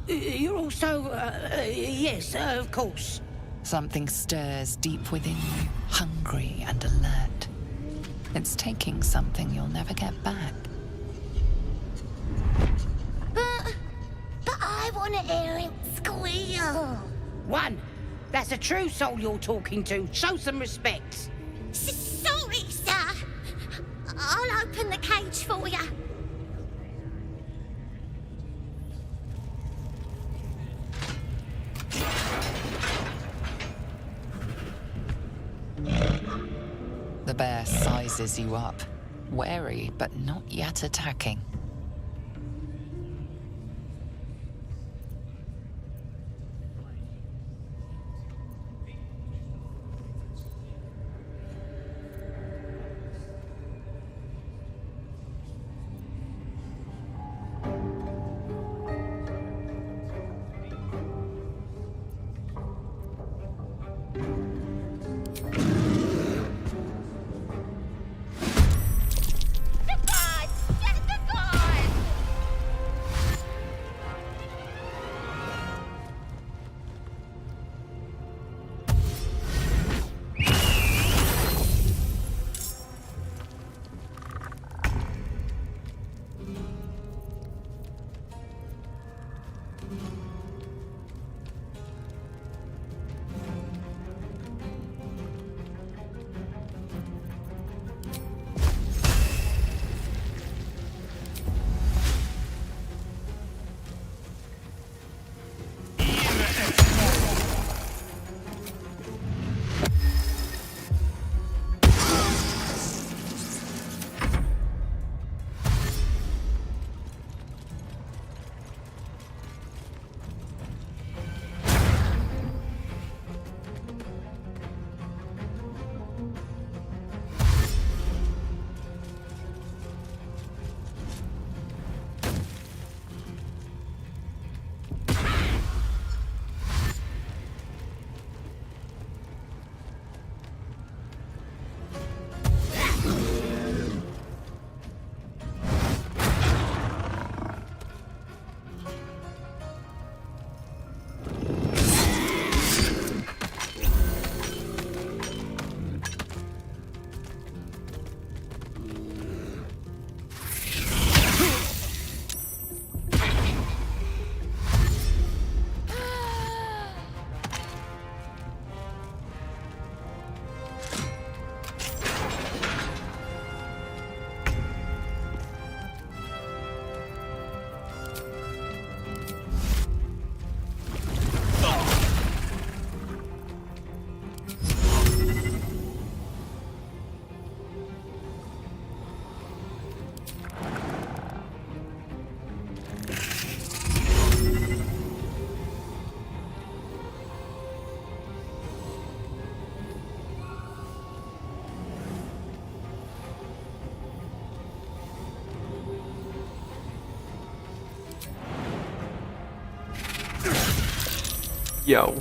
You're also, yes, of course. Something stirs deep within you, hungry and alert. It's taking something you'll never get back. But I want to hear him squeal. 1. That's a true soul you're talking to. Show some respect. Sorry, sir. I'll open the cage for you. The bear sizes you up, wary but not yet attacking. Jau.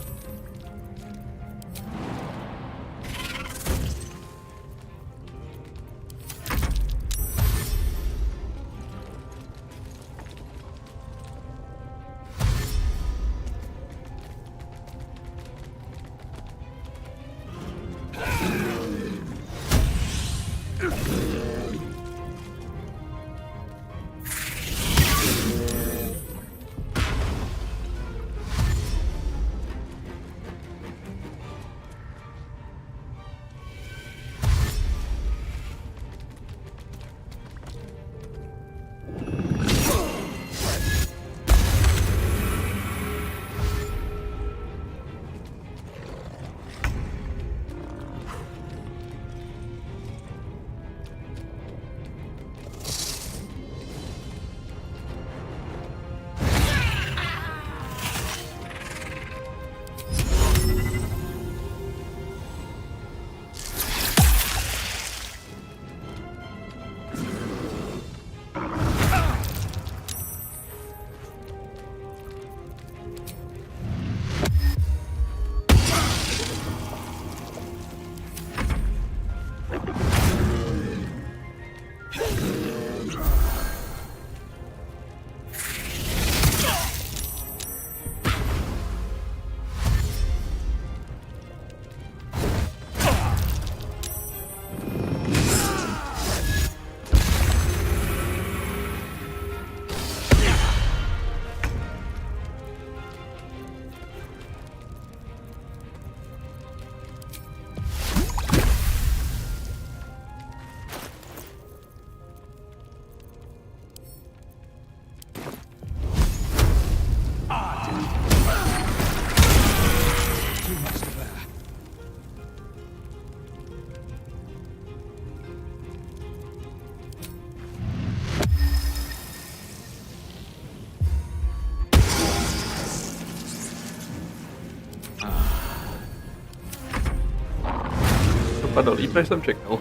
Dopadlo líp, než jsem čekal.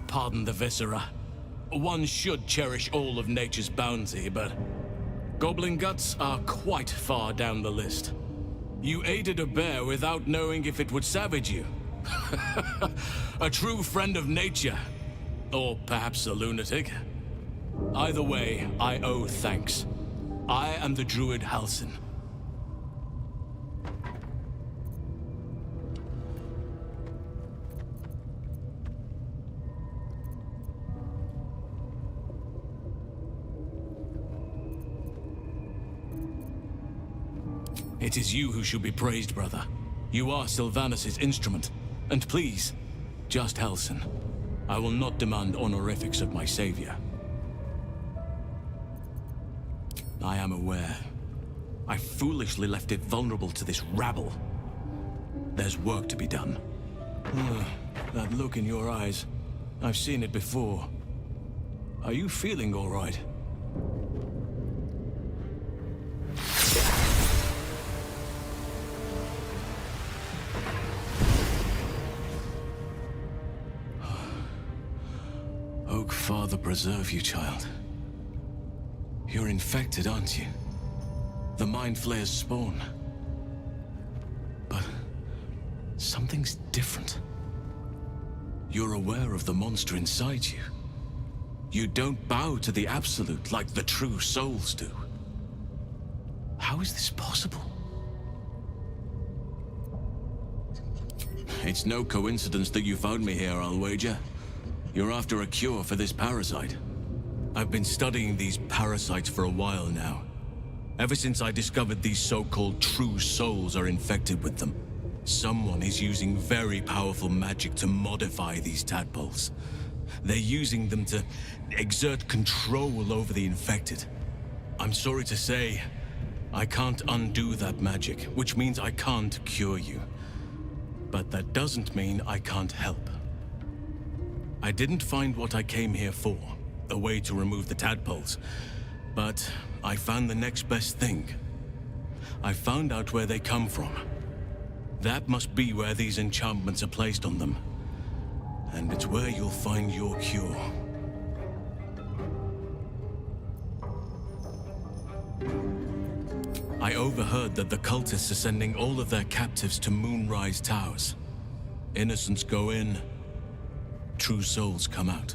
Pardon the viscera. One should cherish all of nature's bounty, but goblin guts are quite far down the list. You aided a bear without knowing if it would savage you. A true friend of nature. Or perhaps a lunatic. Either way, I owe thanks. I am the druid Halsin. It is you who should be praised, brother. You are Sylvanus' instrument. And please, just Halsin. I will not demand honorifics of my savior. I am aware. I foolishly left it vulnerable to this rabble. There's work to be done. That look in your eyes. I've seen it before. Are you feeling all right? Oak Father preserve you, child. You're infected, aren't you? The Mind Flayer's spawn. But something's different. You're aware of the monster inside you. You don't bow to the Absolute like the true souls do. How is this possible? It's no coincidence that you found me here, I'll wager. You're after a cure for this parasite. I've been studying these parasites for a while now. Ever since I discovered these so-called true souls are infected with them. Someone is using very powerful magic to modify these tadpoles. They're using them to exert control over the infected. I'm sorry to say, I can't undo that magic, which means I can't cure you. But that doesn't mean I can't help. I didn't find what I came here for, a way to remove the tadpoles. But I found the next best thing. I found out where they come from. That must be where these enchantments are placed on them. And it's where you'll find your cure. I overheard that the cultists are sending all of their captives to Moonrise Towers. Innocents go in, true souls come out.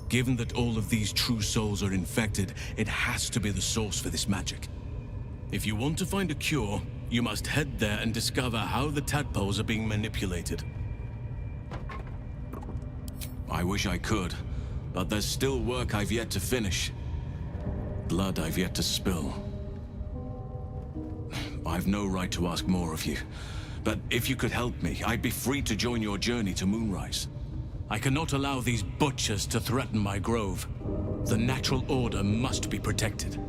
Given that all of these true souls are infected, it has to be the source for this magic. If you want to find a cure, you must head there and discover how the tadpoles are being manipulated. I wish I could, but there's still work I've yet to finish. Blood I've yet to spill. I've no right to ask more of you, but if you could help me, I'd be free to join your journey to Moonrise. I cannot allow these butchers to threaten my grove. The natural order must be protected.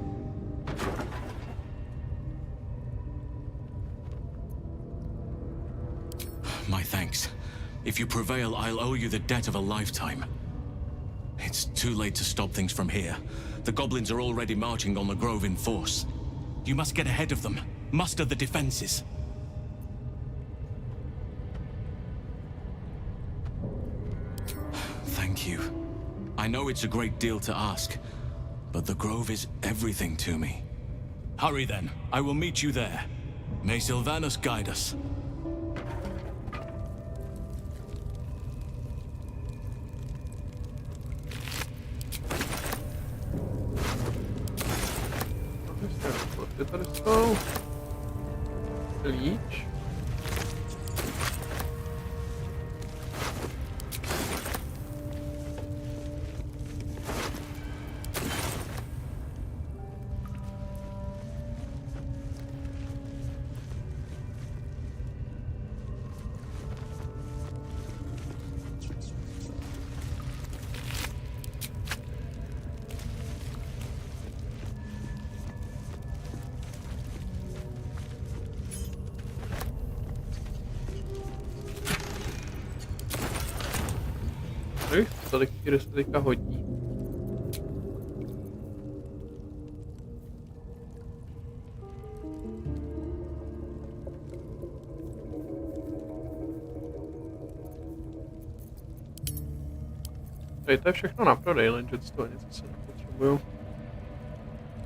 My thanks. If you prevail, I'll owe you the debt of a lifetime. It's too late to stop things from here. The goblins are already marching on the grove in force. You must get ahead of them. Muster the defenses. Thank you. I know it's a great deal to ask, but the grove is everything to me. Hurry then. I will meet you there. May Sylvanus guide us. Tady jsou klíč. Tolik, kde se teďka hodí. Tady to je všechno na prodej, jenže z toho něco se nepotřebuju.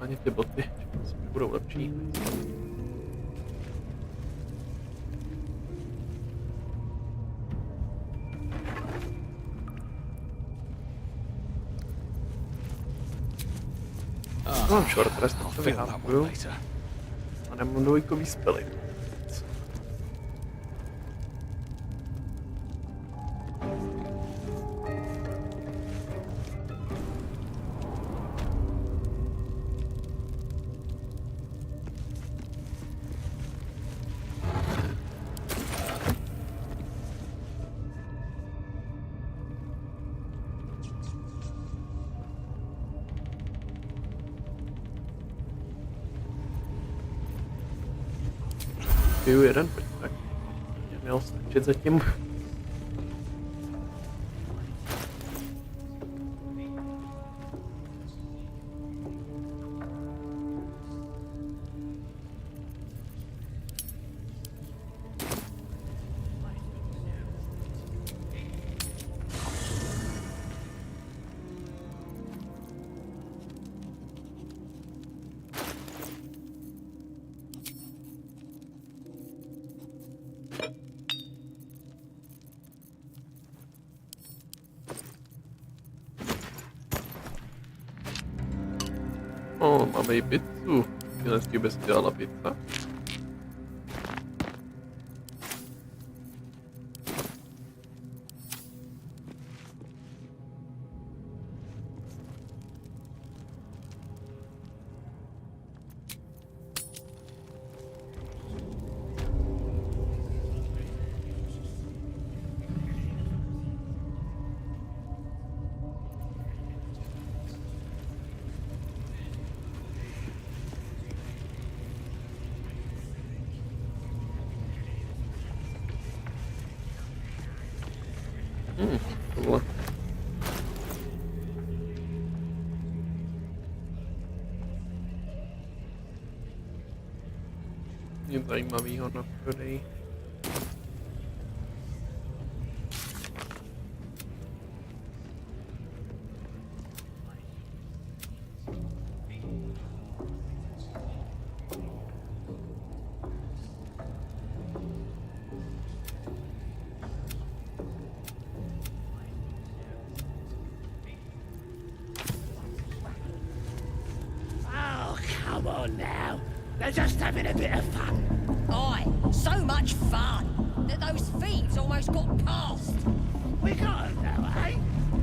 Ani ty boty, že budou lepší. Mám short rest, to vyhápuju. A nemám dvojkový spely. Piju jeden, tak mě měl stačit zatím. O, máme i pizzu. Ženský by si dělala pizza. Tohle. Nic zajímavého na prodej. on now. They're just having a bit of fun. Aye, so much fun that those thieves almost got past. We got 'em though, eh?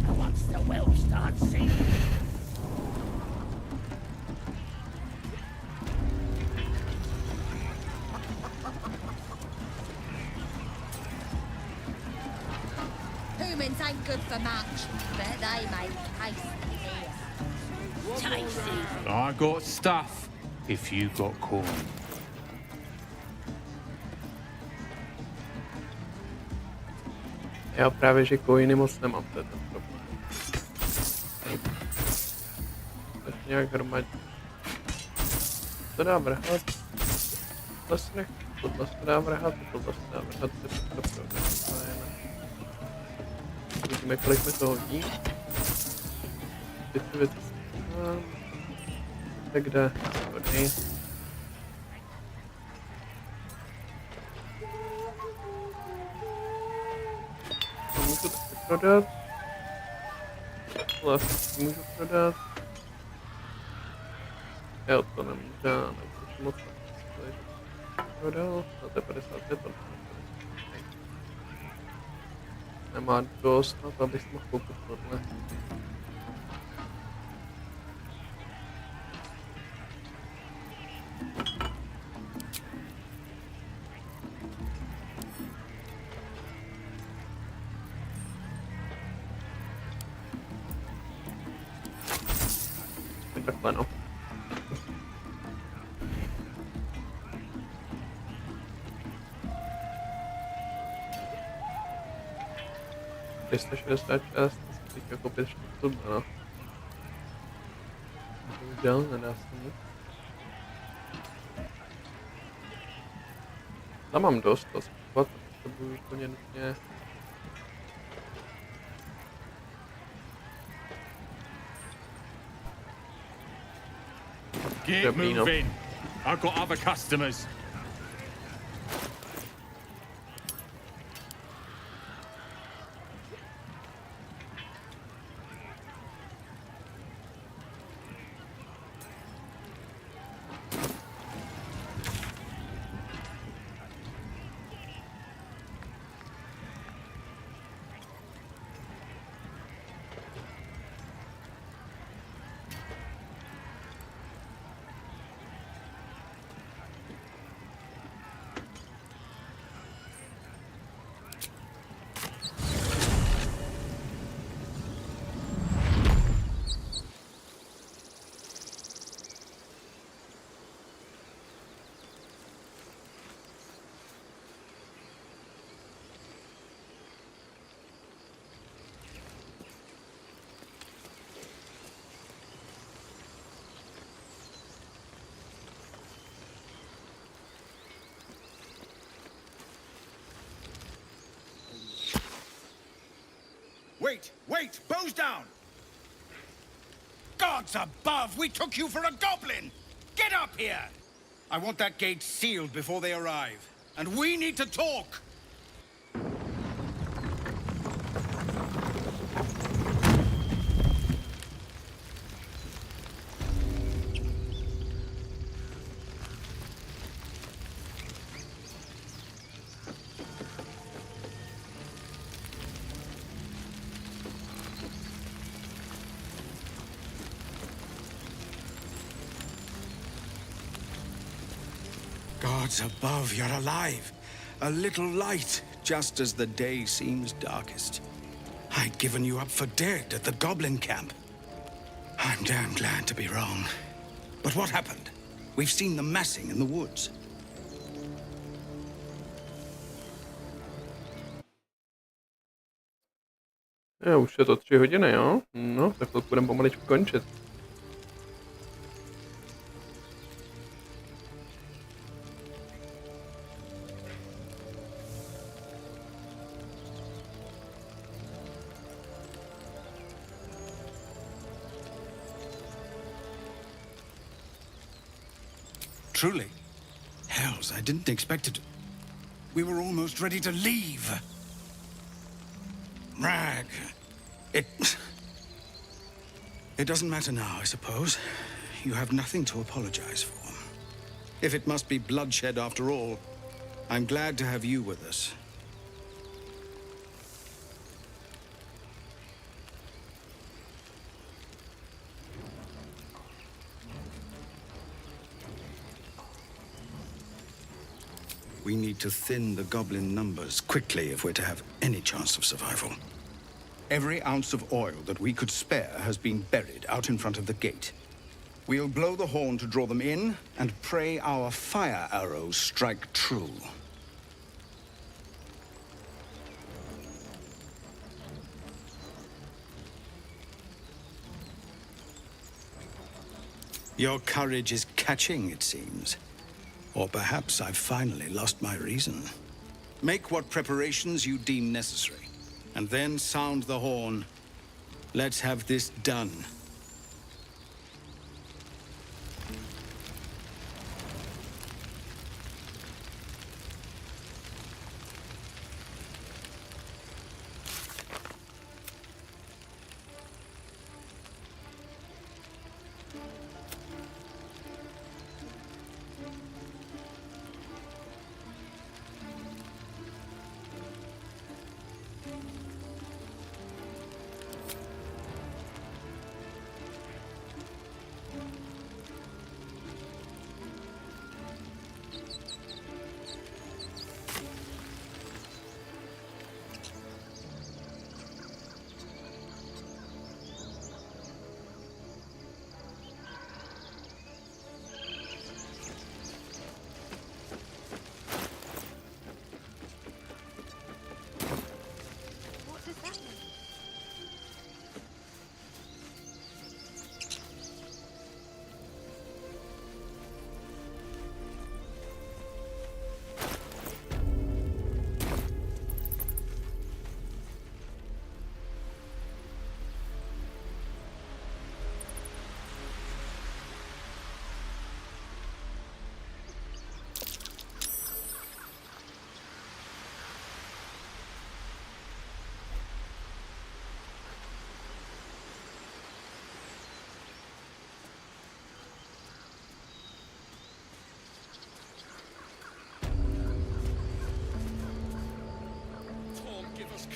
And once the well starts singing. Humans ain't good for much, but they make tasty beer. Tasty. I got stuff if you got corn. Já právě, že coiny moc nemám, to je ten problém. Tak nějak hromadí. To dá vrhat. Vlastně, tohle se dá vrhat, tohle se dá vrhat, to je to pravda. Uvidíme, kolik mi to hodí. Ty věci mám. Tak kde? Tady. To můžu taky prodat. Tohle můžu prodat. Jo, to nemůžu, nemůžu moc. Prodal, to je 55, to nemá dost na to, abych mohl koupit tohle. Takhle no. Jste 66, teďka koupit štuku, no. Bohužel, nedá se nic. Tam mám dost, to spát, to budu úplně nutně. Get moving. I've got other customers. Wait! Bows down! Gods above! We took you for a goblin! Get up here! I want that gate sealed before they arrive. And we need to talk! Gods above, you're alive. A little light, just as the day seems darkest. I'd given you up for dead at the goblin camp. I'm damn glad to be wrong. But what happened? We've seen them massing in the woods. Už je to 3 hodiny, jo? No, tak to budeme pomaličku končit. Truly? Hells, I didn't expect it. We were almost ready to leave. Rag. It doesn't matter now, I suppose. You have nothing to apologize for. If it must be bloodshed after all, I'm glad to have you with us. We need to thin the goblin numbers quickly if we're to have any chance of survival. Every ounce of oil that we could spare has been buried out in front of the gate. We'll blow the horn to draw them in, and pray our fire arrows strike true. Your courage is catching, it seems. Or perhaps I've finally lost my reason. Make what preparations you deem necessary, and then sound the horn. Let's have this done.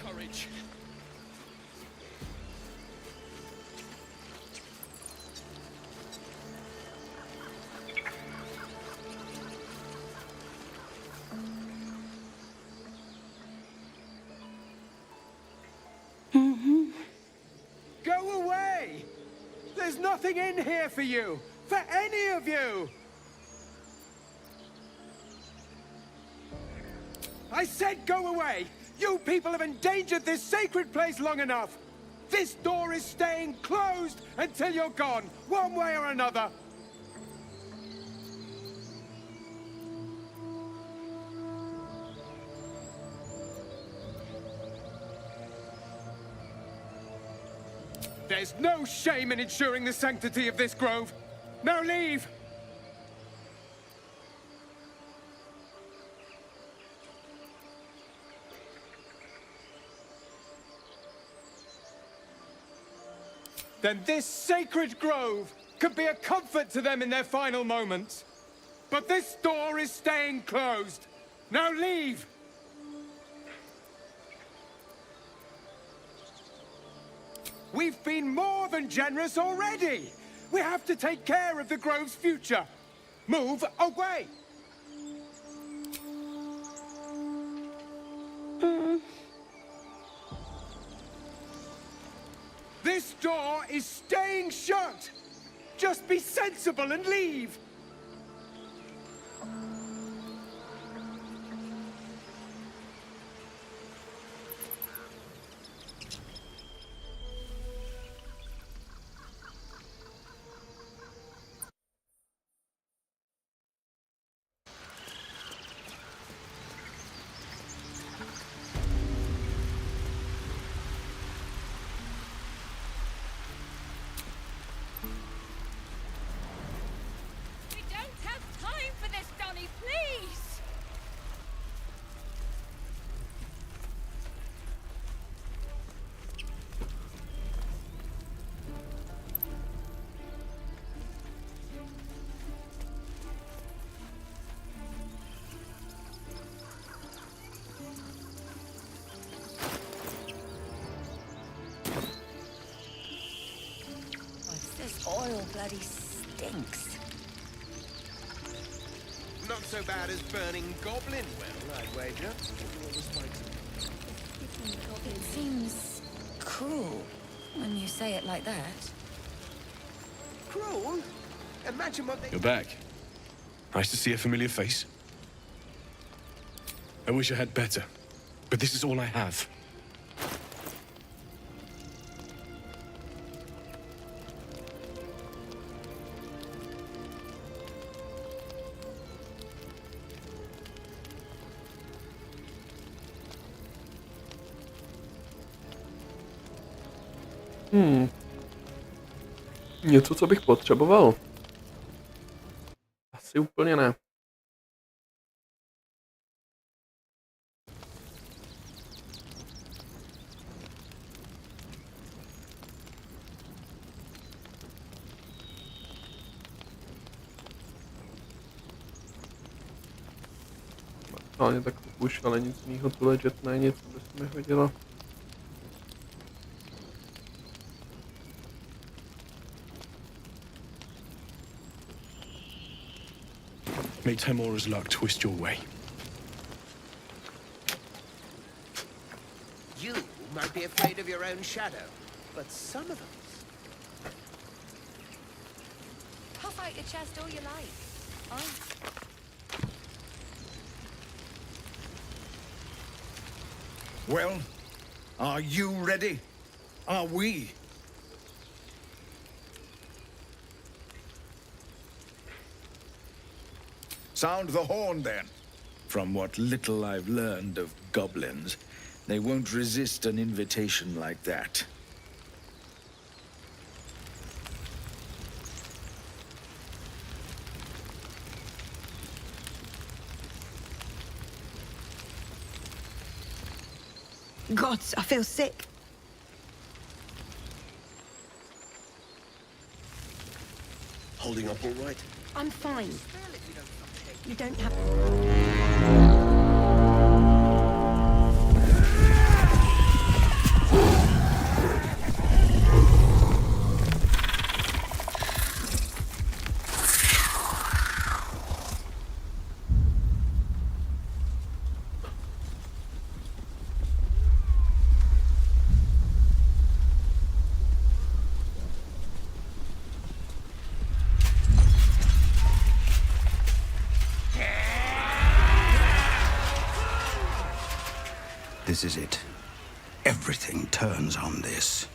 Courage. Go away! There's nothing in here for you! For any of you! I said go away! You people have endangered this sacred place long enough! This door is staying closed until you're gone, one way or another! There's no shame in ensuring the sanctity of this grove! Now leave! Then this sacred grove could be a comfort to them in their final moments. But this door is staying closed. Now leave! We've been more than generous already! We have to take care of the grove's future. Move away! This door is staying shut! Just be sensible and leave! oil bloody stinks. Not so bad as burning goblin well, I'd wager. It seems cruel when you say it like that. Cruel? Imagine what they... You're back. Nice to see a familiar face. I wish I had better, but this is all I have. Něco, co bych potřeboval? Asi úplně ne. Maximálně tak už, ale nic mýho tu legit ne, nic, co by se mi hodilo. May Temora's luck twist your way. You might be afraid of your own shadow, but some of us... Puff out your chest all you like. Well, are you ready? Are we? Sound the horn, then. From what little I've learned of goblins, they won't resist an invitation like that. Gods, I feel sick. Holding up all right? I'm fine. You don't have... This is it. Everything turns on this.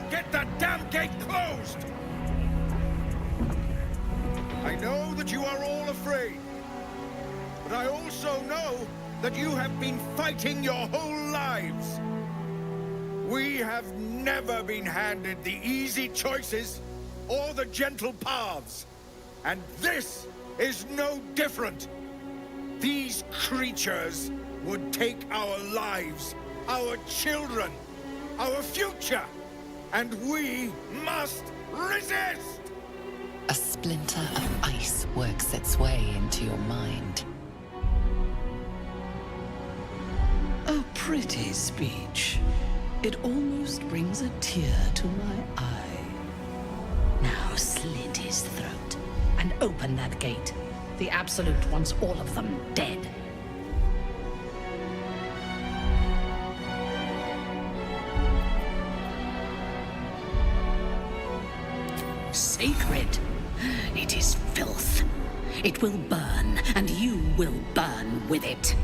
Get that damn gate closed! I know that you are all afraid. But I also know that you have been fighting your whole lives. We have never been handed the easy choices or the gentle paths. And this is no different. These creatures would take our lives, our children, our future, and we must resist! A splinter of ice works its way into your mind. A pretty speech. It almost brings a tear to my eye. Now slit his throat and open that gate. The Absolute wants all of them dead. Sacred. It is filth. It will burn, and you will burn with it.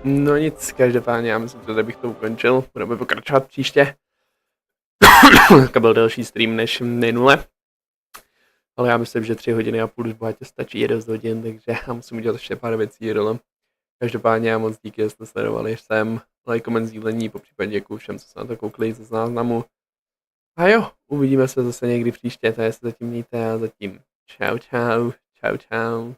No nic, každopádně já myslím, že bych to ukončil. Budeme pokračovat příště. Dneska byl delší stream než minule. Ale já myslím, že 3 hodiny a půl už bohatě stačí, je dost hodin, takže já musím udělat ještě pár věcí dole. Každopádně já moc díky, že jste sledovali sem. Like, koment, sdílení, popřípadě děkuju všem, co se na to koukli ze záznamu. A jo, uvidíme se zase někdy příště, takže se zatím mějte a zatím čau čau, čau čau.